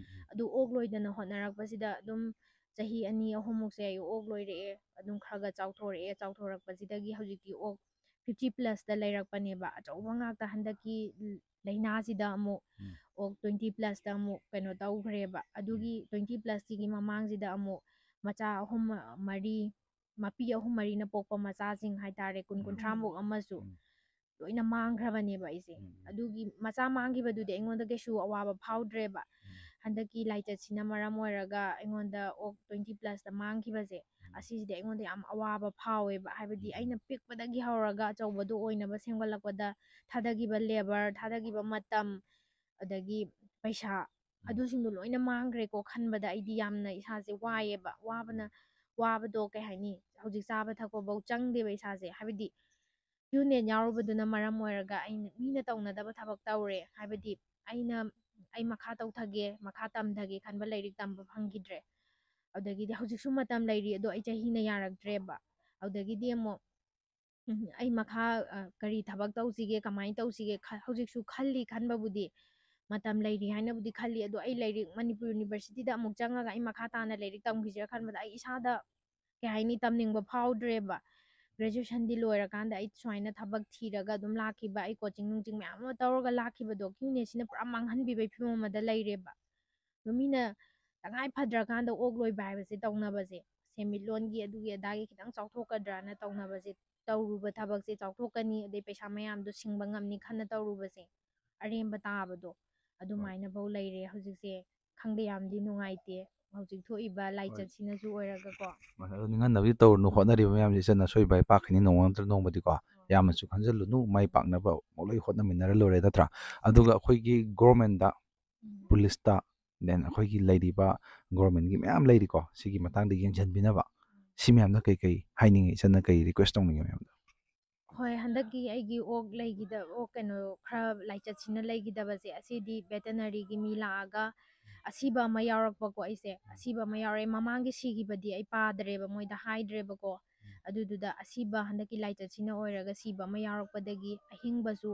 ꯑꯗꯨ ꯑꯣꯛ ꯂꯣꯏꯗꯅ ꯍꯣꯠꯅꯔꯛꯄꯁꯤꯗ ꯑꯗꯨꯝ ꯆꯍꯤ 2-3 ꯑꯩ ꯑꯣꯛ ꯂꯣꯏꯔꯛꯑꯦ ꯑꯗꯨꯝ ꯈꯔ ꯆꯥꯎꯊꯣꯔꯛꯑꯦ ꯆꯥꯎꯊꯣꯔꯛꯄꯁꯤꯗꯒꯤ ꯍꯧꯖꯤꯛꯇꯤ ꯑꯣꯛ 50+ ꯂꯩꯔꯛꯄꯅꯦꯕ ꯑꯆꯧꯕ ꯉꯥꯛꯇ ꯍꯟꯗꯛꯀꯤ ꯂꯥꯏꯅꯥꯁꯤꯗ ꯑꯃꯨꯛ ꯑꯣꯛ 20+ ꯑꯃꯨꯛ ꯀꯩꯅꯣ ꯇꯧꯈ꯭ꯔꯦꯕ ꯑꯗꯨꯒꯤ 20+ꯁꯤꯒꯤ ꯃꯃꯥꯡꯁꯤꯗ ꯑꯃꯨꯛ ꯃꯆꯥ 3-4 ꯃꯄꯤ 3-4ꯅ ꯄꯣꯛꯄ ꯃꯆꯥꯁꯤꯡ ꯍꯥꯏꯇꯥꯔꯦ 20-30 ꯑꯃꯁꯨ ꯂꯣꯏꯅ ꯃꯥꯡꯈ꯭ꯔꯕꯅꯦꯕ ꯑꯩꯁꯦ ꯑꯗꯨꯒꯤ ꯃꯆꯥ ꯃꯥꯡꯈꯤꯕꯗꯨꯗꯤ ꯑꯩꯉꯣꯟꯗ ꯀꯩꯁꯨ ꯑꯋꯥꯕ ꯐꯥꯎꯗ꯭ꯔꯦꯕ ꯍꯟꯗꯛꯀꯤ ꯂꯥꯏꯆꯠꯁꯤꯅ ꯃꯔꯝ ꯑꯣꯏꯔꯒ ꯑꯩꯉꯣꯟꯗ ꯑꯣꯛ 20+ꯇ ꯃꯥꯡꯈꯤꯕꯁꯦ ꯑꯁꯤꯁꯤꯗꯤ ꯑꯩꯉꯣꯟꯗ ꯌꯥꯝ ꯑꯋꯥꯕ ꯐꯥꯎꯋꯦꯕ ꯍꯥꯏꯕꯗꯤ ꯑꯩꯅ ꯄꯤꯛꯄꯗꯒꯤ ꯍꯧꯔꯒ ꯑꯆꯧꯕꯗꯣ ꯑꯣꯏꯅꯕ ꯁꯦꯝꯒꯠꯂꯛꯄꯗ ꯊꯥꯗꯈꯤꯕ ꯂꯦꯕꯔ ꯊꯥꯗꯈꯤꯕ ꯃꯇꯝ ꯑꯗꯒꯤ ꯄꯩꯁꯥ ꯑꯗꯨꯁꯤꯡꯗꯣ ꯂꯣꯏꯅ ꯃꯥꯡꯈ꯭ꯔꯦꯀꯣ ꯈꯟꯕꯗ ꯑꯩꯗꯤ ꯌꯥꯝꯅ ꯏꯁꯥꯁꯦ ꯋꯥꯏꯑꯦꯕ ꯋꯥꯕꯗꯣ ꯀꯩ ꯍꯥꯏꯅꯤ ꯍꯧꯖꯤꯛ ꯆꯥꯕ ꯊꯛꯄꯐꯧ ꯆꯪꯗꯦꯕ ꯏꯁꯥꯁꯦ ꯍꯥꯏꯕꯗꯤ ꯀ꯭ꯌꯨꯅꯦꯠ ꯌꯥꯎꯔꯨꯕꯗꯨꯅ ꯃꯔꯝ ꯑꯣꯏꯔꯒ ꯑꯩꯅ ꯃꯤꯅ ꯇꯧꯅꯗꯕ ꯊꯕꯛ ꯇꯧꯔꯦ ꯍꯥꯏꯕꯗꯤ ꯑꯩ ꯃꯈꯥ ꯇꯧꯊꯒꯦ ꯃꯈꯥ ꯇꯝꯊꯒꯦ ꯈꯟꯕ ꯂꯥꯏꯔꯤꯛ ꯇꯝꯕ ꯐꯪꯈꯤꯗ꯭ꯔꯦ ꯑꯗꯨꯗꯒꯤꯗꯤ ꯍꯧꯖꯤꯛꯁꯨ ꯃꯇꯝ ꯂꯩꯔꯤ ꯑꯗꯣ ꯑꯩ ꯆꯍꯤꯅ ꯌꯥꯔꯛꯇ꯭ꯔꯦꯕ ꯑꯗꯨꯗꯒꯤꯗꯤ ꯑꯃꯨꯛ ꯑꯩ ꯃꯈꯥ ꯀꯔꯤ ꯊꯕꯛ ꯇꯧꯁꯤꯒꯦ ꯀꯃꯥꯏꯅ ꯇꯧꯁꯤꯒꯦ ꯍꯧꯖꯤꯛꯁꯨ ꯈꯟꯕꯕꯨꯗꯤ ꯃꯇꯝ ꯂꯩꯔꯤ ꯍꯥꯏꯅꯕꯨꯗꯤ ꯈꯜꯂꯤ ꯑꯗꯣ ꯑꯩ ꯂꯥꯏꯔꯤꯛ ꯃꯅꯤꯄꯨꯔ ꯌꯨꯅꯤꯚꯔꯁꯤꯇꯤꯗ ꯑꯃꯨꯛ ꯆꯪꯉꯒ ꯑꯩ ꯃꯈꯥ ꯇꯥꯅ ꯂꯥꯏꯔꯤꯛ ꯇꯝꯈꯤꯁꯤꯔꯥ ꯈꯟꯕꯗ ꯑꯩ ꯏꯁꯥꯗ ꯀꯩ ꯍꯥꯏꯅꯤ ꯇꯝꯅꯤꯡꯕ ꯐꯥꯎꯗ꯭ꯔꯦꯕ ꯒ꯭ꯔꯦꯖꯨꯑꯦꯁꯟꯗꯤ ꯂꯣꯏꯔꯀꯥꯟꯗ ꯑꯩ ꯁꯨꯃꯥꯏꯅ ꯊꯕꯛ ꯊꯤꯔꯒ ꯑꯗꯨꯝ ꯂꯥꯛꯈꯤꯕ ꯑꯩ ꯀꯣꯆꯤꯡ ꯅꯨꯡꯆꯤꯡ ꯃꯌꯥꯝ ꯑꯃ ꯇꯧꯔꯒ ꯂꯥꯛꯈꯤꯕꯗꯣ ꯀ꯭ꯌꯨꯅꯦꯠꯁꯤꯅ ꯄꯨꯔꯥ ꯃꯥꯡꯍꯟꯕꯤꯕꯒꯤ ꯐꯤꯕꯝ ꯑꯃꯗ ꯂꯩꯔꯦꯕ ꯑꯗꯣ ꯃꯤꯅ ꯇꯉꯥꯏ ꯐꯗ꯭ꯔꯀꯥꯟꯗ ꯑꯣꯛ ꯂꯣꯏꯕ ꯍꯥꯏꯕꯁꯦ ꯇꯧꯅꯕꯁꯦ ꯁꯦꯟꯃꯤꯠꯂꯣꯟꯒꯤ ꯑꯗꯨꯒꯤ ꯑꯗꯥꯒꯤ ꯈꯤꯇꯪ ꯆꯥꯎꯊꯣꯛꯀꯗ꯭ꯔꯅ ꯇꯧꯅꯕꯁꯦ ꯇꯧꯔꯨꯕ ꯊꯕꯛꯁꯦ ꯆꯥꯎꯊꯣꯛꯀꯅꯤ ꯑꯗꯩ ꯄꯩꯁా ꯃꯌꯥꯝꯗꯣ ꯁꯤꯡꯕ ꯉꯝꯅꯤ ꯈꯟꯅ ꯇꯧꯔꯨꯕꯁꯦ ꯑꯔꯦꯝꯕ ꯇꯥꯕꯗꯣ ꯑꯗꯨꯃꯥꯏꯅꯐꯧ ꯂꯩꯔꯦ ꯍꯧꯖꯤꯛꯁꯦ ꯈꯪꯗꯦ ꯌꯥꯝꯗꯤ ꯅꯨꯡꯉꯥꯏꯇꯦ ꯍꯧꯖꯤꯛ ꯊꯣꯛꯏꯕ ꯂꯥꯏꯆꯠꯁꯤꯅꯁꯨ ꯑꯣꯏꯔꯒꯀꯣ ꯑꯗꯨ ꯅꯤꯡꯍꯟꯅꯕꯗꯤ ꯇꯧꯔꯨꯅꯨ ꯍꯣꯠꯅꯔꯤꯕ ꯃꯌꯥꯝꯁꯦ ꯏꯆꯟꯅ ꯑꯁꯣꯏꯕ ꯄꯥꯛꯈꯤꯅꯤ ꯅꯣꯡꯃ ꯅꯠꯇ꯭ꯔꯒ ꯅꯣꯡꯃꯗꯤꯀꯣ ꯌꯥꯝꯅꯁꯨ ꯈꯟꯖꯤꯜꯂꯨꯅꯨ ꯃꯥꯏ ꯄꯥꯛꯅꯕ ꯂꯣꯏ ꯍꯣꯠꯅꯃꯤꯟꯅꯔ ꯂꯣꯏꯔꯦ ꯅꯠꯇ꯭ꯔꯥ ꯑꯗꯨꯒ ꯑꯩꯈꯣꯏꯒꯤ ꯒꯣꯔꯃꯦꯟꯗ ꯄꯨꯂꯤꯁꯇ ꯗꯦꯟ ꯑꯩꯈꯣꯏꯒꯤ ꯂꯩꯔꯤꯕ ꯒꯣꯔꯃꯦꯟꯒꯤ ꯃꯌꯥꯝ ꯂꯩꯔꯤꯀꯣ ꯁꯤꯒꯤ ꯃꯇꯥꯡꯗ ꯌꯦꯡꯁꯤꯟꯕꯤꯅꯕ ꯁꯤ ꯃꯌꯥꯝꯅ ꯀꯩ ꯍꯥꯏꯅꯤꯡꯉꯤ ꯏꯆꯟꯅ ꯀꯩ ꯔꯤꯀ꯭ꯋꯦꯁ ꯇꯧꯅꯤꯡꯉꯤ ꯃꯌꯥꯝꯗꯣ ꯍꯣꯏ ꯍꯟꯗꯛꯀꯤ ꯑꯩꯒꯤ ꯑꯣꯛ ꯀꯩꯅꯣ ꯈꯔ ꯂꯥꯏꯆꯠꯁꯤꯅ ꯂꯩꯈꯤꯗꯕꯁꯦ ꯑꯁꯤꯗꯤ ꯚꯦꯇꯅꯔꯤꯒꯤ ꯃꯤ ꯂꯥꯛꯑꯒ ꯑꯁꯤꯕ ꯑꯃ ꯌꯥꯎꯔꯛꯄꯀꯣ ꯑꯩꯁꯦ ꯑꯁꯤꯕ ꯑꯃ ꯌꯥꯎꯔꯛꯑꯦ ꯃꯃꯥꯡꯒꯤ ꯁꯤꯈꯤꯕꯗꯤ ꯑꯩ ꯄꯥꯗ꯭ꯔꯦꯕ ꯃꯣꯏꯗ ꯍꯥꯏꯗ꯭ꯔꯦꯕꯀꯣ ꯑꯗꯨꯗꯨꯗ ꯑꯁꯤꯕ ꯍꯟꯗꯛꯀꯤ ꯂꯥꯏꯆꯠꯁꯤꯅ ꯑꯣꯏꯔꯒ ꯁꯤꯕ ꯑꯃ ꯌꯥꯎꯔꯛꯄꯗꯒꯤ ꯑꯍꯤꯡꯕꯁꯨ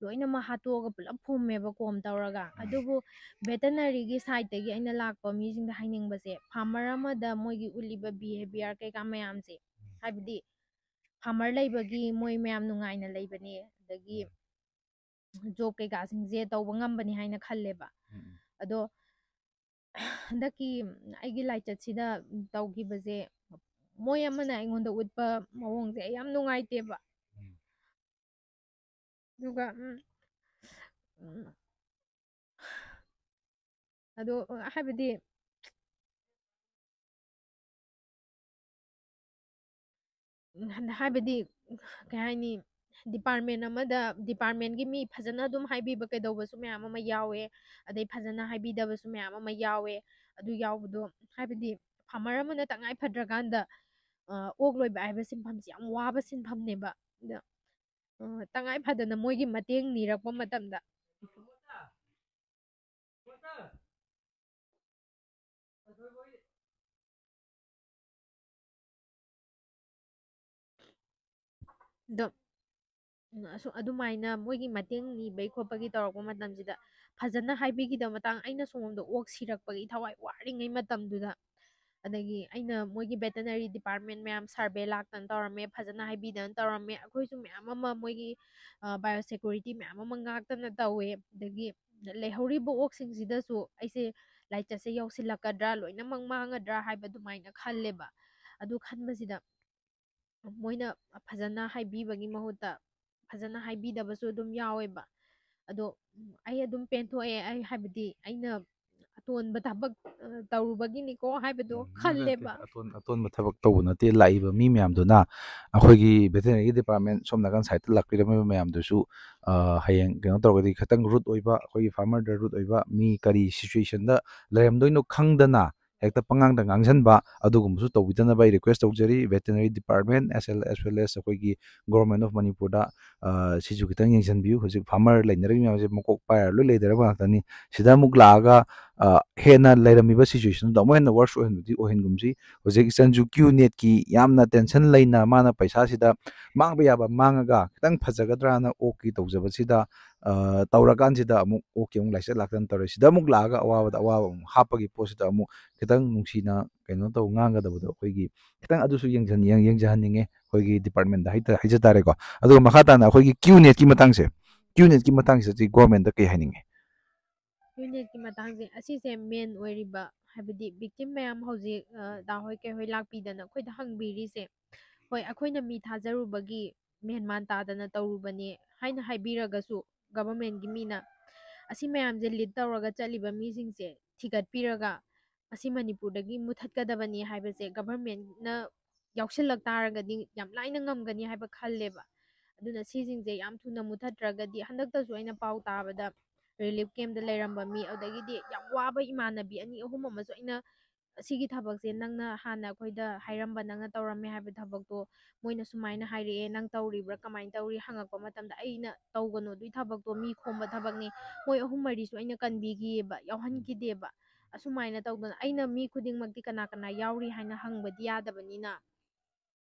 ꯂꯣꯏꯅꯃꯛ ꯍꯥꯠꯇꯣꯛꯑꯒ ꯄꯨꯂꯞ ꯐꯨꯝꯃꯦꯕ ꯀꯣꯝ ꯇꯧꯔꯒ ꯑꯗꯨꯕꯨ ꯚꯦꯇꯅꯔꯤꯒꯤ ꯁꯥꯏꯠꯇꯒꯤ ꯑꯩꯅ ꯂꯥꯛꯄ ꯃꯤꯁꯤꯡꯗ ꯍꯥꯏꯅꯤꯡꯕꯁꯦ ꯐꯥꯔꯃꯔ ꯑꯃꯗ ꯃꯣꯏꯒꯤ ꯎꯠꯂꯤꯕ ꯕꯤꯍꯦꯕꯤꯌꯔ ꯀꯩꯀꯥ ꯃꯌꯥꯝꯁꯦ ꯍꯥꯏꯕꯗꯤ ꯐꯥꯔꯃꯔ ꯂꯩꯕꯒꯤ ꯃꯣꯏ ꯃꯌꯥꯝ ꯅꯨꯡꯉꯥꯏꯅ ꯂꯩꯕꯅꯤ ꯑꯗꯒꯤ ꯖꯣꯕ ꯀꯩꯀꯥꯁꯤꯡꯁꯦ ꯇꯧꯕ ꯉꯝꯕꯅꯤ ꯍꯥꯏꯅ ꯈꯜꯂꯦꯕ ꯑꯗꯣ ꯍꯟꯗꯛꯀꯤ ꯑꯩꯒꯤ ꯂꯥꯏꯆꯠꯁꯤꯗ ꯇꯧꯈꯤꯕꯁꯦ ꯃꯣꯏ ꯑꯃꯅ ꯑꯩꯉꯣꯟꯗ ꯎꯠꯄ ꯃꯑꯣꯡꯁꯦ ꯑꯩ ꯌꯥꯝ ꯅꯨꯡꯉꯥꯏꯇꯦꯕ ꯑꯗꯨꯒ ꯑꯗꯣ ꯍꯥꯏꯕꯗꯤ ꯍꯥꯏꯕꯗꯤ ꯀꯩ ꯍꯥꯏꯅꯤ ꯗꯤꯄꯥꯔꯠꯃꯦꯟ ꯑꯃꯗ ꯗꯤꯄꯥꯔꯠꯃꯦꯟꯒꯤ ꯃꯤ ꯐꯖꯅ ꯑꯗꯨꯝ ꯍꯥꯏꯕꯤꯕ ꯀꯩꯗꯧꯕꯁꯨ ꯃꯌꯥꯝ ꯑꯃ ꯌꯥꯎꯋꯦ ꯑꯗꯩ ꯐꯖꯅ ꯍꯥꯏꯕꯤꯗꯕꯁꯨ ꯃꯌꯥꯝ ꯑꯃ ꯌꯥꯎꯋꯦ ꯑꯗꯨ ꯌꯥꯎꯕꯗꯣ ꯍꯥꯏꯕꯗꯤ ꯐꯥꯔꯃꯔ ꯑꯃꯅ ꯇꯉꯥꯏ ꯐꯗ꯭ꯔꯀꯥꯟꯗ ꯑꯣꯛ ꯂꯣꯏꯕ ꯍꯥꯏꯕ ꯁꯤꯟꯐꯝꯁꯦ ꯌꯥꯝ ꯋꯥꯕ ꯁꯤꯟꯐꯝꯅꯦꯕ ꯑꯗ ꯇꯉꯥꯏ ꯐꯗꯅ ꯃꯣꯏꯒꯤ ꯃꯇꯦꯡ ꯅꯤꯔꯛꯄ ꯃꯇꯝꯗ ꯑꯗꯣ ꯑꯗꯨꯃꯥꯏꯅ ꯃꯣꯏꯒꯤ ꯃꯇꯦꯡ ꯅꯤꯕꯒꯤ ꯈꯣꯠꯄꯒꯤ ꯇꯧꯔꯛꯄ ꯃꯇꯝꯁꯤꯗ ꯐꯖꯅ ꯍꯥꯏꯕꯤꯈꯤꯗꯕ ꯃꯇꯥꯡ ꯑꯩꯅ ꯁꯣꯝꯗ ꯑꯣꯛ ꯁꯤꯔꯛꯄꯒꯤ ꯊꯋꯥꯏ ꯋꯥꯔꯤꯉꯩ ꯃꯇꯝꯗꯨꯗ ꯑꯗꯒꯤ ꯑꯩꯅ ꯃꯣꯏꯒꯤ ꯚꯦꯇꯅꯔꯤ ꯗꯤꯄꯥꯔꯠꯃꯦꯟ ꯃꯌꯥꯝ ꯁꯔꯚꯦ ꯂꯥꯛꯇꯅ ꯇꯧꯔꯝꯃꯦ ꯐꯖꯅ ꯍꯥꯏꯕꯤꯗꯅ ꯇꯧꯔꯝꯃꯦ ꯑꯩꯈꯣꯏꯁꯨ ꯃꯌꯥꯝ ꯑꯃ ꯃꯣꯏꯒꯤ ꯕꯥꯏꯑꯣꯁꯦꯀꯨꯔꯤꯇꯤ ꯃꯌꯥꯝ ꯑꯃ ꯉꯥꯛꯇꯅ ꯇꯧꯋꯦ ꯑꯗꯒꯤ ꯂꯩꯍꯧꯔꯤꯕ ꯑꯣꯛꯁꯤꯡꯁꯤꯗꯁꯨ ꯑꯩꯁꯦ ꯂꯥꯏꯆꯠꯁꯦ ꯌꯧꯁꯤꯜꯂꯛꯀꯗ꯭ꯔꯥ ꯂꯣꯏꯅꯃꯛ ꯃꯥꯡꯒꯗ꯭ꯔꯥ ꯍꯥꯏꯕ ꯑꯗꯨꯃꯥꯏꯅ ꯈꯜꯂꯦꯕ ꯑꯗꯨ ꯈꯟꯕꯁꯤꯗ ꯃꯣꯏꯅ ꯐꯖꯅ ꯍꯥꯏꯕꯤꯕꯒꯤ ꯃꯍꯨꯠꯇ ꯐꯖꯅ ꯍꯥꯏꯕꯤꯗꯕꯁꯨ ꯑꯗꯨꯝ ꯌꯥꯎꯋꯦꯕ ꯑꯗꯣ ꯑꯩ ꯑꯗꯨꯝ ꯄꯦꯟꯊꯣꯛꯑꯦ ꯑꯩ ꯍꯥꯏꯕꯗꯤ ꯑꯩꯅ ꯑꯇꯣꯟꯕ ꯊꯕꯛ ꯇꯧꯔꯨꯕꯒꯤꯅꯤꯀꯣ ꯍꯥꯏꯕꯗꯣ ꯅꯠꯇꯦ ꯈꯜꯂꯦꯕ ꯑꯇꯣꯟꯕ ꯊꯕꯛ ꯇꯧꯕ ꯅꯠꯇꯦ ꯂꯥꯛꯏꯕ ꯃꯤ ꯃꯌꯥꯝꯗꯨꯅ ꯑꯩꯈꯣꯏꯒꯤ ꯚꯦꯇꯤꯅꯔꯤ ꯗꯤꯄꯥꯔꯠꯃꯦꯟ ꯁꯣꯝ ꯅꯥꯀꯟ ꯁꯥꯏꯗꯇ ꯂꯥꯛꯄꯤꯔꯝꯃꯤꯕ ꯃꯌꯥꯝꯗꯨꯁꯨ ꯍꯌꯦꯡ ꯀꯩꯅꯣ ꯇꯧꯔꯒꯗꯤ ꯈꯤꯇꯪ ꯔꯨꯠ ꯑꯣꯏꯕ ꯑꯩꯈꯣꯏꯒꯤ ꯐꯥꯔꯃꯔꯗ ꯔꯨꯠ ꯑꯣꯏꯕ ꯃꯤ ꯀꯔꯤ ꯁꯤꯆꯨꯋꯦꯁꯟꯗ ꯂꯩꯔꯝꯗꯣꯏꯅꯣ ꯈꯪꯗꯅ ꯍꯦꯛꯇ ꯄꯉꯥꯡꯗ ꯉꯥꯡꯁꯤꯟꯕ ꯑꯗꯨꯒꯨꯝꯕꯁꯨ ꯇꯧꯕꯤꯗꯅꯕ ꯑꯩ ꯔꯤꯀ꯭ꯋꯦꯁ ꯇꯧꯖꯔꯤ ꯚꯦꯇꯤꯅꯔꯤ ꯗꯤꯄꯥꯔꯠꯃꯦꯟ ꯑꯦꯁ ꯋꯦꯜ ꯑꯦꯁ ꯑꯩꯈꯣꯏꯒꯤ ꯒꯣꯔꯃꯦꯟ ꯑꯣꯐ ꯃꯅꯤꯄꯨꯔꯗ ꯁꯤꯁꯨ ꯈꯤꯇꯪ ꯌꯦꯡꯁꯤꯟꯕꯤꯌꯨ ꯍꯧꯖꯤꯛ ꯐꯥꯔꯃꯔ ꯂꯩꯅꯔꯤꯕ ꯃꯌꯥꯝꯁꯦ ꯃꯀꯣꯛ ꯄꯥꯏꯔ ꯂꯣꯏ ꯂꯩꯅꯔꯕ ꯉꯥꯛꯇꯅꯤ ꯁꯤꯗ ꯑꯃꯨꯛ ꯂꯥꯛꯑꯒ ꯍꯦꯟꯅ ꯂꯩꯔꯝꯃꯤꯕ ꯁꯤꯆꯨꯋꯦꯁꯟꯗꯨꯗ ꯑꯃꯨꯛ ꯍꯦꯟꯅ ꯋꯥꯔꯁ ꯑꯣꯏꯍꯟꯕꯗꯤ ꯑꯣꯏꯍꯟꯒꯨꯝꯁꯤ ꯍꯧꯖꯤꯛ ꯏꯆꯟꯁꯨ ꯀ꯭ꯌꯨ ꯅꯦꯠꯀꯤ ꯌꯥꯝꯅ ꯇꯦꯟꯁꯟ ꯂꯩꯅ ꯃꯥꯅ ꯄꯩꯁꯥꯁꯤꯗ ꯃꯥꯡꯕ ꯌꯥꯕ ꯃꯥꯡꯉꯒ ꯈꯤꯇꯪ ꯐꯖꯒꯗ꯭ꯔꯥꯅ ꯑꯣꯛꯀꯤ ꯇꯧꯖꯕꯁꯤꯗ ꯇꯧꯔꯀꯥꯟꯁꯤꯗ ꯑꯃꯨꯛ ꯑꯣꯛꯀꯤ ꯑꯃꯨꯛ ꯂꯥꯏꯆꯠ ꯂꯥꯛꯇꯅ ꯇꯧꯔꯦ ꯁꯤꯗ ꯑꯃꯨꯛ ꯂꯥꯛꯑꯒ ꯑꯋꯥꯕꯗ ꯑꯋꯥꯕ ꯑꯃꯨꯛ ꯍꯥꯞꯄꯒꯤ ꯄꯣꯠꯁꯤꯗ ꯑꯃꯨꯛ ꯈꯤꯇꯪ ꯅꯨꯡꯁꯤꯅ ꯀꯩꯅꯣ ꯇꯧ ꯉꯥꯡꯒꯗꯕꯗꯣ ꯑꯩꯈꯣꯏꯒꯤ ꯈꯤꯇꯪ ꯑꯗꯨꯁꯨ ꯌꯦꯡꯖꯍꯟꯅꯤꯡꯉꯦ ꯑꯩꯈꯣꯏꯒꯤ ꯗꯤꯄꯥꯔꯠꯃꯦꯟꯗ ꯍꯥꯏꯖ ꯇꯥꯔꯦꯀꯣ ꯑꯗꯨꯒ ꯃꯈꯥ ꯇꯥꯅ ꯑꯩꯈꯣꯏꯒꯤ ꯀ꯭ꯌꯨ ꯅꯦꯠꯀꯤ ꯃꯇꯥꯡꯁꯦ ꯀ꯭ꯌꯨ ꯅꯦꯠꯀꯤ ꯃꯇꯥꯡꯁꯤꯗꯗꯤ ꯒꯣꯔꯃꯦꯟꯗ ꯀꯩ ꯍꯥꯏꯅꯤꯡꯉꯤ ꯌꯨꯅꯤꯠꯀꯤ ꯃꯇꯥꯡꯁꯦ ꯑꯁꯤꯁꯦ ꯃꯦꯟ ꯑꯣꯏꯔꯤꯕ ꯍꯥꯏꯕꯗꯤ ꯚꯤꯛꯇꯤꯝ ꯃꯌꯥꯝ ꯍꯧꯖꯤꯛ ꯗꯥꯍꯣꯏ ꯀꯩꯍꯣꯏ ꯂꯥꯛꯄꯤꯗꯅ ꯑꯩꯈꯣꯏꯗ ꯍꯪꯕꯤꯔꯤꯁꯦ ꯍꯣꯏ ꯑꯩꯈꯣꯏꯅ ꯃꯤ ꯊꯥꯖꯔꯨꯕꯒꯤ ꯃꯦꯟꯃꯥꯟ ꯇꯥꯗꯅ ꯇꯧꯔꯨꯕꯅꯦ ꯍꯥꯏꯅ ꯍꯥꯏꯕꯤꯔꯒꯁꯨ ꯒꯚꯔꯟꯃꯦꯟꯒꯤ ꯃꯤꯅ ꯑꯁꯤ ꯃꯌꯥꯝꯁꯦ ꯂꯤꯠ ꯇꯧꯔꯒ ꯆꯠꯂꯤꯕ ꯃꯤꯁꯤꯡꯁꯦ ꯊꯤꯒꯠꯄꯤꯔꯒ ꯑꯁꯤ ꯃꯅꯤꯄꯨꯔꯗꯒꯤ ꯃꯨꯊꯠꯀꯗꯕꯅꯤ ꯍꯥꯏꯕꯁꯦ ꯒꯚꯔꯟꯃꯦꯟꯅ ꯌꯥꯎꯁꯤꯜꯂꯛ ꯇꯥꯔꯒꯗꯤ ꯌꯥꯝ ꯂꯥꯏꯅ ꯉꯝꯒꯅꯤ ꯍꯥꯏꯕ ꯈꯜꯂꯦꯕ ꯑꯗꯨꯅ ꯁꯤꯁꯤꯡꯁꯦ ꯌꯥꯝ ꯊꯨꯅ ꯃꯨꯊꯠꯇ꯭ꯔꯒꯗꯤ ꯍꯟꯗꯛꯇꯁꯨ ꯑꯩꯅ ꯄꯥꯎ ꯇꯥꯕꯗ ꯔꯤꯂꯤꯐ ꯀꯦꯝꯞꯇ ꯂꯩꯔꯝꯕ ꯃꯤ ꯑꯗꯨꯗꯒꯤꯗꯤ ꯌꯥꯝ ꯋꯥꯕ ꯏꯃꯥꯟꯅꯕꯤ ꯑꯅꯤ ꯑꯍꯨꯝ ꯑꯃꯁꯨ ꯑꯩꯅ ꯑꯁꯤꯒꯤ ꯊꯕꯛꯁꯦ ꯅꯪꯅ ꯍꯥꯟꯅ ꯑꯩꯈꯣꯏꯗ ꯍꯥꯏꯔꯝꯕ ꯅꯪꯅ ꯇꯧꯔꯝꯃꯦ ꯍꯥꯏꯕ ꯊꯕꯛꯇꯣ ꯃꯣꯏꯅ ꯁꯨꯃꯥꯏꯅ ꯍꯥꯏꯔꯛꯑꯦ ꯅꯪ ꯇꯧꯔꯤꯕ꯭ꯔꯥ ꯀꯃꯥꯏꯅ ꯇꯧꯔꯤ ꯍꯪꯉꯛꯄ ꯃꯇꯝꯗ ꯑꯩꯅ ꯇꯧꯒꯅꯨ ꯑꯗꯨꯏ ꯊꯕꯛꯇꯣ ꯃꯤ ꯈꯣꯝꯕ ꯊꯕꯛꯅꯤ ꯃꯣꯏ ꯑꯍꯨꯝ ꯃꯔꯤꯁꯨ ꯑꯩꯅ ꯀꯟꯕꯤꯈꯤꯑꯕ ꯌꯥꯎꯍꯟꯈꯤꯗꯦꯕ ꯑꯁꯨꯃꯥꯏꯅ ꯇꯧꯗꯅ ꯑꯩꯅ ꯃꯤ ꯈꯨꯗꯤꯡꯃꯛꯇꯤ ꯀꯅꯥ ꯀꯅꯥ ꯌꯥꯎꯔꯤ ꯍꯥꯏꯅ ꯍꯪꯕꯗꯤ ꯌꯥꯗꯕꯅꯤꯅ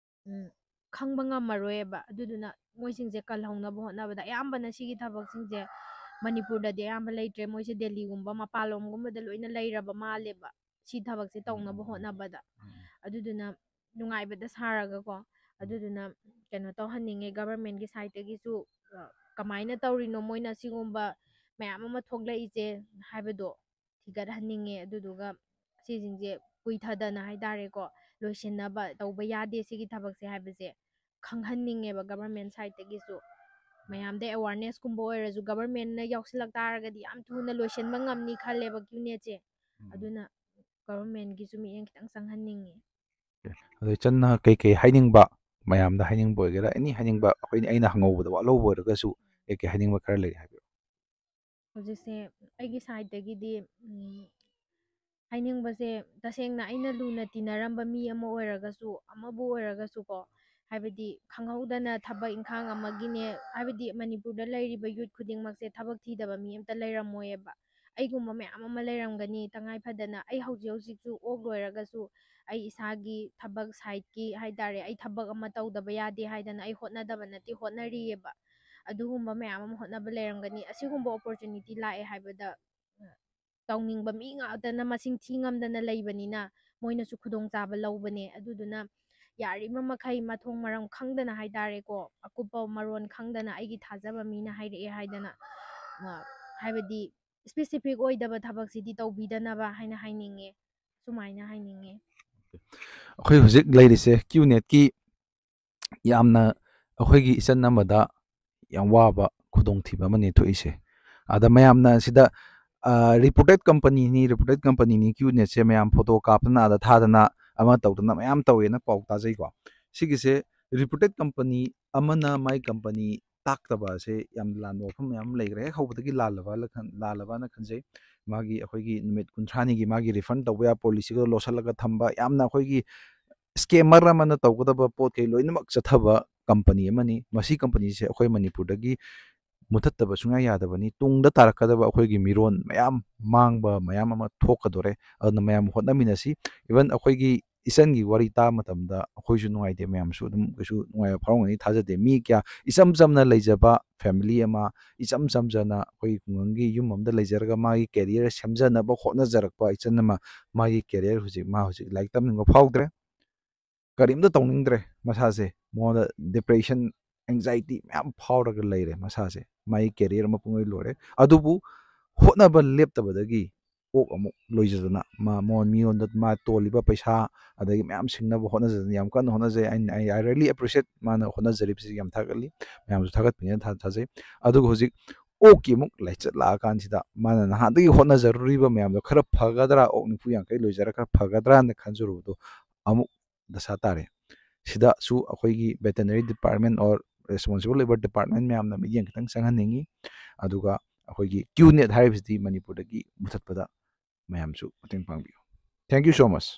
ꯈꯪꯕ ꯉꯝꯃꯔꯣꯏꯑꯕ ꯑꯗꯨꯗꯨꯅ ꯃꯣꯏꯁꯤꯡꯁꯦ ꯀꯜꯍꯧꯅꯕ ꯍꯣꯠꯅꯕꯗ ꯑꯌꯥꯝꯕꯅ ꯁꯤꯒꯤ ꯊꯕꯛꯁꯤꯡꯁꯦ ꯃꯅꯤꯄꯨꯔꯗꯗꯤ ꯑꯌꯥꯝꯕ ꯂꯩꯇ꯭ꯔꯦ ꯃꯣꯏꯁꯦ ꯗꯦꯜꯂꯤꯒꯨꯝꯕ ꯃꯄꯥꯟꯂꯣꯝꯒꯨꯝꯕꯗ ꯂꯣꯏꯅ ꯂꯩꯔꯕ ꯃꯥꯜꯂꯦꯕ ꯁꯤ ꯊꯕꯛꯁꯦ ꯇꯧꯅꯕ ꯍꯣꯠꯅꯕꯗ ꯑꯗꯨꯗꯨꯅ ꯅꯨꯡꯉꯥꯏꯕꯗ ꯁꯥꯔꯒꯀꯣ ꯑꯗꯨꯗꯨꯅ ꯀꯩꯅꯣ ꯇꯧꯍꯟꯅꯤꯡꯉꯦ ꯒꯚꯔꯟꯃꯦꯟꯒꯤ ꯁꯥꯏꯠꯇꯒꯤꯁꯨ ꯀꯃꯥꯏꯅ ꯇꯧꯔꯤꯅꯣ ꯃꯣꯏꯅ ꯁꯤꯒꯨꯝꯕ ꯃꯌꯥꯝ ꯑꯃ ꯊꯣꯛꯂꯛꯏꯁꯦ ꯍꯥꯏꯕꯗꯣ ꯊꯤꯒꯠꯍꯟꯅꯤꯡꯉꯦ ꯑꯗꯨꯗꯨꯒ ꯁꯤꯁꯤꯡꯁꯦ ꯀꯨꯏꯊꯗꯅ ꯍꯥꯏꯇꯥꯔꯦꯀꯣ ꯂꯣꯏꯁꯤꯟꯅꯕ ꯇꯧꯕ ꯌꯥꯗꯦ ꯁꯤꯒꯤ ꯊꯕꯛꯁꯦ ꯍꯥꯏꯕꯁꯦ ꯈꯪꯍꯟꯅꯤꯡꯉꯦꯕ ꯒꯚꯔꯟꯃꯦꯟ ꯁꯥꯏꯠꯇꯒꯤꯁꯨ ꯃꯌꯥꯝꯗ ꯑꯦꯋꯥꯔꯅꯦꯁꯀꯨꯝꯕ ꯑꯣꯏꯔꯁꯨ ꯒꯚꯔꯟꯃꯦꯟꯅ ꯌꯥꯎꯁꯤꯜꯂꯛ ꯇꯥꯔꯒꯗꯤ ꯌꯥꯝ ꯊꯨꯅ ꯂꯣꯏꯁꯤꯟꯕ ꯉꯝꯅꯤ ꯈꯜꯂꯦꯕ ꯀ꯭ꯌꯨꯅꯦꯠꯁꯦ ꯑꯗꯨꯅ ꯒꯚꯔꯟꯃꯦꯟꯒꯤꯁꯨ ꯃꯤꯠꯌꯦꯡ ꯈꯤꯇꯪ ꯆꯪꯍꯟꯅꯤꯡꯉꯤ ꯑꯗꯣ ꯏꯆꯟꯅ ꯀꯩꯀꯩ ꯍꯥꯏꯅꯤꯡꯕ ꯃꯌꯥꯝꯗ ꯍꯥꯏꯅꯤꯡꯕ ꯑꯣꯏꯒꯦꯔꯥ ꯑꯦꯅꯤ ꯍꯥꯏꯅꯤꯡꯕ ꯑꯩꯅ ꯍꯪꯍꯧꯕꯗ ꯋꯥꯠꯍꯧꯕ ꯑꯣꯏꯔꯒꯁꯨ ꯀꯩꯀꯩ ꯍꯥꯏꯅꯤꯡꯕ ꯈꯔ ꯂꯩꯔꯤ ꯍꯥꯏꯕꯤꯌꯨ ꯍꯧꯖꯤꯛꯁꯦ ꯑꯩꯒꯤ ꯁꯥꯏꯠꯇꯒꯤꯗꯤ ꯍꯥꯏꯅꯤꯡꯕꯁꯦ ꯇꯁꯦꯡꯅ ꯑꯩꯅ ꯂꯨꯅ ꯇꯤꯟꯅꯔꯝꯕ ꯃꯤ ꯑꯃ ꯑꯣꯏꯔꯒꯁꯨ ꯑꯃꯕꯨ ꯑꯣꯏꯔꯒꯁꯨ ꯀꯣ ꯍꯥꯏꯕꯗꯤ ꯈꯪꯍꯧꯗꯅ ꯊꯕꯛ ꯏꯪꯈꯥꯡ ꯑꯃꯒꯤꯅꯦ, ꯍꯥꯏꯕꯗꯤ ꯃꯅꯤꯄꯨꯔꯗ ꯂꯩꯔꯤꯕ ꯌꯨꯠ ꯈꯨꯗꯤꯡꯃꯛꯁꯦ ꯊꯕꯛ ꯊꯤꯗꯕ ꯃꯤ ꯑꯝꯇ ꯂꯩꯔꯝꯃꯣꯏꯑꯕ, ꯑꯩꯒꯨꯝꯕ ꯃꯌꯥꯝ ꯑꯃ ꯂꯩꯔꯝꯒꯅꯤ ꯇꯉꯥꯏ ꯐꯗꯅ. ꯑꯩ ꯍꯧꯖꯤꯛꯁꯨ ꯑꯣꯛ ꯂꯣꯏꯔꯒꯁꯨ ꯑꯩ ꯏꯁꯥꯒꯤ ꯊꯕꯛ ꯁꯥꯏꯠꯀꯤ ꯍꯥꯏꯇꯥꯔꯦ, ꯑꯩ ꯊꯕꯛ ꯑꯃ ꯇꯧꯗꯕ ꯌꯥꯗꯦ ꯍꯥꯏꯗꯅ ꯑꯩ ꯍꯣꯠꯅꯗꯕ ꯅꯠꯇꯦ, ꯍꯣꯠꯅꯔꯤꯑꯕ. ꯑꯗꯨꯒꯨꯝꯕ ꯃꯌꯥꯝ ꯑꯃ ꯍꯣꯠꯅꯕ ꯂꯩꯔꯝꯒꯅꯤ. ꯑꯁꯤꯒꯨꯝꯕ ꯑꯣꯄꯣꯔꯆꯨꯅꯤꯇꯤ ꯂꯥꯛꯑꯦ ꯍꯥꯏꯕꯗ ꯇꯧꯅꯤꯡꯕ ꯃꯤ ꯉꯥꯛꯇꯅ ꯃꯁꯤꯡ ꯊꯤꯉꯝꯗꯅ ꯂꯩꯕꯅꯤꯅ ꯃꯣꯏꯅꯁꯨ ꯈꯨꯗꯣꯡꯆꯥꯕ ꯂꯧꯕꯅꯦ. ꯑꯗꯨꯗꯨꯅ ꯌꯥꯔꯤꯕ ꯃꯈꯩ ꯃꯊꯣꯡ ꯃꯔꯝ ꯈꯪꯗꯅ ꯍꯥꯏꯇꯥꯔꯦꯀꯣ, ꯑꯀꯨꯞꯄ ꯃꯔꯣꯟ ꯈꯪꯗꯅ ꯑꯩꯒꯤ ꯊꯥꯖꯕ ꯃꯤꯅ ꯍꯥꯏꯔꯛꯑꯦ ꯍꯥꯏꯗꯅ ꯍꯥꯏꯕꯗꯤ ꯁ꯭ꯄꯦꯁꯤꯐꯤꯛ ꯑꯣꯏꯗꯕ ꯊꯕꯛꯁꯤꯗꯤ ꯇꯧꯕꯤꯗꯅꯕ ꯍꯥꯏꯅ ꯍꯥꯏꯅꯤꯡꯉꯦ, ꯁꯨꯃꯥꯏꯅ ꯍꯥꯏꯅꯤꯡꯉꯦ. ꯑꯩꯈꯣꯏ ꯍꯧꯖꯤꯛ ꯂꯩꯔꯤꯁꯦ QNET ꯌꯥꯝꯅ ꯑꯩꯈꯣꯏꯒꯤ ꯏꯆꯟ ꯑꯃꯗ ꯌꯥꯝ ꯋꯥꯕ ꯈꯨꯗꯣꯡꯊꯤꯕ ꯑꯃꯅꯤ ꯊꯣꯛꯏꯁꯦ. ꯑꯗ ꯃꯌꯥꯝꯅ ꯁꯤꯗ ꯔꯤꯄꯨꯇꯦꯠ ꯀꯝꯄꯅꯤꯅꯤ QNET ꯃꯌꯥꯝ ꯐꯣꯇꯣ ꯀꯥꯞꯇꯅ ꯑꯗ ꯊꯥꯗꯅ ꯑꯃ ꯇꯧꯗꯅ ꯃꯌꯥꯝ ꯇꯧꯋꯦꯅ ꯄꯥꯎ ꯇꯥꯖꯩꯀꯣ. ꯁꯤꯒꯤꯁꯦ ꯔꯤꯄꯨꯇꯦꯠ ꯀꯝꯄꯅꯤ ꯑꯃꯅ ꯃꯥꯏ ꯀꯝꯄꯅꯤ ꯇꯥꯛꯇꯕ ꯑꯁꯦ ꯌꯥꯝ ꯂꯥꯟꯕ ꯋꯥꯐꯝ ꯃꯌꯥꯝ ꯂꯩꯈ꯭ꯔꯦ. ꯍꯦꯛ ꯍꯧꯕꯗꯒꯤ ꯂꯥꯜꯂꯕꯅ ꯈꯟꯖꯩ. ꯃꯥꯒꯤ ꯑꯩꯈꯣꯏꯒꯤ ꯅꯨꯃꯤꯠ 30ꯅꯤꯒꯤ ꯃꯥꯒꯤ ꯔꯤꯐꯟ ꯇꯧꯕ ꯌꯥꯕ ꯄꯣꯂꯤꯁꯤꯒ ꯂꯣꯠꯁꯤꯜꯂꯒ ꯊꯝꯕ, ꯌꯥꯝꯅ ꯑꯩꯈꯣꯏꯒꯤ ꯁ꯭ꯀꯦꯃꯔ ꯑꯃꯅ ꯇꯧꯒꯗꯕ ꯄꯣꯠꯈꯩ ꯂꯣꯏꯅꯃꯛ ꯆꯠꯊꯕ ꯀꯝꯄꯅꯤ ꯑꯃꯅꯤ. ꯃꯁꯤ ꯀꯝꯄꯅꯤꯁꯦ ꯑꯩꯈꯣꯏ ꯃꯅꯤꯄꯨꯔꯗꯒꯤ ꯃꯨꯊꯠꯇꯕ ꯁꯨꯡꯌꯥ ꯌꯥꯗꯕꯅꯤ. ꯇꯨꯡꯗ ꯇꯥꯔꯛꯀꯗꯕ ꯑꯩꯈꯣꯏꯒꯤ ꯃꯤꯔꯣꯟ ꯃꯌꯥꯝ ꯃꯥꯡꯕ ꯃꯌꯥꯝ ꯑꯃ ꯊꯣꯛꯀꯗꯣꯔꯦ. ꯑꯗꯨꯅ ꯃꯌꯥꯝ ꯍꯣꯠꯅꯃꯤꯟꯅꯁꯤ. ꯏꯚꯟ ꯑꯩꯈꯣꯏꯒꯤ ꯏꯆꯟꯒꯤ ꯋꯥꯔꯤ ꯇꯥꯕ ꯃꯇꯝꯗ ꯑꯩꯈꯣꯏꯁꯨ ꯅꯨꯡꯉꯥꯏꯇꯦ, ꯃꯌꯥꯝꯁꯨ ꯑꯗꯨꯝ ꯀꯩꯁꯨ ꯅꯨꯡꯉꯥꯏꯕ ꯐꯥꯎꯔꯝꯒꯅꯤ ꯊꯥꯖꯗꯦ. ꯃꯤ ꯀꯌꯥ ꯏꯆꯝ ꯆꯝꯅ ꯂꯩꯖꯕ ꯐꯦꯃꯤꯂꯤ ꯑꯃ, ꯏꯆꯝ ꯆꯝꯖꯅ ꯑꯩꯈꯣꯏꯒꯤ ꯈꯨꯡꯒꯪꯒꯤ ꯌꯨꯝ ꯑꯃꯗ ꯂꯩꯖꯔꯒ ꯃꯥꯒꯤ ꯀꯦꯔꯤꯌꯔ ꯁꯦꯝꯖꯅꯕ ꯍꯣꯠꯅꯖꯔꯛꯄ ꯏꯆꯟ ꯑꯃ, ꯃꯥꯒꯤ ꯀꯦꯔꯤꯌꯔ ꯍꯧꯖꯤꯛ ꯂꯥꯏꯔꯤꯛ ꯇꯝꯅꯤꯡꯕ ꯐꯥꯎꯗ꯭ꯔꯦ, ꯀꯔꯤꯝꯇ ꯇꯧꯅꯤꯡꯗ꯭ꯔꯦ. ꯃꯁꯥꯁꯦ ꯃꯉꯣꯟꯗ ꯗꯤꯄ꯭ꯔꯦꯁꯟ, ꯑꯦꯡꯖꯥꯏꯇꯤ ꯃꯌꯥꯝ ꯐꯥꯎꯔꯒ ꯂꯩꯔꯦ. ꯃꯁꯥꯁꯦ ꯃꯥꯒꯤ ꯀꯦꯔꯤꯌꯔ ꯃꯄꯨꯡ ꯂꯣꯏꯔꯦ. ꯑꯗꯨꯕꯨ ꯍꯣꯠꯅꯕ ꯂꯦꯞꯇꯕꯗꯒꯤ ꯑꯣꯛ ꯑꯃꯨꯛ ꯂꯣꯏꯖꯗꯅ ꯃꯤꯉꯣꯟꯗ ꯃꯥ ꯇꯣꯜꯂꯤꯕ ꯄꯩꯁꯥ ꯑꯗꯒꯤ ꯃꯌꯥꯝ ꯁꯤꯡꯅꯕ ꯍꯣꯠꯅꯖꯗꯅ ꯌꯥꯝ ꯀꯟꯅ ꯍꯣꯠꯅꯖꯩ. ꯑꯩ ꯔꯤꯌꯦꯂꯤ ꯑꯦꯄ꯭ꯔꯤꯁꯤꯌꯦꯠ ꯃꯥꯅ ꯍꯣꯠꯅꯖꯔꯤꯕꯁꯤ ꯌꯥꯝ ꯊꯥꯒꯠꯂꯤ. ꯃꯌꯥꯝꯁꯨ ꯊꯥꯒꯠꯄꯤꯅꯦꯅ ꯊꯥꯖꯩ. ꯑꯗꯨꯒ ꯍꯧꯖꯤꯛ ꯑꯣꯛꯀꯤ ꯑꯃꯨꯛ ꯂꯥꯏꯆꯠ ꯂꯥꯛꯑꯀꯥꯟꯁꯤꯗ ꯃꯥꯅ ꯅꯍꯥꯟꯗꯒꯤ ꯍꯣꯠꯅꯖꯔꯨꯔꯤꯕ ꯃꯌꯥꯝꯗꯣ ꯈꯔ ꯐꯒꯗ꯭ꯔꯥ, ꯑꯣꯛ 40-50 ꯂꯣꯏꯖꯔ ꯈꯔ ꯐꯒꯗ꯭ꯔꯥꯅ ꯈꯟꯖꯔꯨꯕꯗꯣ ꯑꯃꯨꯛ ꯗꯁꯥ ꯇꯥꯔꯦ. ꯁꯤꯗꯁꯨ ꯑꯩꯈꯣꯏꯒꯤ ꯚꯦꯇꯅꯔꯤ ꯗꯤꯄꯥꯔꯠꯃꯦꯟ ꯑꯣꯔ ꯔꯦꯁꯄꯣꯟꯁꯤꯕꯜ ꯑꯣꯏꯕ ꯗꯤꯄꯥꯔꯠꯃꯦꯟ ꯃꯌꯥꯝꯅ ꯃꯤꯠꯌꯦꯡ ꯈꯤꯇꯪ ꯆꯪꯍꯟꯅꯤꯡꯉꯤ. ꯑꯗꯨꯒ ꯑꯩꯈꯣꯏꯒꯤ QNET ꯍꯥꯏꯔꯤꯕꯁꯤꯗꯤ ꯃꯅꯤꯄꯨꯔꯗꯒꯤ ꯃꯨꯊꯠꯄꯗ ꯃꯌꯥꯝꯁꯨ ꯃꯇꯦꯡ ꯄꯥꯡꯕꯤꯌꯨ. Thank you show ꯃꯆ.